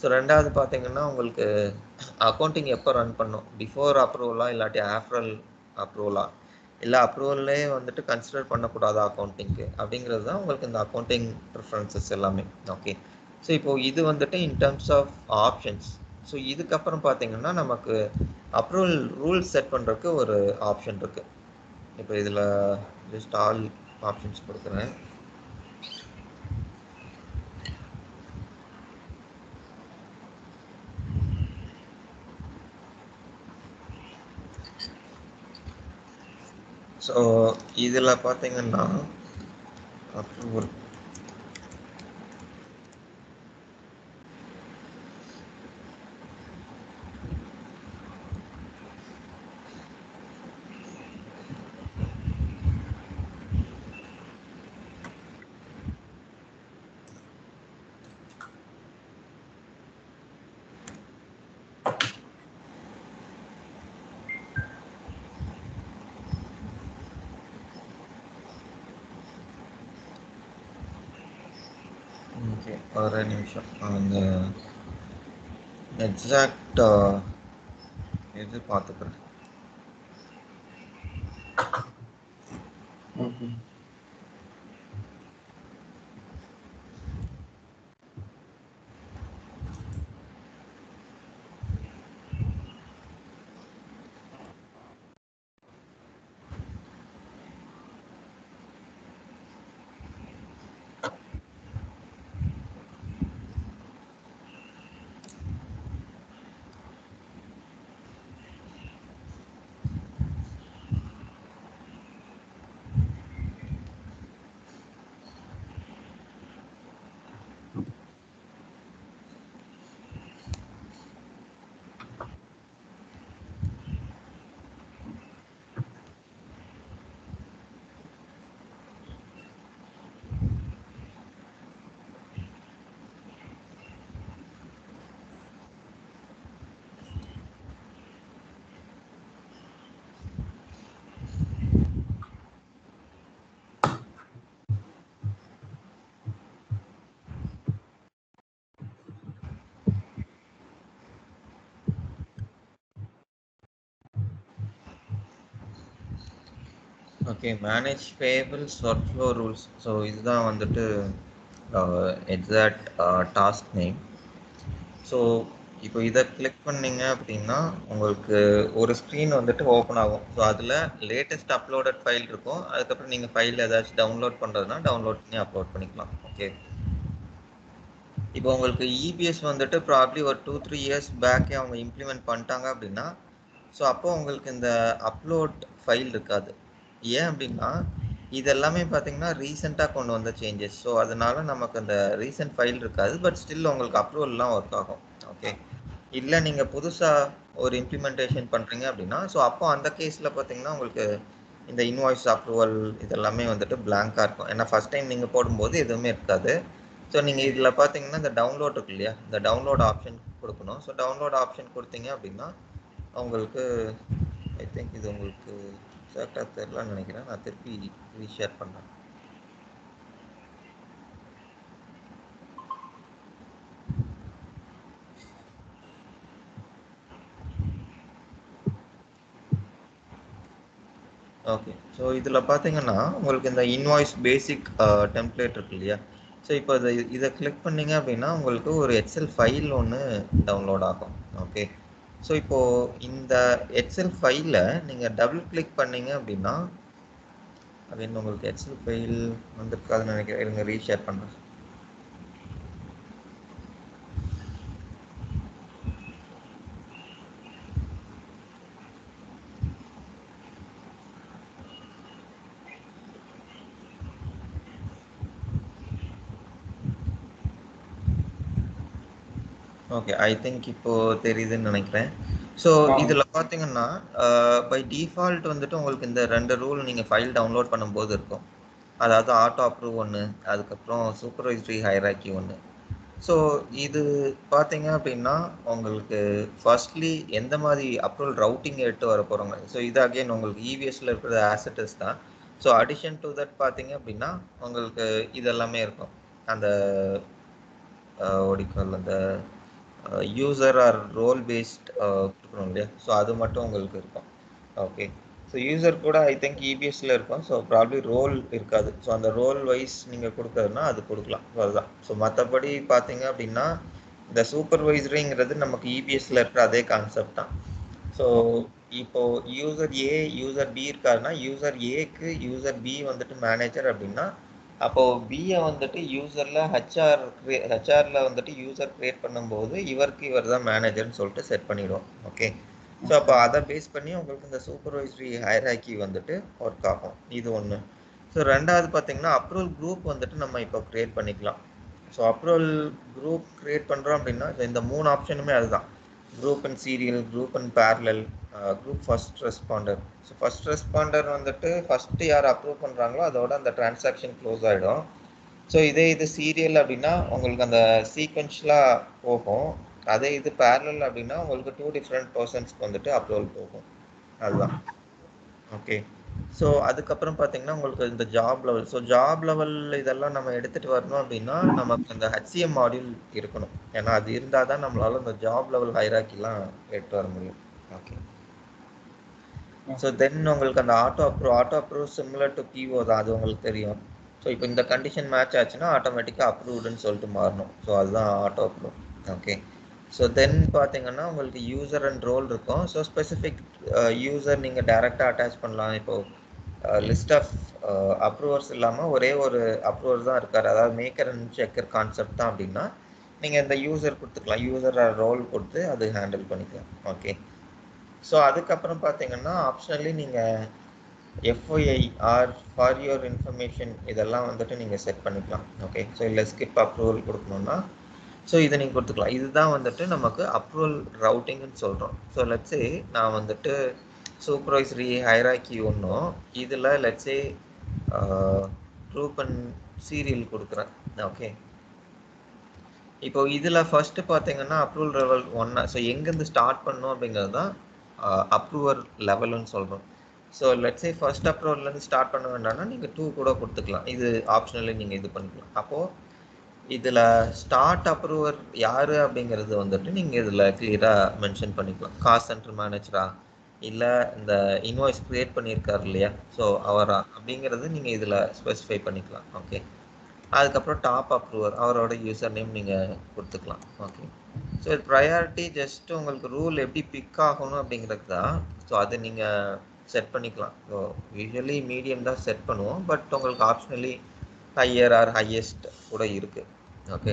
Speaker 1: ஸோ ரெண்டாவது பார்த்தீங்கன்னா உங்களுக்கு அக்கௌண்டிங் எப்போ ரன் பண்ணும், பிஃபோர் அப்ரூவலா இல்லாட்டி ஆஃப்டர் அப்ரூவலா, இல்லை அப்ரூவல்லே வந்துட்டு கன்சிடர் பண்ணக்கூடாது அக்கௌண்டிங்க்கு அப்படிங்கிறது தான் உங்களுக்கு இந்த அக்கௌண்டிங் ப்ரிஃபரன்சஸ் எல்லாமே. ஓகே. ஸோ இப்போ இது வந்துட்டு in terms of options. So இதுக்கப்புறம் பார்த்தீங்கன்னா நமக்கு அப்ரூவல் ரூல்ஸ் செட் பண்ணுறதுக்கு ஒரு ஆப்ஷன் இருக்குது. இப்போ இதில் ஜஸ்ட் ஆல் ஆப்ஷன்ஸ் கொடுக்குறேன். ஸோ இதில் பார்த்தீங்கன்னா அப்ரூவல் ஓகே, ஒரு நிமிஷம் அந்த எக்ஸாக்ட் இது பார்த்துக்கிறேன். Okay, manage payables work flow rules. So இதுதான் வந்துட்டு எக்ஸாக்ட் டாஸ்க் நேம். ஸோ இப்போ இதை கிளிக் பண்ணிங்க அப்படின்னா உங்களுக்கு ஒரு ஸ்க்ரீன் வந்துட்டு ஓப்பன் ஆகும். ஸோ அதில் லேட்டஸ்ட் அப்லோடட் ஃபைல் இருக்கும். அதுக்கப்புறம் நீங்கள் ஃபைல் ஏதாச்சும் டவுன்லோட் பண்ணுறதுனா டவுன்லோட் பண்ணி அப்லோட் பண்ணிக்கலாம். ஓகே. இப்போ உங்களுக்கு இபிஎஸ் வந்துட்டு ப்ராப்ளி ஒரு 2-3 இயர்ஸ் பேக்கே அவங்க இம்ப்ளிமெண்ட் பண்ணிட்டாங்க அப்படின்னா ஸோ அப்போ உங்களுக்கு இந்த அப்லோட் ஃபைல் இருக்காது. ஏன் அப்படின்னா இது எல்லாமே பார்த்தீங்கன்னா ரீசெண்டாக கொண்டு வந்த சேஞ்சஸ். ஸோ அதனால நமக்கு அந்த ரீசெண்ட் ஃபைல் இருக்காது. பட் ஸ்டில் உங்களுக்கு அப்ரூவல்லாம் ஒர்க் ஆகும். ஓகே. இல்லை நீங்கள் புதுசாக ஒரு இம்ப்ளிமெண்டேஷன் பண்ணுறீங்க அப்படின்னா ஸோ அப்போ அந்த கேஸில் பார்த்தீங்கன்னா உங்களுக்கு இந்த இன்வாய்ஸ் அப்ரூவல் இதெல்லாமே வந்துட்டு பிளாங்காக இருக்கும். ஏன்னா ஃபஸ்ட் டைம் நீங்கள் போடும்போது எதுவுமே இருக்காது. ஸோ நீங்கள் இதில் பார்த்தீங்கன்னா இந்த டவுன்லோட் இருக்கு இல்லையா, இந்த டவுன்லோட் ஆப்ஷன் கொடுக்கணும். ஸோ டவுன்லோட் ஆப்ஷன் கொடுத்தீங்க அப்படின்னா உங்களுக்கு ஐ திங்க் இது உங்களுக்கு எக்ஸாக்டாக தெரிலன்னு நினைக்கிறேன். நான் திருப்பி ரீஷேர் பண்ணுறேன். ஓகே. ஸோ இதில் பார்த்தீங்கன்னா உங்களுக்கு இந்த இன்வாய்ஸ் பேசிக் டெம்ப்ளேட் இருக்கு இல்லையா, ஸோ இப்போ இதை கிளிக் பண்ணீங்க அப்படின்னா உங்களுக்கு ஒரு எக்ஸல் ஃபைல் ஒன்று டவுன்லோட் ஆகும். ஓகே. ஸோ இப்போது இந்த எக்ஸல் ஃபைலில் நீங்கள் டபுள் கிளிக் பண்ணீங்க அப்படின்னா அப்படின்னு உங்களுக்கு எக்ஸல் ஃபைல் வந்திருக்காதுன்னு நினைக்கிறேன். இருங்க ரீஷேர் பண்ணுறேன். ஓகே, ஐ திங்க் இப்போ தெரியுதுன்னு நினைக்கிறேன். ஸோ இதில் பார்த்தீங்கன்னா பை டிஃபால்ட் வந்துட்டு உங்களுக்கு இந்த 2 ரூல் நீங்கள் ஃபைல் டவுன்லோட் பண்ணும்போது இருக்கும். அதாவது ஆட்டோ அப்ரூவ் ஒன்று, அதுக்கப்புறம் சூப்பர்வைசரி ஹைராக்கி ஒன்று. ஸோ இது பார்த்தீங்க அப்படின்னா உங்களுக்கு ஃபர்ஸ்ட்லி எந்த மாதிரி அப்ரூவல் ரவுட்டிங் எடுத்து வர போகிறாங்க. ஸோ இது அகெயின் உங்களுக்கு இவிஎஸ்ல இருக்கிற ஆசெட்டஸ் தான். ஸோ அடிஷன் டு தட் பார்த்தீங்க அப்படின்னா உங்களுக்கு இதெல்லாமே இருக்கும். அந்த ஒடிக்கல் அந்த யூசர் ஆர் ரோல் பேஸ்ட் கொடுக்கணும் இல்லையா. ஸோ அது மட்டும் உங்களுக்கு இருக்கும். ஓகே, ஸோ யூசர் கூட ஐ திங்க் இபிஎஸ்ல இருக்கும். ஸோ ப்ராப்ளி ரோல் இருக்காது. ஸோ அந்த ரோல் வைஸ் நீங்கள் கொடுக்குறதுனா அது கொடுக்கலாம். ஸோ அதுதான். ஸோ மற்றபடி பார்த்தீங்க அப்படின்னா இந்த சூப்பர்வைசரிங்கிறது நமக்கு இபிஎஸ்ல இருக்கிற அதே கான்செப்ட் தான். ஸோ இப்போ யூசர் ஏ யூசர் பி இருக்காருன்னா யூசர் ஏக்கு யூசர் பி வந்துட்டு மேனேஜர் அப்படின்னா அப்போ பியை வந்துட்டு யூசர்ல ஹெச்ஆர்ல வந்துட்டு யூசர் கிரியேட் பண்ணும்போது இவருக்கு இவர் தான் மேனேஜர்னு சொல்லிட்டு செட் பண்ணிடுவோம். ஓகே, ஸோ அப்போ அதை பேஸ் பண்ணி உங்களுக்கு இந்த சூப்பர்வைசரி ஹைராக்கி வந்துட்டு ஒர்க் ஆகும். இது ஒன்று. ஸோ ரெண்டாவது பார்த்தீங்கன்னா அப்ரூவல் குரூப் வந்துட்டு நம்ம இப்போ கிரியேட் பண்ணிக்கலாம். ஸோ அப்ரூவல் குரூப் கிரியேட் பண்ணுறோம் அப்படின்னா இந்த 3 ஆப்ஷனுமே அதுதான். Group and serial, group and parallel, group first responder. So first responder வந்துட்டு ஃபர்ஸ்ட் யார் அப்ரூவ் பண்ணுறாங்களோ அதோட அந்த டிரான்சாக்ஷன் க்ளோஸ் ஆகிடும். ஸோ இது சீரியல் அப்படின்னா உங்களுக்கு அந்த சீக்வென்ஷியலாக போகும். அதே இது பேரலல் அப்படின்னா உங்களுக்கு 2 டிஃப்ரெண்ட் பர்சன்ஸ்க்கு வந்துட்டு அப்ரூவல் போகும். அதுதான். ஓகே, ஸோ அதுக்கப்புறம் பார்த்தீங்கன்னா உங்களுக்கு இந்த job level. So job level இதெல்லாம் நம்ம எடுத்துகிட்டு வரணும் அப்படின்னா நமக்கு அந்த ஹெச்சிஎம் மாடியூல் இருக்கணும். ஏன்னா அது இருந்தால் தான் நம்மளால இந்த ஜாப் லெவல் ஹைராக்கிலாம் எடுத்து வர முடியும். ஓகே, ஸோ தென் உங்களுக்கு அந்த auto approve similar to PO தான், அது உங்களுக்கு தெரியும். ஸோ இப்போ இந்த கண்டிஷன் மேட்ச் ஆச்சுன்னா ஆட்டோமேட்டிக்காக அப்ரூவ்டுன்னு சொல்லிட்டு மாறணும். ஸோ அதுதான் auto approve. Okay, so then பார்த்தீங்கன்னா உங்களுக்கு யூசர் அண்ட் ரோல் இருக்கும். ஸோ ஸ்பெசிஃபிக் யூசர் நீங்கள் டைரெக்டாக அட்டாச் பண்ணலாம். இப்போது லிஸ்ட் ஆஃப் அப்ரூவர்ஸ் இல்லாமல் ஒரே ஒரு அப்ரூவர் தான் இருக்கார், அதாவது மேக்கர் அண்ட் செக்கர் கான்செப்ட் தான் அப்படின்னா நீங்கள் இந்த யூசர் கொடுத்துக்கலாம். யூசர் ரோல் கொடுத்து அது ஹேண்டில் பண்ணிக்கலாம். ஓகே, ஸோ அதுக்கப்புறம் பார்த்தீங்கன்னா ஆப்ஷனலி நீங்கள் எஃப்ஒஐ ஆர் ஃபார் யுவர் இன்ஃபர்மேஷன் இதெல்லாம் வந்துட்டு நீங்கள் செட் பண்ணிக்கலாம். ஓகே, ஸோ இல்லை ஸ்கிப் அப்ரூவல் கொடுக்கணுன்னா ஸோ இதை நீங்கள் கொடுத்துக்கலாம். இதுதான் வந்துட்டு நமக்கு அப்ரூவல் ரவுட்டிங்னு சொல்கிறோம். ஸோ லெட்ஸே நான் வந்துட்டு சூப்பர்வைசரி ஹைராக்கி ஒன்றும் இதில் லெட்ஸே குரூப் அண்ட் சீரியல் கொடுக்குறேன். ஓகே, இப்போ இதில் ஃபர்ஸ்ட்டு பார்த்தீங்கன்னா அப்ரூவல் லெவல் 1. ஸோ எங்கேருந்து ஸ்டார்ட் பண்ணணும் அப்படிங்கிறது தான் அப்ரூவர் லெவல்னு சொல்கிறோம். ஸோ லெட்ஸே ஃபர்ஸ்ட் அப்ரூவல்லேருந்து ஸ்டார்ட் பண்ண வேண்டாம்னா நீங்கள் 2 கூட கொடுத்துக்கலாம். இது ஆப்ஷனலி நீங்கள் இது பண்ணிக்கலாம். அப்போது இதில் ஸ்டார்ட் அப்ரூவர் யார் அப்படிங்கிறது வந்துட்டு நீங்கள் இதில் கிளியராக மென்ஷன் பண்ணிக்கலாம். காஸ்ட் சென்டர் மேனேஜரா இல்லை இந்த இன்வாய்ஸ் க்ரியேட் பண்ணியிருக்காரு இல்லையா, ஸோ அவரா அப்படிங்கிறது நீங்கள் இதில் ஸ்பெசிஃபை பண்ணிக்கலாம். ஓகே, அதுக்கப்புறம் டாப் அப்ரூவர் அவரோட யூசர் நேம் நீங்கள் கொடுத்துக்கலாம். ஓகே, ஸோ இது ப்ரையாரிட்டி ஜஸ்ட் உங்களுக்கு ரூல் எப்படி பிக் ஆகணும் அப்படிங்கிறது தான். ஸோ அதை நீங்கள் செட் பண்ணிக்கலாம். ஸோ யூஸ்வலி மீடியம் தான் செட் பண்ணுவோம், பட் உங்களுக்கு ஆப்ஷனலி ஹையர் ஆர் ஹையஸ்ட் கூட இருக்குது. ஓகே,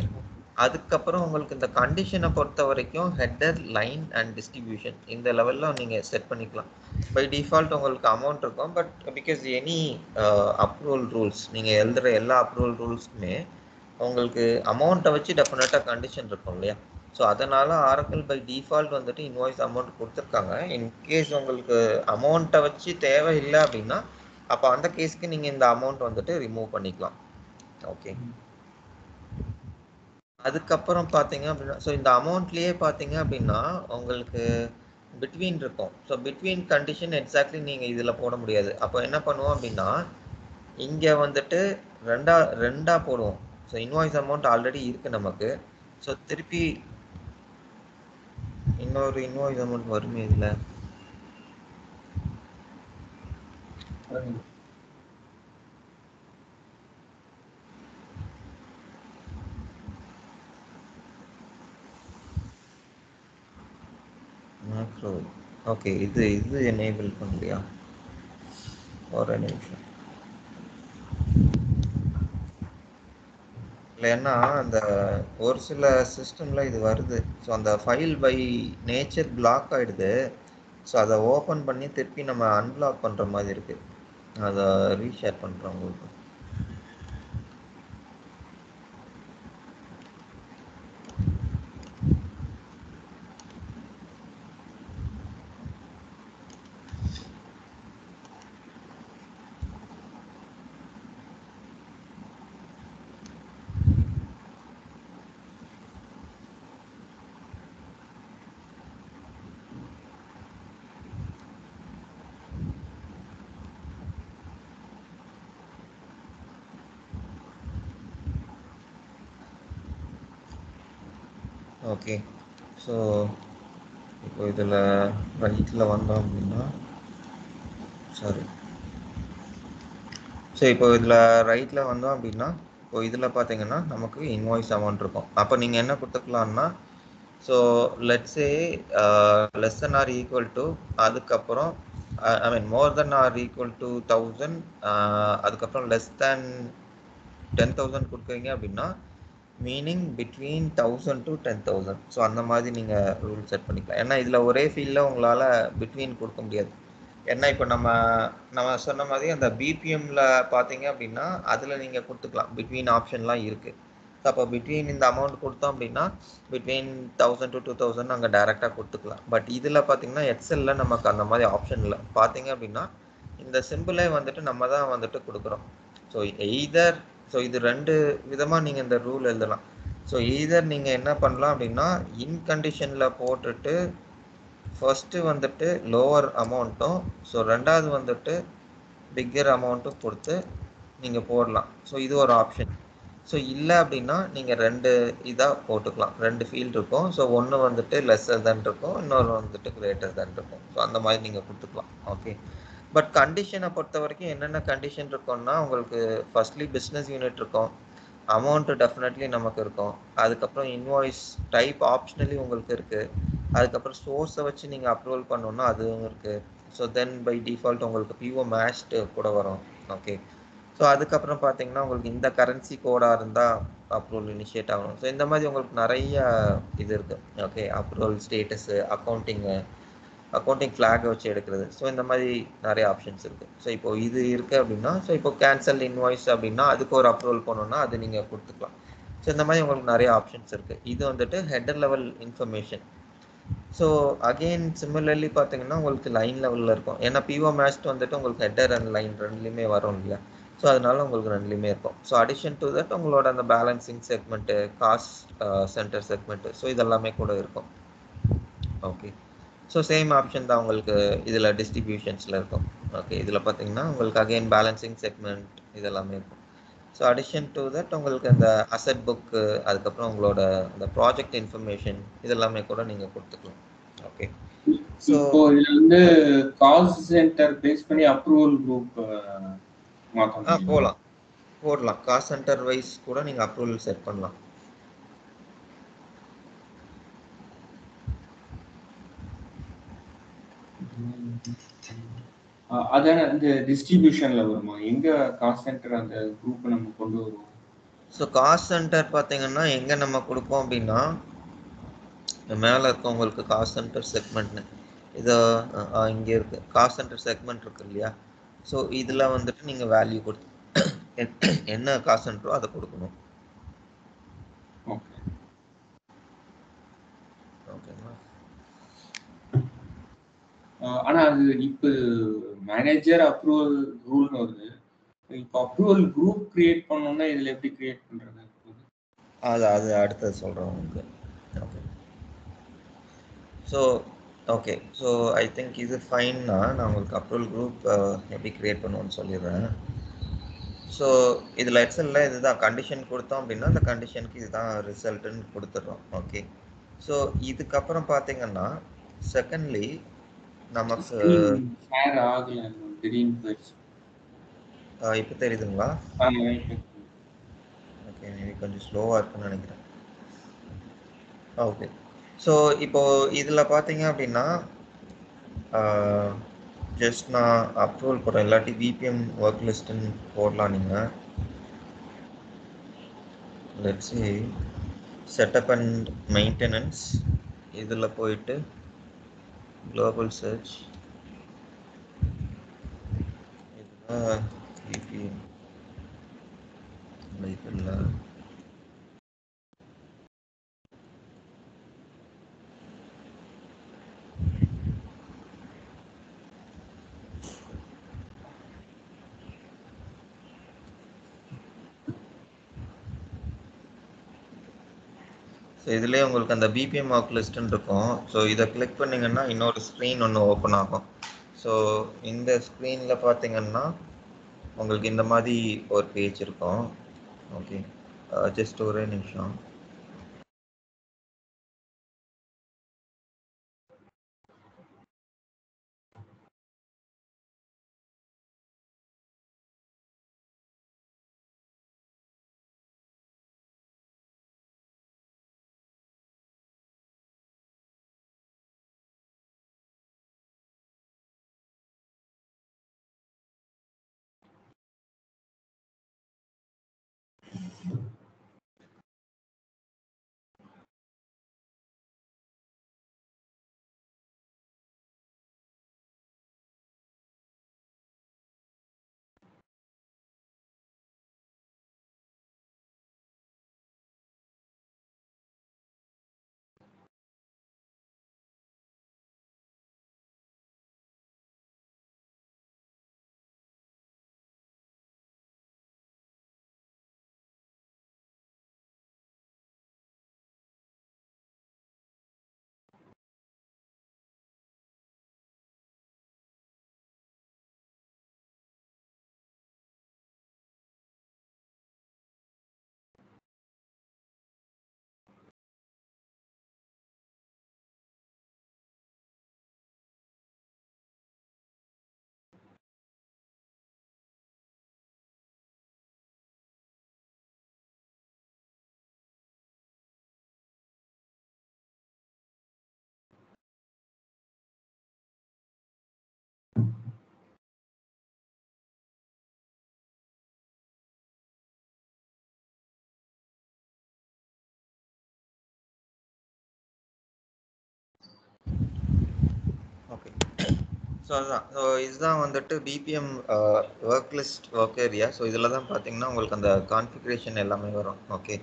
Speaker 1: அதுக்கப்புறம் உங்களுக்கு இந்த கண்டிஷனை பொறுத்த வரைக்கும் ஹெட்டர், லைன் அண்ட் டிஸ்ட்ரிபியூஷன் இந்த லெவலில் நீங்கள் செட் பண்ணிக்கலாம். பை டிஃபால்ட் உங்களுக்கு அமௌண்ட் இருக்கும், but because any approval rules நீங்கள் எழுதுகிற எல்லா அப்ரூவல் ரூல்ஸ்க்குமே உங்களுக்கு அமௌண்ட்டை வச்சு டெஃபினட்டாக கண்டிஷன் இருக்கும் இல்லையா. ஸோ அதனால் ஆரக்கிள் பை டிஃபால்ட் வந்துட்டு இன்வாய்ஸ் அமௌண்ட் கொடுத்துருக்காங்க. இன்கேஸ் உங்களுக்கு அமௌண்ட்டை வச்சு தேவை இல்லை அப்படின்னா அப்போ அந்த கேஸ்க்கு நீங்கள் இந்த அமௌண்ட் வந்துட்டு ரிமூவ் பண்ணிக்கலாம். ஓகே, அதுக்கப்புறம் பார்த்தீங்க அப்படின்னா ஸோ இந்த அமௌண்ட்லேயே பார்த்தீங்க அப்படின்னா உங்களுக்கு பிட்வீன் இருக்கும். ஸோ பிட்வீன் கண்டிஷன் எக்ஸாக்ட்லி நீங்கள் இதில் போட முடியாது. அப்போ என்ன பண்ணுவோம் அப்படின்னா இங்கே வந்துட்டு ரெண்டா போடுவோம். ஸோ இன்வாய்ஸ் அமௌண்ட் ஆல்ரெடி இருக்குது நமக்கு. ஸோ திருப்பி இன்னொரு இன்வாய்ஸ் அமௌண்ட் வருமே இதில். மேக்ரோ. ஓகே, இது எனேபிள் பண்ணலையா, ஒரு நிமிஷம். இல்லைன்னா அந்த ஒரு சில சிஸ்டமில் இது வருது. ஸோ அந்த ஃபைல் பை நேச்சர் பிளாக் ஆகிடுது. ஸோ அதை ஓப்பன் பண்ணி திருப்பி நம்ம அன்பிளாக் பண்ணுற மாதிரி இருக்குது. அதை ரீஷேர் பண்ணுறோம் உங்களுக்கு. ஓகே. ஸோ இப்போ இதில் ரைட்டில் வந்தோம் அப்படின்னா சாரி. ஸோ இப்போ இதில் ரைட்டில் வந்தோம் அப்படின்னா இப்போ இதில் பார்த்தீங்கன்னா நமக்கு இன்வாய்ஸ் அமௌண்ட் இருக்கும். அப்போ நீங்கள் என்ன கொடுத்துக்கலாம்னா so let's say less than or equal to அதுக்கப்புறம் I mean more than or equal to 1000 அதுக்கப்புறம் லெஸ் தேன் 10,000 கொடுக்குறீங்க அப்படின்னா மீனிங் பிட்வீன் 1000 to 10,000. ஸோ அந்த மாதிரி நீங்கள் ரூல் செட் பண்ணிக்கலாம். ஏன்னா இதில் ஒரே ஃபீல்டில் உங்களால் பிட்வீன் கொடுக்க முடியாது. ஏன்னா இப்போ நம்ம சொன்ன மாதிரி அந்த பிபிஎம்மில் பார்த்தீங்க அப்படின்னா அதில் நீங்கள் கொடுத்துக்கலாம், பிட்வீன் ஆப்ஷன்லாம் இருக்குது. ஸோ அப்போ பிட்வீன் இந்த அமௌண்ட் கொடுத்தோம் அப்படின்னா பிட்வீன் 1000 to 2000 அங்கே டேரெக்டாக கொடுத்துக்கலாம். பட் இதில் பார்த்தீங்கன்னா எக்ஸல்ல நமக்கு அந்த மாதிரி ஆப்ஷன் இல்லை. பார்த்தீங்க அப்படின்னா இந்த சிம்பிளே வந்துட்டு நம்ம தான் வந்துட்டு கொடுக்குறோம். ஸோ எய்தர் ஸோ இது ரெண்டு விதமாக நீங்கள் இந்த ரூல் எழுதலாம். ஸோ எய்தர் நீங்கள் என்ன பண்ணலாம் அப்படின்னா இன் கண்டிஷனில் போட்டுட்டு ஃபர்ஸ்ட்டு வந்துட்டு லோவர் அமௌண்ட்டும் ஸோ ரெண்டாவது வந்துட்டு பிக்கர் அமௌண்ட்டும் கொடுத்து நீங்கள் போடலாம். ஸோ இது ஒரு ஆப்ஷன். ஸோ இல்லை அப்படின்னா நீங்கள் ரெண்டு இதாக போட்டுக்கலாம், ரெண்டு ஃபீல்டு இருக்கும். ஸோ ஒன்று வந்துட்டு லெஸ்ஸர் தென் இருக்கும், இன்னொரு வந்துட்டு கிரேட்டர் தென் இருக்கும். ஸோ அந்த மாதிரி நீங்கள் கொடுத்துக்கலாம். ஓகே. பட் கண்டிஷனை பொறுத்த வரைக்கும் என்னென்ன கண்டிஷன் இருக்கும்னா உங்களுக்கு ஃபர்ஸ்ட்லி பிஸ்னஸ் யூனிட் இருக்கும், அமௌண்ட்டு டெஃபினெட்லி நமக்கு இருக்கும், அதுக்கப்புறம் இன்வாய்ஸ் டைப் ஆப்ஷனலி உங்களுக்கு இருக்குது, அதுக்கப்புறம் சோர்ஸை வச்சு நீங்கள் அப்ரூவல் பண்ணணுன்னா அதுவும் இருக்குது. ஸோ தென் பை டிஃபால்ட் உங்களுக்கு பிஓ மேட்ச்டு கூட வரும். ஓகே. ஸோ அதுக்கப்புறம் பார்த்தீங்கன்னா உங்களுக்கு இந்த கரன்சி கோடாக இருந்தால் அப்ரூவல் இனிஷியேட் ஆகணும். ஸோ இந்த மாதிரி உங்களுக்கு நிறைய இது இருக்குது. ஓகே. அப்ரூவல் ஸ்டேட்டஸு, அக்கௌண்டிங் ஃப்ளாகை வச்சு எடுக்கிறது. ஸோ இந்த மாதிரி நிறைய ஆப்ஷன்ஸ் இருக்குது. ஸோ இப்போ இது இருக்குது அப்படின்னா ஸோ இப்போ கேன்சல் இன்வாய்ஸ் அப்படின்னா அதுக்கு ஒரு அப்ரூவல் பண்ணணும்னா அது நீங்கள் கொடுத்துக்கலாம். ஸோ இந்த மாதிரி உங்களுக்கு நிறைய ஆப்ஷன்ஸ் இருக்குது. இது வந்துட்டு header level information. So again similarly பார்த்தீங்கன்னா உங்களுக்கு லைன் லெவலில் இருக்கும். ஏன்னா பிஓ மேட்ச்ட் வந்துட்டு உங்களுக்கு ஹெடர் அண்ட் லைன் ரெண்டுலேயுமே வரும் இல்லையா. ஸோ அதனால உங்களுக்கு ரெண்டுலேயுமே இருக்கும். ஸோ அடிஷன் டு தட் உங்களோட அந்த balancing segment, cost centre segment, so இதெல்லாமே கூட இருக்கும். ஓகே. ஸோ சேம் ஆப்ஷன் தான் உங்களுக்கு இதில் டிஸ்ட்ரிபியூஷன்ஸில் இருக்கும். ஓகே. இதில் பார்த்தீங்கன்னா உங்களுக்கு அகெயின் பேலன்சிங் செக்மெண்ட் இதெல்லாமே இருக்கும். ஸோ அடிஷன் டு தட் உங்களுக்கு அந்த அசெட் புக்கு, அதுக்கப்புறம் உங்களோட அந்த ப்ராஜெக்ட் இன்ஃபர்மேஷன் இதெல்லாமே கூட நீங்கள் கொடுத்துக்கலாம். ஓகே. ஸோ
Speaker 2: இப்போ இதில் வந்து காஸ்ட் சென்டர் பேஸ் பண்ணி அப்ரூவல் குரூப்
Speaker 1: போடலாம். காஸ்ட் சென்டர் வைஸ் கூட நீங்கள் அப்ரூவல் செட் பண்ணலாம்.
Speaker 2: அதான இந்த டிஸ்ட்ரிபியூஷன்ல வருமா, எங்க காஸ்ட் சென்டர் அந்த குரூப் நம்ம கொண்டு வருவோம்?
Speaker 1: ஸோ காஸ்ட் சென்டர் பார்த்தீங்கன்னா எங்கே நம்ம கொடுப்போம் அப்படின்னா மேலே இருக்க உங்களுக்கு காஸ்ட் சென்டர் செக்மெண்ட்னு இது இங்கே இருக்குது. காஸ்ட் சென்டர் செக்மெண்ட் இருக்கு இல்லையா. ஸோ இதில் வந்துட்டு நீங்கள் வேல்யூ கொடுத்து என்ன காஸ்ட் சென்டரோ அதை கொடுக்கணும். ஓகேங்களா.
Speaker 2: ஆனா அது இப்போ மேனேஜர் அப்ரூவல் ரூல்னு வருது. இப்போ அப்ரூவல் குரூப் கிரியேட் பண்ணணும்னா இதில் எப்படி கிரியேட் பண்ணுறது?
Speaker 1: அது அடுத்தது சொல்கிறேன் உங்களுக்கு. Okay. Okay. So I think இது ஃபைன்னா நான் உங்களுக்கு அப்ரூவல் குரூப் எப்படி கிரியேட் பண்ணுவோன்னு சொல்லிடுறேன். ஸோ இதில் எக்ஸலில் இதுதான் கண்டிஷன் கொடுத்தோம் அப்படின்னா அந்த கண்டிஷனுக்கு இதுதான் ரிசல்ட்டுன்னு கொடுத்துட்றோம். ஓகே. ஸோ இதுக்கப்புறம் பார்த்தீங்கன்னா செகண்ட்லி நமக்கு இப்போ தெரியுதுங்களா? ஓகே. கொஞ்சம் ஸ்லோவாக இருக்குன்னு நினைக்கிறேன். ஓகே. ஸோ இப்போ இதில் பார்த்தீங்க அப்படின்னா ஜஸ்ட் நான் அப்ரூவல் போடுறேன், இல்லாட்டி பிபிஎம் ஒர்க் லிஸ்ட்டுன்னு போடலாம். நீங்கள் let's see setup and maintenance இதில் போயிட்டு குளோபல் சர்ச் இதில் பிபிஎம் இதில் ஸோ இதுலேயே உங்களுக்கு அந்த பிபிஎம் ஒர்க் லிஸ்ட்டுன்னு இருக்கும். ஸோ இதை கிளிக் பண்ணிங்கன்னா இன்னொரு ஸ்க்ரீன் ஒன்று ஓப்பன் ஆகும். ஸோ இந்த ஸ்க்ரீனில் பார்த்தீங்கன்னா உங்களுக்கு இந்த மாதிரி ஒரு பேஜ் இருக்கும். ஓகே. ஜஸ்ட் ஒரே நிமிஷம். ஓகே. ஸோ அதுதான். ஸோ இதுதான் வந்துட்டு BPM work list work area. So இதில் தான் பார்த்தீங்கன்னா உங்களுக்கு அந்த கான்ஃபிகரேஷன் எல்லாமே வரும். ஓகே.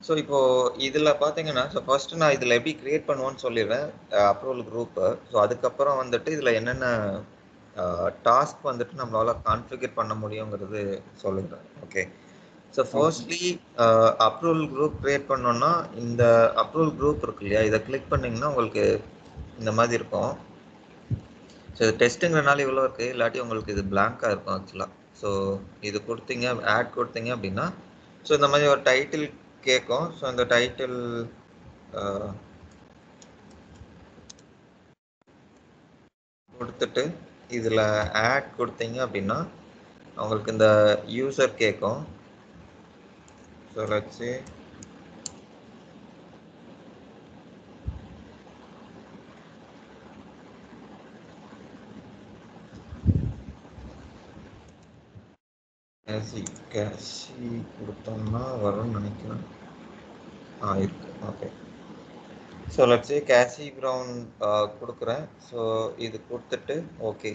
Speaker 1: ஸோ இப்போது இதில் பார்த்தீங்கன்னா, ஸோ ஃபர்ஸ்ட்டு நான் இதில் எப்படி க்ரியேட் பண்ணுவோன்னு சொல்லிடுறேன், அப்ரூவல் குரூப்பு. ஸோ அதுக்கப்புறம் வந்துட்டு இதில் என்னென்ன டாஸ்க் வந்துட்டு நம்மளால் கான்ஃபிகர் பண்ண முடியுங்கிறது சொல்லுங்கள். Okay. So firstly approval group create பண்ணோன்னா, இந்த அப்ரூவல் குரூப் இருக்கு இல்லையா, இதை கிளிக் பண்ணிங்கன்னா உங்களுக்கு இந்த மாதிரி இருக்கும். ஸோ இது டெஸ்ட்டுங்கிறனால இவ்வளோ இருக்குது, இல்லாட்டி உங்களுக்கு இது பிளாங்காக இருக்கும் ஆக்சுவலாக. ஸோ இது கொடுத்தீங்க, ஆட் கொடுத்தீங்க அப்படின்னா, ஸோ இந்த மாதிரி ஒரு டைட்டில் கேட்கும். ஸோ இந்த டைட்டில் கொடுத்துட்டு இதில் ஆட் கொடுத்தீங்க அப்படின்னா உங்களுக்கு இந்த யூசர் கேட்கும். ஸோ லெட்ஸ் சே கேஷி கொடுத்தோம்னா வரும்னு நினைக்கிறேன். இருக்கு. Okay. So let's say Casey Brown கொடுக்குறேன். ஸோ இது கொடுத்துட்டு ஓகே.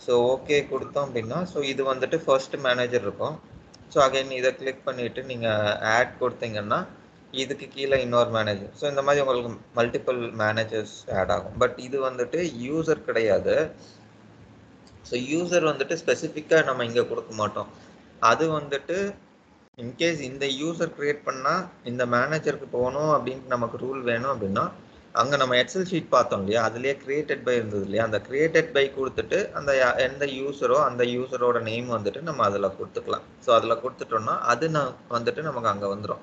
Speaker 1: ஸோ ஓகே கொடுத்தோம் அப்படின்னா, ஸோ இது வந்துட்டு ஃபர்ஸ்ட் மேனேஜர் இருக்கும். ஸோ அகைன் இதை கிளிக் பண்ணிவிட்டு நீங்கள் ஆட் கொடுத்தீங்கன்னா இதுக்கு கீழே இன்னொரு மேனேஜர். ஸோ இந்த மாதிரி உங்களுக்கு மல்டிபிள் மேனேஜர்ஸ் ஆட் ஆகும். பட் இது வந்துட்டு யூசர் கிடையாது. ஸோ யூசர் வந்துட்டு ஸ்பெசிஃபிக்காக நம்ம இங்கே கொடுக்க மாட்டோம். அது வந்துட்டு இன்கேஸ் இந்த யூசர் கிரியேட் பண்ணால் இந்த மேனேஜருக்கு போகணும் அப்படின்ட்டு நமக்கு ரூல் வேணும் அப்படின்னா, அங்கே நம்ம எக்ஸல் ஷீட் பார்த்தோம் இல்லையா, அதுலேயே கிரியேட்டட் பை இருந்தது இல்லையா, அந்த கிரியேட்டட் பை கொடுத்துட்டு அந்த எந்த யூசரோ அந்த யூசரோட நேம் வந்துட்டு நம்ம அதில் கொடுத்துக்கலாம். ஸோ அதில் கொடுத்துட்டோம்னா அது வந்துட்டு நமக்கு அங்கே வந்துடும்.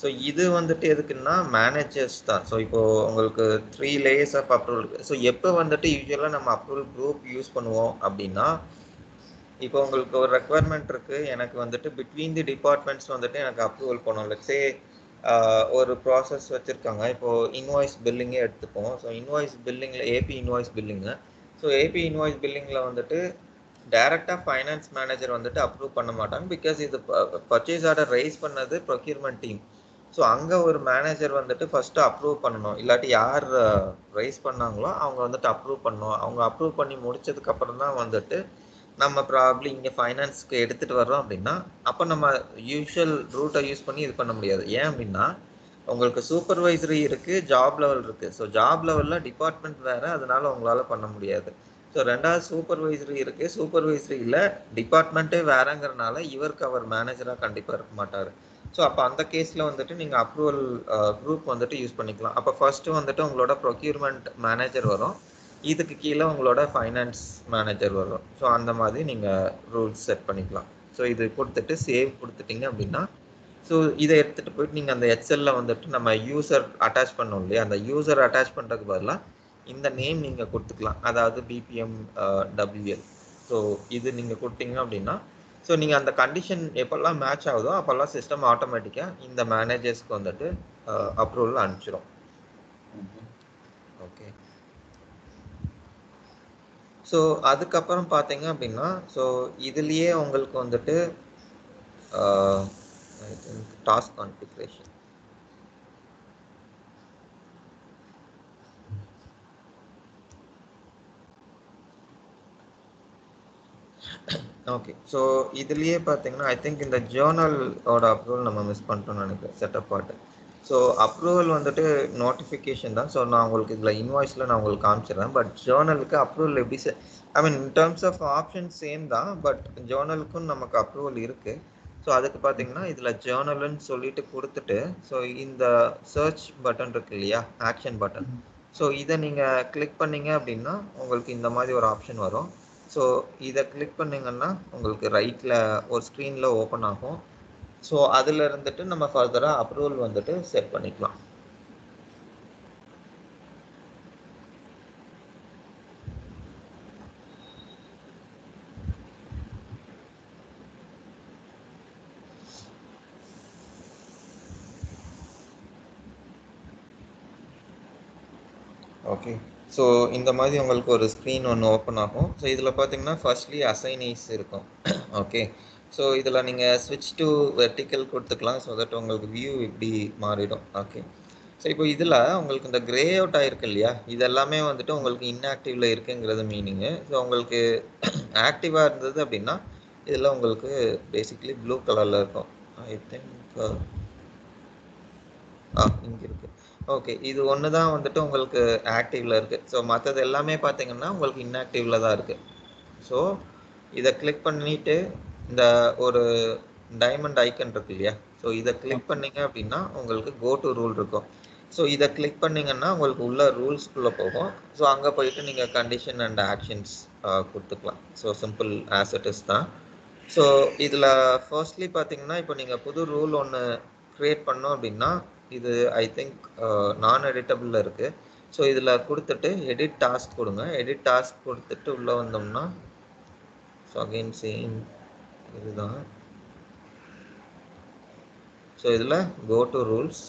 Speaker 1: ஸோ இது வந்துட்டு எதுக்குன்னா மேனேஜர்ஸ் தான். ஸோ இப்போது உங்களுக்கு 3 லேயர்ஸ் ஆஃப் அப்ரூவல் இருக்குது. ஸோ எப்போ வந்துட்டு யூஸ்வலாக நம்ம அப்ரூவல் குரூப் யூஸ் பண்ணுவோம் அப்படின்னா, இப்போ உங்களுக்கு ஒரு ரெக்குவயர்மெண்ட் இருக்குது, எனக்கு வந்துட்டு பிட்வீன் தி டிபார்ட்மெண்ட்ஸ் வந்துட்டு எனக்கு அப்ரூவல் பண்ணணும். லெட்ஸே ஒரு ப்ராசஸ் வச்சுருக்காங்க. இப்போது இன்வாய்ஸ் பில்லிங்கே எடுத்துப்போம். ஸோ இன்வாய்ஸ் பில்லிங்கில் AP invoice billing. So AP invoice பில்லிங்கில் வந்துட்டு டைரெக்டாக ஃபைனான்ஸ் மேனேஜர் வந்துட்டு அப்ரூவ் பண்ண மாட்டாங்க. பிகாஸ் இது பர்ச்சேஸ் ஆர்டர் ரைஸ் பண்ணது ப்ரொக்யூர்மெண்ட் டீம். ஸோ அங்கே ஒரு மேனேஜர் வந்துட்டு ஃபஸ்ட்டு அப்ரூவ் பண்ணணும். இல்லாட்டி யார் ரைஸ் பண்ணாங்களோ அவங்க வந்துட்டு அப்ரூவ் பண்ணணும். அவங்க அப்ரூவ் பண்ணி முடிச்சதுக்கப்புறம் தான் வந்துட்டு நம்ம ப்ராப்ளி இங்கே ஃபைனான்ஸ்க்கு எடுத்துகிட்டு வர்றோம் அப்படின்னா, அப்போ நம்ம யூஷுவல் ரூட்டை யூஸ் பண்ணி இது பண்ண முடியாது. ஏன் அப்படின்னா உங்களுக்கு சூப்பர்வைசரி இருக்குது, ஜாப் லெவல் இருக்குது. ஸோ ஜாப் லெவலில் டிபார்ட்மெண்ட் வேறு, அதனால உங்களால் பண்ண முடியாது. ஸோ ரெண்டாவது சூப்பர்வைசரி இருக்குது, சூப்பர்வைசரியில் டிபார்ட்மெண்ட்டே வேறங்கிறனால இவருக்கு அவர் மேனேஜராக கண்டிப்பாக இருக்க மாட்டார். ஸோ அப்போ அந்த கேஸில் வந்துட்டு நீங்கள் அப்ரூவல் குரூப் வந்துட்டு யூஸ் பண்ணிக்கலாம். அப்போ ஃபர்ஸ்ட்டு வந்துட்டு உங்களோட ப்ரொக்யூர்மெண்ட் மேனேஜர் வரும், இதுக்கு கீழே உங்களோட ஃபைனான்ஸ் மேனேஜர் வரும். ஸோ அந்த மாதிரி நீங்கள் ரூல்ஸ் செட் பண்ணிக்கலாம். ஸோ இது கொடுத்துட்டு சேவ் கொடுத்துட்டீங்க அப்படின்னா, ஸோ இதை எடுத்துகிட்டு போயிட்டு நீங்கள் அந்த எக்ஸலில் வந்துட்டு நம்ம யூசர் அட்டாச் பண்ணோம் இல்லையா, அந்த யூசர் அட்டாச் பண்ணுறதுக்கு பதிலாக இந்த நேம் நீங்கள் கொடுத்துக்கலாம். அதாவது பிபிஎம் டபிள்யூஎல். ஸோ இது நீங்கள் கொடுத்தீங்க அப்படின்னா, ஸோ நீங்கள் அந்த கண்டிஷன் எப்போல்லாம் மேட்ச் ஆகுதோ அப்போல்லாம் சிஸ்டம் ஆட்டோமேட்டிக்காக இந்த மேனேஜர்ஸ்க்கு வந்துட்டு அப்ரூவல் அனுப்பிச்சிடும். ஓகே. ஸோ அதுக்கப்புறம் பார்த்தீங்க அப்படின்னா, ஸோ இதுலேயே உங்களுக்கு வந்துட்டு I think task configuration. Okay. So இதுலயே பார்த்தீங்கன்னா, ஐ திங்க் இந்த ஜர்னலோட அப்ரூவல் நம்ம மிஸ் பண்ணிட்டோம்னு நினைக்கிறேன், செட்டப் பார்ட். ஸோ அப்ரூவல் வந்துட்டு நோட்டிஃபிகேஷன் தான். ஸோ நான் உங்களுக்கு இதில் இன்வாய்ஸில் நான் உங்களுக்கு காமிச்சிடுறேன். பட் ஜர்னலுக்கு அப்ரூவல் எப்படி I mean in terms of option same தான், பட் ஜர்னலுக்கும் நமக்கு அப்ரூவல் இருக்குது. ஸோ அதுக்கு பார்த்தீங்கன்னா இதில் ஜேர்னல்னு சொல்லிட்டு கொடுத்துட்டு, ஸோ இந்த சர்ச் பட்டன் இருக்கு இல்லையா, ஆக்ஷன் பட்டன். ஸோ இதை நீங்கள் கிளிக் பண்ணீங்க அப்படின்னா உங்களுக்கு இந்த மாதிரி ஒரு ஆப்ஷன் வரும். ஸோ இதை கிளிக் பண்ணிங்கன்னா உங்களுக்கு ரைட்டில் ஒரு ஸ்க்ரீனில் ஓப்பன் ஆகும். ஸோ அதில் இருந்துட்டு நம்ம ஃபர்தராக அப்ரூவல் வந்துட்டு செட் பண்ணிக்கலாம். ஓகே. ஸோ இந்த மாதிரி உங்களுக்கு ஒரு ஸ்க்ரீன் ஒன்று ஓப்பன் ஆகும். ஸோ இதில் பார்த்தீங்கன்னா ஃபர்ஸ்ட்லி அசைனீஸ் இருக்கும். ஓகே. ஸோ இதில் நீங்கள் ஸ்விட்ச் டு வெர்டிக்கல் கொடுத்துக்கலாம். ஸோ தட் உங்களுக்கு வியூ இப்படி மாறிடும். ஓகே. ஸோ இப்போ இதில் உங்களுக்கு இந்த கிரே அவுட் ஆகிருக்கு இல்லையா, இதெல்லாமே வந்துட்டு உங்களுக்கு இன்ஆக்டிவில் இருக்குங்கிறது மீனிங்கு. ஸோ உங்களுக்கு ஆக்டிவாக இருந்தது அப்படின்னா இதில் உங்களுக்கு பேசிக்லி ப்ளூ கலரில் இருக்கும். ஐ திங்க் இங்கே இருக்குது. ஓகே. இது ஒன்று தான் வந்துட்டு உங்களுக்கு ஆக்டிவில் இருக்குது. ஸோ மற்றது எல்லாமே பார்த்தீங்கன்னா உங்களுக்கு இன்ஆக்டிவில் தான் இருக்குது. ஸோ இதை கிளிக் பண்ணிவிட்டு இந்த ஒரு டைமண்ட் ஐக்கன் இருக்கு இல்லையா, ஸோ இதை கிளிக் பண்ணிங்க அப்படின்னா உங்களுக்கு கோ டு ரூல் இருக்கும். ஸோ இதை கிளிக் பண்ணிங்கன்னா உங்களுக்கு உள்ள ரூல்ஸ்குள்ளே போகும். ஸோ அங்கே போயிட்டு நீங்கள் கண்டிஷன் அண்ட் ஆக்ஷன்ஸ் கொடுத்துக்கலாம். So simple as it is தான். ஸோ இதில் ஃபர்ஸ்ட்லி பார்த்தீங்கன்னா இப்போ நீங்கள் புது ரூல் ஒன்று க்ரியேட் பண்ணோம் அப்படின்னா இது ஐ திங்க் நான் எடிட்டபிளில் இருக்குது. ஸோ இதில் கொடுத்துட்டு எடிட் டாஸ்க் கொடுங்க. எடிட் டாஸ்க் கொடுத்துட்டு உள்ளே வந்தோம்னா ஸோ அகெயின் சேம் இதுதான். ஸோ இதில் கோ டு ரூல்ஸ்.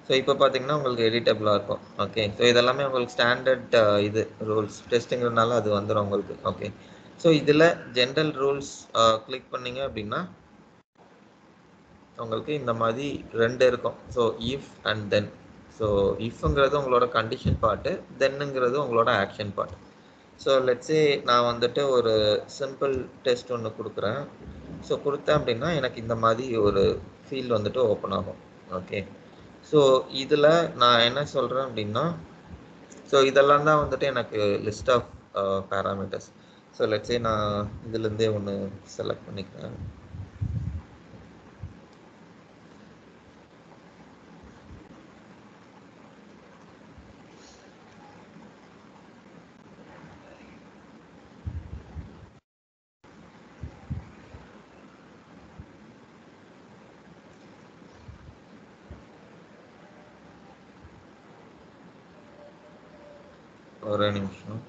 Speaker 1: ஸோ இப்போ பார்த்தீங்கன்னா உங்களுக்கு எடிட்டபிளாக இருக்கும். ஓகே. ஸோ இதெல்லாமே உங்களுக்கு ஸ்டாண்டர்ட் இது ரூல்ஸ் டெஸ்ட்டுங்கிறதுனால அது வந்துடும் உங்களுக்கு. ஓகே. ஸோ இதில் ஜென்ரல் ரூல்ஸ் கிளிக் பண்ணிங்க அப்படின்னா உங்களுக்கு இந்த மாதிரி 2 இருக்கும். So if and then. So இஃப்ங்கிறது உங்களோட கண்டிஷன் பார்ட்டு, தென்னுங்கிறது உங்களோட ஆக்ஷன் பார்ட். ஸோ லெட்ஸே நான் வந்துட்டு ஒரு சிம்பிள் டெஸ்ட் ஒன்று கொடுக்குறேன். ஸோ கொடுத்தேன் அப்படின்னா எனக்கு இந்த மாதிரி ஒரு ஃபீல்டு வந்துட்டு ஓப்பன் ஆகும். ஓகே. ஸோ இதில் நான் என்ன சொல்கிறேன் அப்படின்னா, ஸோ இதெல்லாம் தான் வந்துட்டு எனக்கு list of parameters. So let's say நான் இதுலேருந்தே ஒன்று செலக்ட் பண்ணிக்கிறேன். ஒரே நிமிஷம்.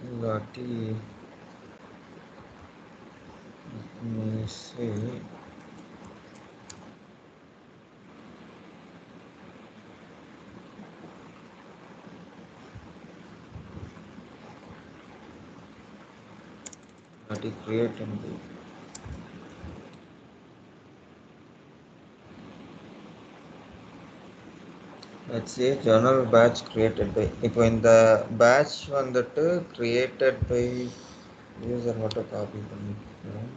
Speaker 1: இல்லாட்டி create and do. Let's say journal batch created by. இப்போ இந்த batch வந்துட்டு created by user மட்டும் காப்பி பண்ணிக்கிறேன்.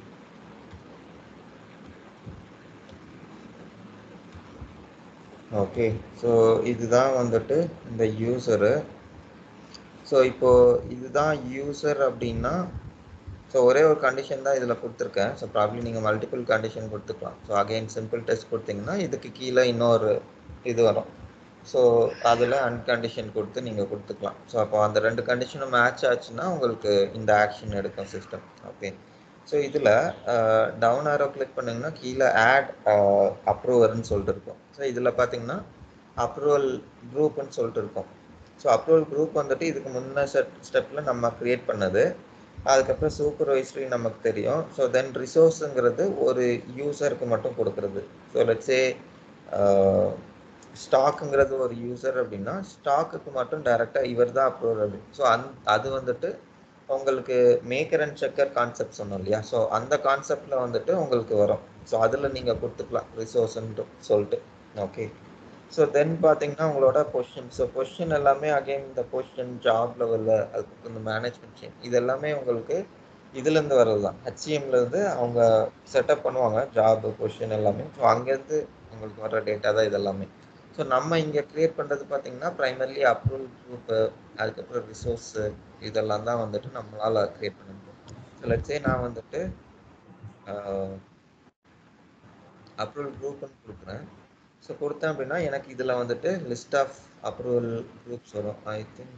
Speaker 1: ஓகே. ஸோ இதுதான் வந்துட்டு இந்த யூசரு. ஸோ இப்போ இதுதான் யூசர் அப்படின்னா, ஸோ ஒரே ஒரு கண்டிஷன் தான் இதில் கொடுத்துருக்கேன். ஸோ ப்ராப்ளி நீங்கள் மல்டிபிள் கண்டிஷன் கொடுத்துக்கலாம். ஸோ அகைன் சிம்பிள் டெஸ்ட் கொடுத்தீங்கன்னா இதுக்கு கீழே இன்னொரு இது வரும். ஸோ அதில் அன்கண்டிஷன் கொடுத்து நீங்கள் கொடுத்துக்கலாம். ஸோ அப்போ அந்த 2 கண்டிஷனும் மேட்ச் ஆச்சுன்னா உங்களுக்கு இந்த ஆக்ஷன் எடுக்கும் சிஸ்டம். ஓகே. ஸோ இதில் டவுன் ஆரோ கிளிக் பண்ணிங்கன்னா கீழே ஆட் அப்ரூவர்னு சொல்லிட்டு இருக்கும். ஸோ இதில் பார்த்தீங்கன்னா அப்ரூவல் குரூப்னு சொல்லிட்டு இருக்கும். ஸோ அப்ரூவல் குரூப் வந்துட்டு இதுக்கு முன்ன ஸ்டெப்பில் நம்ம க்ரியேட் பண்ணது. அதுக்கப்புறம் சூப்பர்வைசரி நமக்கு தெரியும். ஸோ தென் ரிசோர்ஸுங்கிறது ஒரு யூசருக்கு மட்டும் கொடுக்குறது. ஸோ லெட்ஸே ஸ்டாக்குங்கிறது ஒரு யூசர் அப்படின்னா ஸ்டாக்குக்கு மட்டும் டைரெக்டாக இவர் தான் அப்ரூவர் அப்படின்னு. ஸோ அது வந்துட்டு உங்களுக்கு மேக்கர் அண்ட் செக்கர் கான்செப்ட் சொன்னோம் இல்லையா? ஸோ அந்த கான்செப்டில் வந்துட்டு உங்களுக்கு வரும். ஸோ அதில் நீங்கள் கொடுத்துக்கலாம் ரிசோர்ஸ்ன்ட்டு சொல்லிட்டு. ஓகே. ஸோ தென் பார்த்தீங்கன்னா உங்களோட பொசிஷன். ஸோ பொசிஷன் எல்லாமே அகைன் இந்த பொசிஷன் ஜாப் லெவலில் அதுக்கு இந்த மேனேஜ்மெண்ட் செயின் இது எல்லாமே உங்களுக்கு இதுலேருந்து வர்றது தான். ஹெச்சிஎம்லேருந்து அவங்க செட்டப் பண்ணுவாங்க ஜாப் பொசிஷன் எல்லாமே. ஸோ அங்கேருந்து உங்களுக்கு வர டேட்டா தான் இது எல்லாமே. ஸோ நம்ம இங்கே க்ரியேட் பண்ணுறது பார்த்தீங்கன்னா ப்ரைமர்லி அப்ரூவல் குரூப்பு, அதுக்கப்புறம் ரிசோர்ஸு இதெல்லாம் தான் வந்துட்டு நம்மளால் க்ரியேட் பண்ண முடியும். ஸோ லெட்ஸே நான் வந்துட்டு அப்ரூவல் குரூப்னு கொடுக்குறேன். ஸோ கொடுத்தேன் அப்படின்னா எனக்கு இதில் வந்துட்டு லிஸ்ட் ஆஃப் அப்ரூவல் குரூப்ஸ் வரும். ஐ திங்க்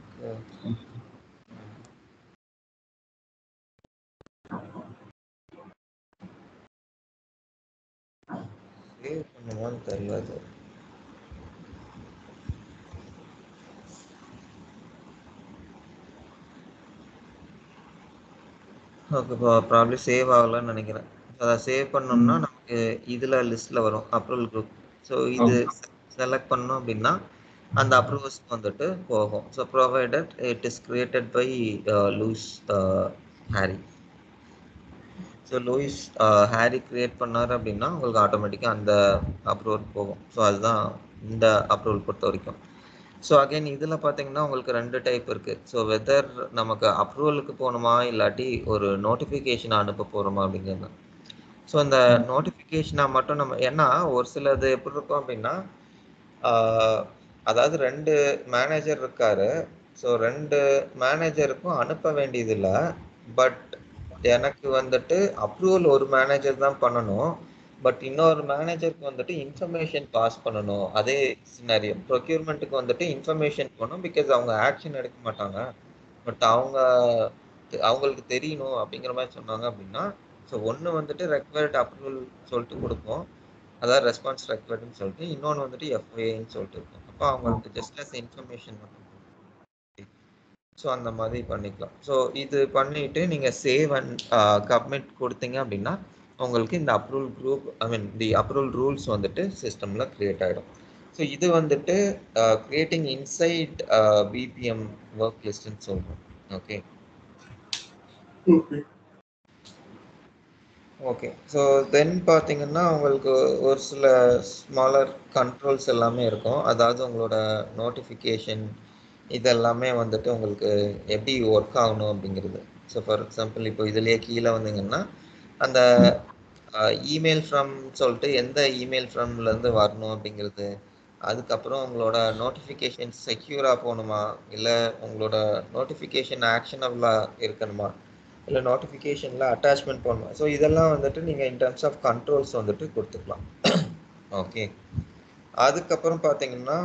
Speaker 1: சேவ் பண்ணுவான்னு தெரியல அது. ஓகே, ப்ராப்ளி சேவ் ஆகலன்னு நினைக்கிறேன். அதை சேவ் பண்ணோம்னா நமக்கு இதில் லிஸ்ட்டில் வரும் அப்ரூவல் குரூப். ஸோ இது செலக்ட் பண்ணோம் அப்படின்னா அந்த அப்ரூவல்ஸ்க்கு வந்துட்டு போகும். So provided it is created by Louis Harry. So Louis Harry create பண்ணார் அப்படின்னா உங்களுக்கு ஆட்டோமேட்டிக்காக அந்த அப்ரூவல் போகும். ஸோ அதுதான் இந்த அப்ரூவல் பொறுத்த வரைக்கும். ஸோ அகைன் இதில் பார்த்தீங்கன்னா உங்களுக்கு 2 டைப் இருக்குது. ஸோ வெதர் நமக்கு அப்ரூவலுக்கு போகணுமா இல்லாட்டி ஒரு நோட்டிஃபிகேஷனை அனுப்ப போகிறோமா அப்படிங்கிறது. ஸோ இந்த நோட்டிஃபிகேஷனாக மட்டும் நம்ம ஏன்னா ஒரு சிலது எப்படி இருக்கும் அப்படின்னா அதாவது 2 மேனேஜர் இருக்காரு. ஸோ 2 மேனேஜருக்கும் அனுப்ப வேண்டியதில்லை. பட் எனக்கு வந்துட்டு அப்ரூவல் ஒரு மேனேஜர் தான் பண்ணணும். பட் இன்னொரு மேனேஜருக்கு வந்துட்டு இன்ஃபர்மேஷன் பாஸ் பண்ணணும். அதே சினாரியோ ப்ரொக்யூர்மெண்ட்டுக்கு வந்துட்டு இன்ஃபர்மேஷன் போகணும். பிகாஸ் அவங்க ஆக்ஷன் எடுக்க மாட்டாங்க. பட் அவங்களுக்கு தெரியணும் அப்படிங்கிற மாதிரி சொன்னாங்க அப்படின்னா ஸோ ஒன்று வந்துட்டு ரெக்வயர்ட் அப்ரூவல் சொல்லிட்டு கொடுப்போம். அதாவது ரெஸ்பான்ஸ் ரெக்வயர்டுன்னு சொல்லிட்டு இன்னொன்று வந்துட்டு எஃப்ஏன்னு சொல்லிட்டு இருக்கும். அப்போ அவங்களுக்கு ஜஸ்ட் அஸ் இன்ஃபர்மேஷன் மட்டும். ஸோ அந்த மாதிரி பண்ணிக்கலாம். ஸோ இது பண்ணிட்டு நீங்கள் சேவ் அண்ட் கமிட் கொடுத்தீங்க அப்படின்னா உங்களுக்கு இந்த அப்ரூவல் குரூப் தி அப்ரூவல் ரூல்ஸ் வந்துட்டு சிஸ்டமில் க்ரியேட் ஆகிடும். ஸோ இது வந்துட்டு கிரியேட்டிங் இன்சைட் பிபிஎம் ஒர்க் லிஸ்ட்னு சொல்கிறோம். Okay okay. ஸோ தென் பார்த்தீங்கன்னா உங்களுக்கு ஒரு சில ஸ்மாலர் கண்ட்ரோல்ஸ் எல்லாமே இருக்கும். அதாவது உங்களோட நோட்டிஃபிகேஷன் இதெல்லாமே வந்துட்டு உங்களுக்கு எப்படி ஒர்க் ஆகணும் அப்படிங்கிறது. ஸோ ஃபார் எக்ஸாம்பிள் இப்போ இதுலேயே கீழே வந்தீங்கன்னா அந்த இமெயில் ஃப்ரம் சொல்லிட்டு எந்த இமெயில் ஃப்ரம்லேருந்து வரணும் அப்படிங்கிறது. அதுக்கப்புறம் உங்களோட நோட்டிஃபிகேஷன் செக்யூராக போகணுமா இல்லை உங்களோட நோட்டிஃபிகேஷன் ஆக்ஷனபிளாக இருக்கணுமா இல்லை நோட்டிஃபிகேஷனில் அட்டாச்மெண்ட் பண்ணணும். ஸோ இதெல்லாம் வந்துட்டு நீங்கள் இன் டர்ம்ஸ் ஆஃப் கண்ட்ரோல்ஸ் வந்துட்டு கொடுத்துக்கலாம். ஓகே. அதுக்கப்புறம் பார்த்தீங்கன்னா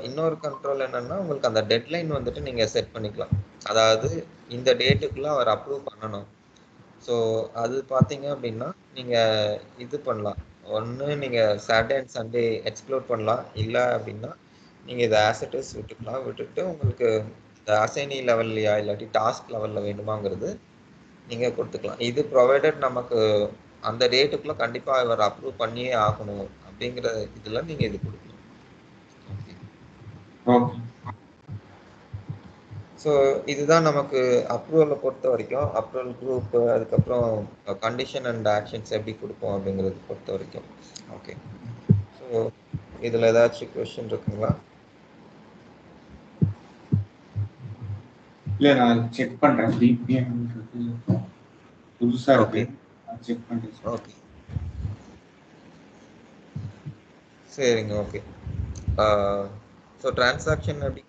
Speaker 1: இன்னொரு கண்ட்ரோல் என்னென்னா உங்களுக்கு அந்த டெட்லைன் வந்துட்டு நீங்கள் செட் பண்ணிக்கலாம். அதாவது இந்த டேட்டுக்குள்ளே அவர் அப்ரூவ் பண்ணணும். ஸோ அது பார்த்தீங்க அப்படின்னா நீங்கள் இது பண்ணலாம். ஒன்று நீங்கள் சாட்டர்டே அண்ட் சண்டே எக்ஸ்ப்ளோர் பண்ணலாம். இல்லை அப்படின்னா நீங்கள் இதை ஆசெட்டஸ் விட்டுக்கலாம். விட்டுட்டு உங்களுக்கு இந்த அசைனி லெவல்லையா இல்லாட்டி டாஸ்க் லெவலில் வேணுமாங்கிறது நீங்கள் கொடுத்துக்கலாம். இது ப்ரொவைடட் நமக்கு அந்த டேட்டுக்குள்ளே கண்டிப்பாக இவர் அப்ரூவ் பண்ணியே ஆகணும் அப்படிங்கிற இதில் நீங்கள் இது கொடுக்கலாம். ஓகே. ஸோ இதுதான் நமக்கு அப்ரூவலை பொறுத்த வரைக்கும் அப்ரூவல் குரூப் அதுக்கப்புறம் கண்டிஷன் அண்ட் ஆக்ஷன்ஸ் எப்படி கொடுப்போம் அப்படிங்கிறது பொறுத்த வரைக்கும். ஓகே. ஸோ இதில் ஏதாச்சும் கொஸ்டின் இருக்குங்களா?
Speaker 2: இல்லை நான் செக் பண்ணுறேன். பிபிஎம் புதுசாக இருக்கு. செக் பண்ணுறேன்.
Speaker 1: ஓகே சரிங்க. ஓகே. ஸோ டிரான்சாக்ஷன் எப்படி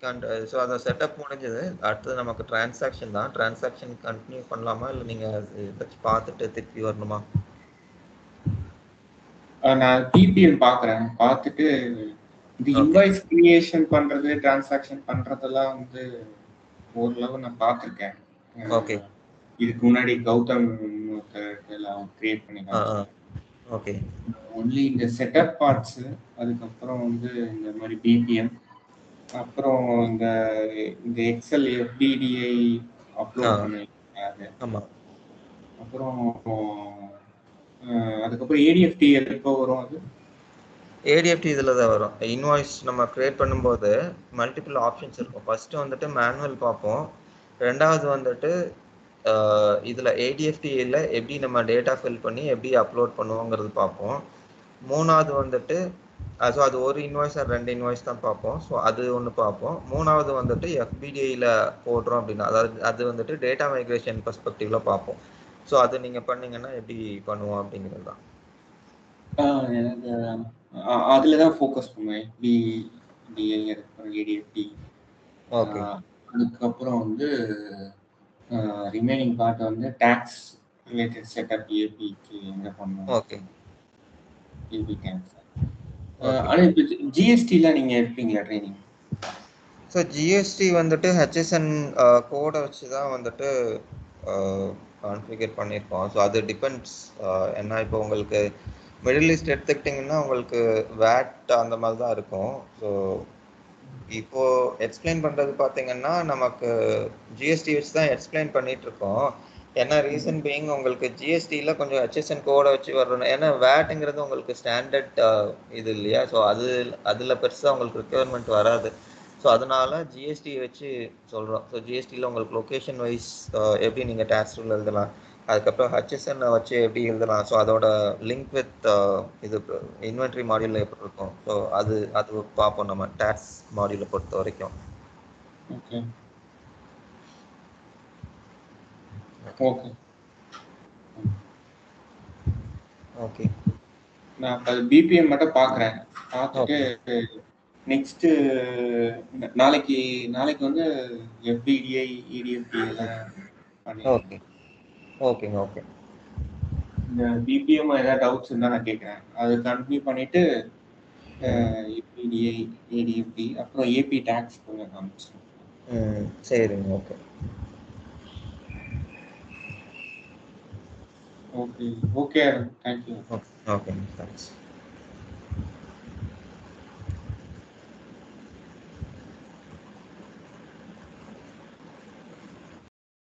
Speaker 1: ஸோ அதை செட்டப் முடிஞ்சது. அடுத்தது நமக்கு டிரான்சாக்ஷன் தான். டிரான்சாக்ஷன் கண்டினியூ பண்ணலாமா, இல்லை நீங்கள் ஏதாச்சும் பார்த்துட்டு திருப்பி வரணுமா?
Speaker 2: நான் பிபிஎம் பார்க்குறேன். பார்த்துட்டு இந்த இன்வாய்ஸ் கிரியேஷன் பண்ணுறது, டிரான்சாக்ஷன் பண்ணுறதெல்லாம் வந்து ஓரளவு நான் பார்த்துருக்கேன்.
Speaker 1: ஓகே.
Speaker 2: இதுக்கு முன்னாடி கௌதம் எல்லாம் கிரியேட் பண்ணிக்கலாம்.
Speaker 1: ஓகே.
Speaker 2: ஒன்லி இந்த செட்டப் பார்ட்ஸு, அதுக்கப்புறம் வந்து இந்த மாதிரி பிபிஎம், அப்புறம் இந்த எக்ஸல் எஃபிடிஐ அப்லோட் பண்ணிருக்காங்க.
Speaker 1: ஆமாம்.
Speaker 2: அப்புறம் அதுக்கப்புறம் ஏடிஎஃப்டி எப்போ வரும்? அது
Speaker 1: ஏடிஎஃப்டி இதில் தான் வரும். இன்வாய்ஸ் நம்ம க்ரியேட் பண்ணும்போது மல்டிபிள் ஆப்ஷன்ஸ் இருக்கும். ஃபஸ்ட்டு வந்துட்டு மேனுவல் பார்ப்போம். ரெண்டாவது வந்துட்டு இதில் ஏடிஎஃப்டியில் எப்படி நம்ம டேட்டா ஃபில் பண்ணி எப்படி அப்லோட் பண்ணுவோங்கிறது பார்ப்போம். மூணாவது வந்துட்டு ஸோ அது ஒரு இன்வாய்ஸ் ஆர் 2 இன்வாய்ஸ் தான் பார்ப்போம். ஸோ அது ஒன்று பார்ப்போம். மூணாவது வந்துட்டு எஃபிடிஐயில் போடுறோம் அப்படின்னா, அதாவது அது வந்துட்டு டேட்டா மைக்ரேஷன் பெர்ஸ்பெக்டிவில் பார்ப்போம். ஸோ அது நீங்கள் பண்ணீங்கன்னா எப்படி பண்ணுவோம் அப்படிங்கிறது தான்.
Speaker 2: எனக்கு அதில் தான் ஃபோக்கஸ் பண்ணுவேன். எஃபிடிஐ, அதுக்கப்புறம் ஏடிஎஃப்டி.
Speaker 1: ஓகே. அதுக்கப்புறம்
Speaker 2: வந்து ரிமைனிங் பார்ட் வந்து டாக்ஸ் ரிலேட்டட் செட்டப் ஏபிக்கு என்ன பண்ணுவோம்.
Speaker 1: ஓகே.
Speaker 2: AP tax. ஆனால் இப்போ ஜிஎஸ்டிலாம் நீங்கள் எடுப்பீங்களா ட்ரைனிங்?
Speaker 1: ஸோ ஜிஎஸ்டி வந்துட்டு ஹெச்எஸ்என் கோடை வச்சு தான் வந்துட்டு கான்ஃபிகர் பண்ணியிருக்கோம். ஸோ அது டிபெண்ட்ஸ். ஏன்னா இப்போ உங்களுக்கு மிடில் ஈஸ்ட் எடுத்துக்கிட்டிங்கன்னா உங்களுக்கு வேட் அந்த மாதிரி தான் இருக்கும். ஸோ இப்போது எக்ஸ்பிளைன் பண்ணுறது பார்த்தீங்கன்னா நமக்கு ஜிஎஸ்டி வச்சு தான் எக்ஸ்பிளைன் பண்ணிகிட்ருக்கோம். ஏன்னா ரீசன் பீயிங் உங்களுக்கு ஜிஎஸ்டியில் கொஞ்சம் ஹெச்எஸ்என் கோடை வச்சு வரணும். ஏன்னா வேட்டுங்கிறது உங்களுக்கு ஸ்டாண்டர்ட் இது இல்லையா? ஸோ அதில் பெருசாக உங்களுக்கு ரிக்குவயர்மெண்ட் வராது. ஸோ அதனால ஜிஎஸ்டி வச்சு சொல்கிறோம். ஸோ ஜிஎஸ்டியில் உங்களுக்கு லொக்கேஷன் வைஸ் எப்படி நீங்கள் டேக்ஸ் ரூல் எழுதலாம், அதுக்கப்புறம் ஹெச்எஸ்என் வச்சு எப்படி எழுதலாம், ஸோ அதோட லிங்க் வித் இது இன்வென்ட்ரி மாடியூலில் எப்படி இருக்கும், ஸோ அது பார்ப்போம் நம்ம டேக்ஸ் மாடியூலை பொறுத்த வரைக்கும்.
Speaker 2: Okay okay okay. நான் அது பிபிஎம் மட்டும் பார்க்குறேன். பார்த்துட்டு நெக்ஸ்ட்டு நாளைக்கு வந்து எஃபிடிஐ, இடிஎஃப்டி எல்லாம் பண்ணி.
Speaker 1: ஓகே ஓகேங்க. ஓகே.
Speaker 2: இந்த பிபிஎம் ஏதாவது டவுட்ஸ் இருந்தால் நான் கேட்குறேன். அது கண்டினியூ பண்ணிவிட்டு எஃபிடிஐ, ஏடிஎஃப்டி, அப்புறம் ஏபி டேக்ஸ் கொஞ்சம் காமிச்சிடும்.
Speaker 1: சரிங்க. Okay
Speaker 2: okay okay. Thank you.
Speaker 1: Okay thanks.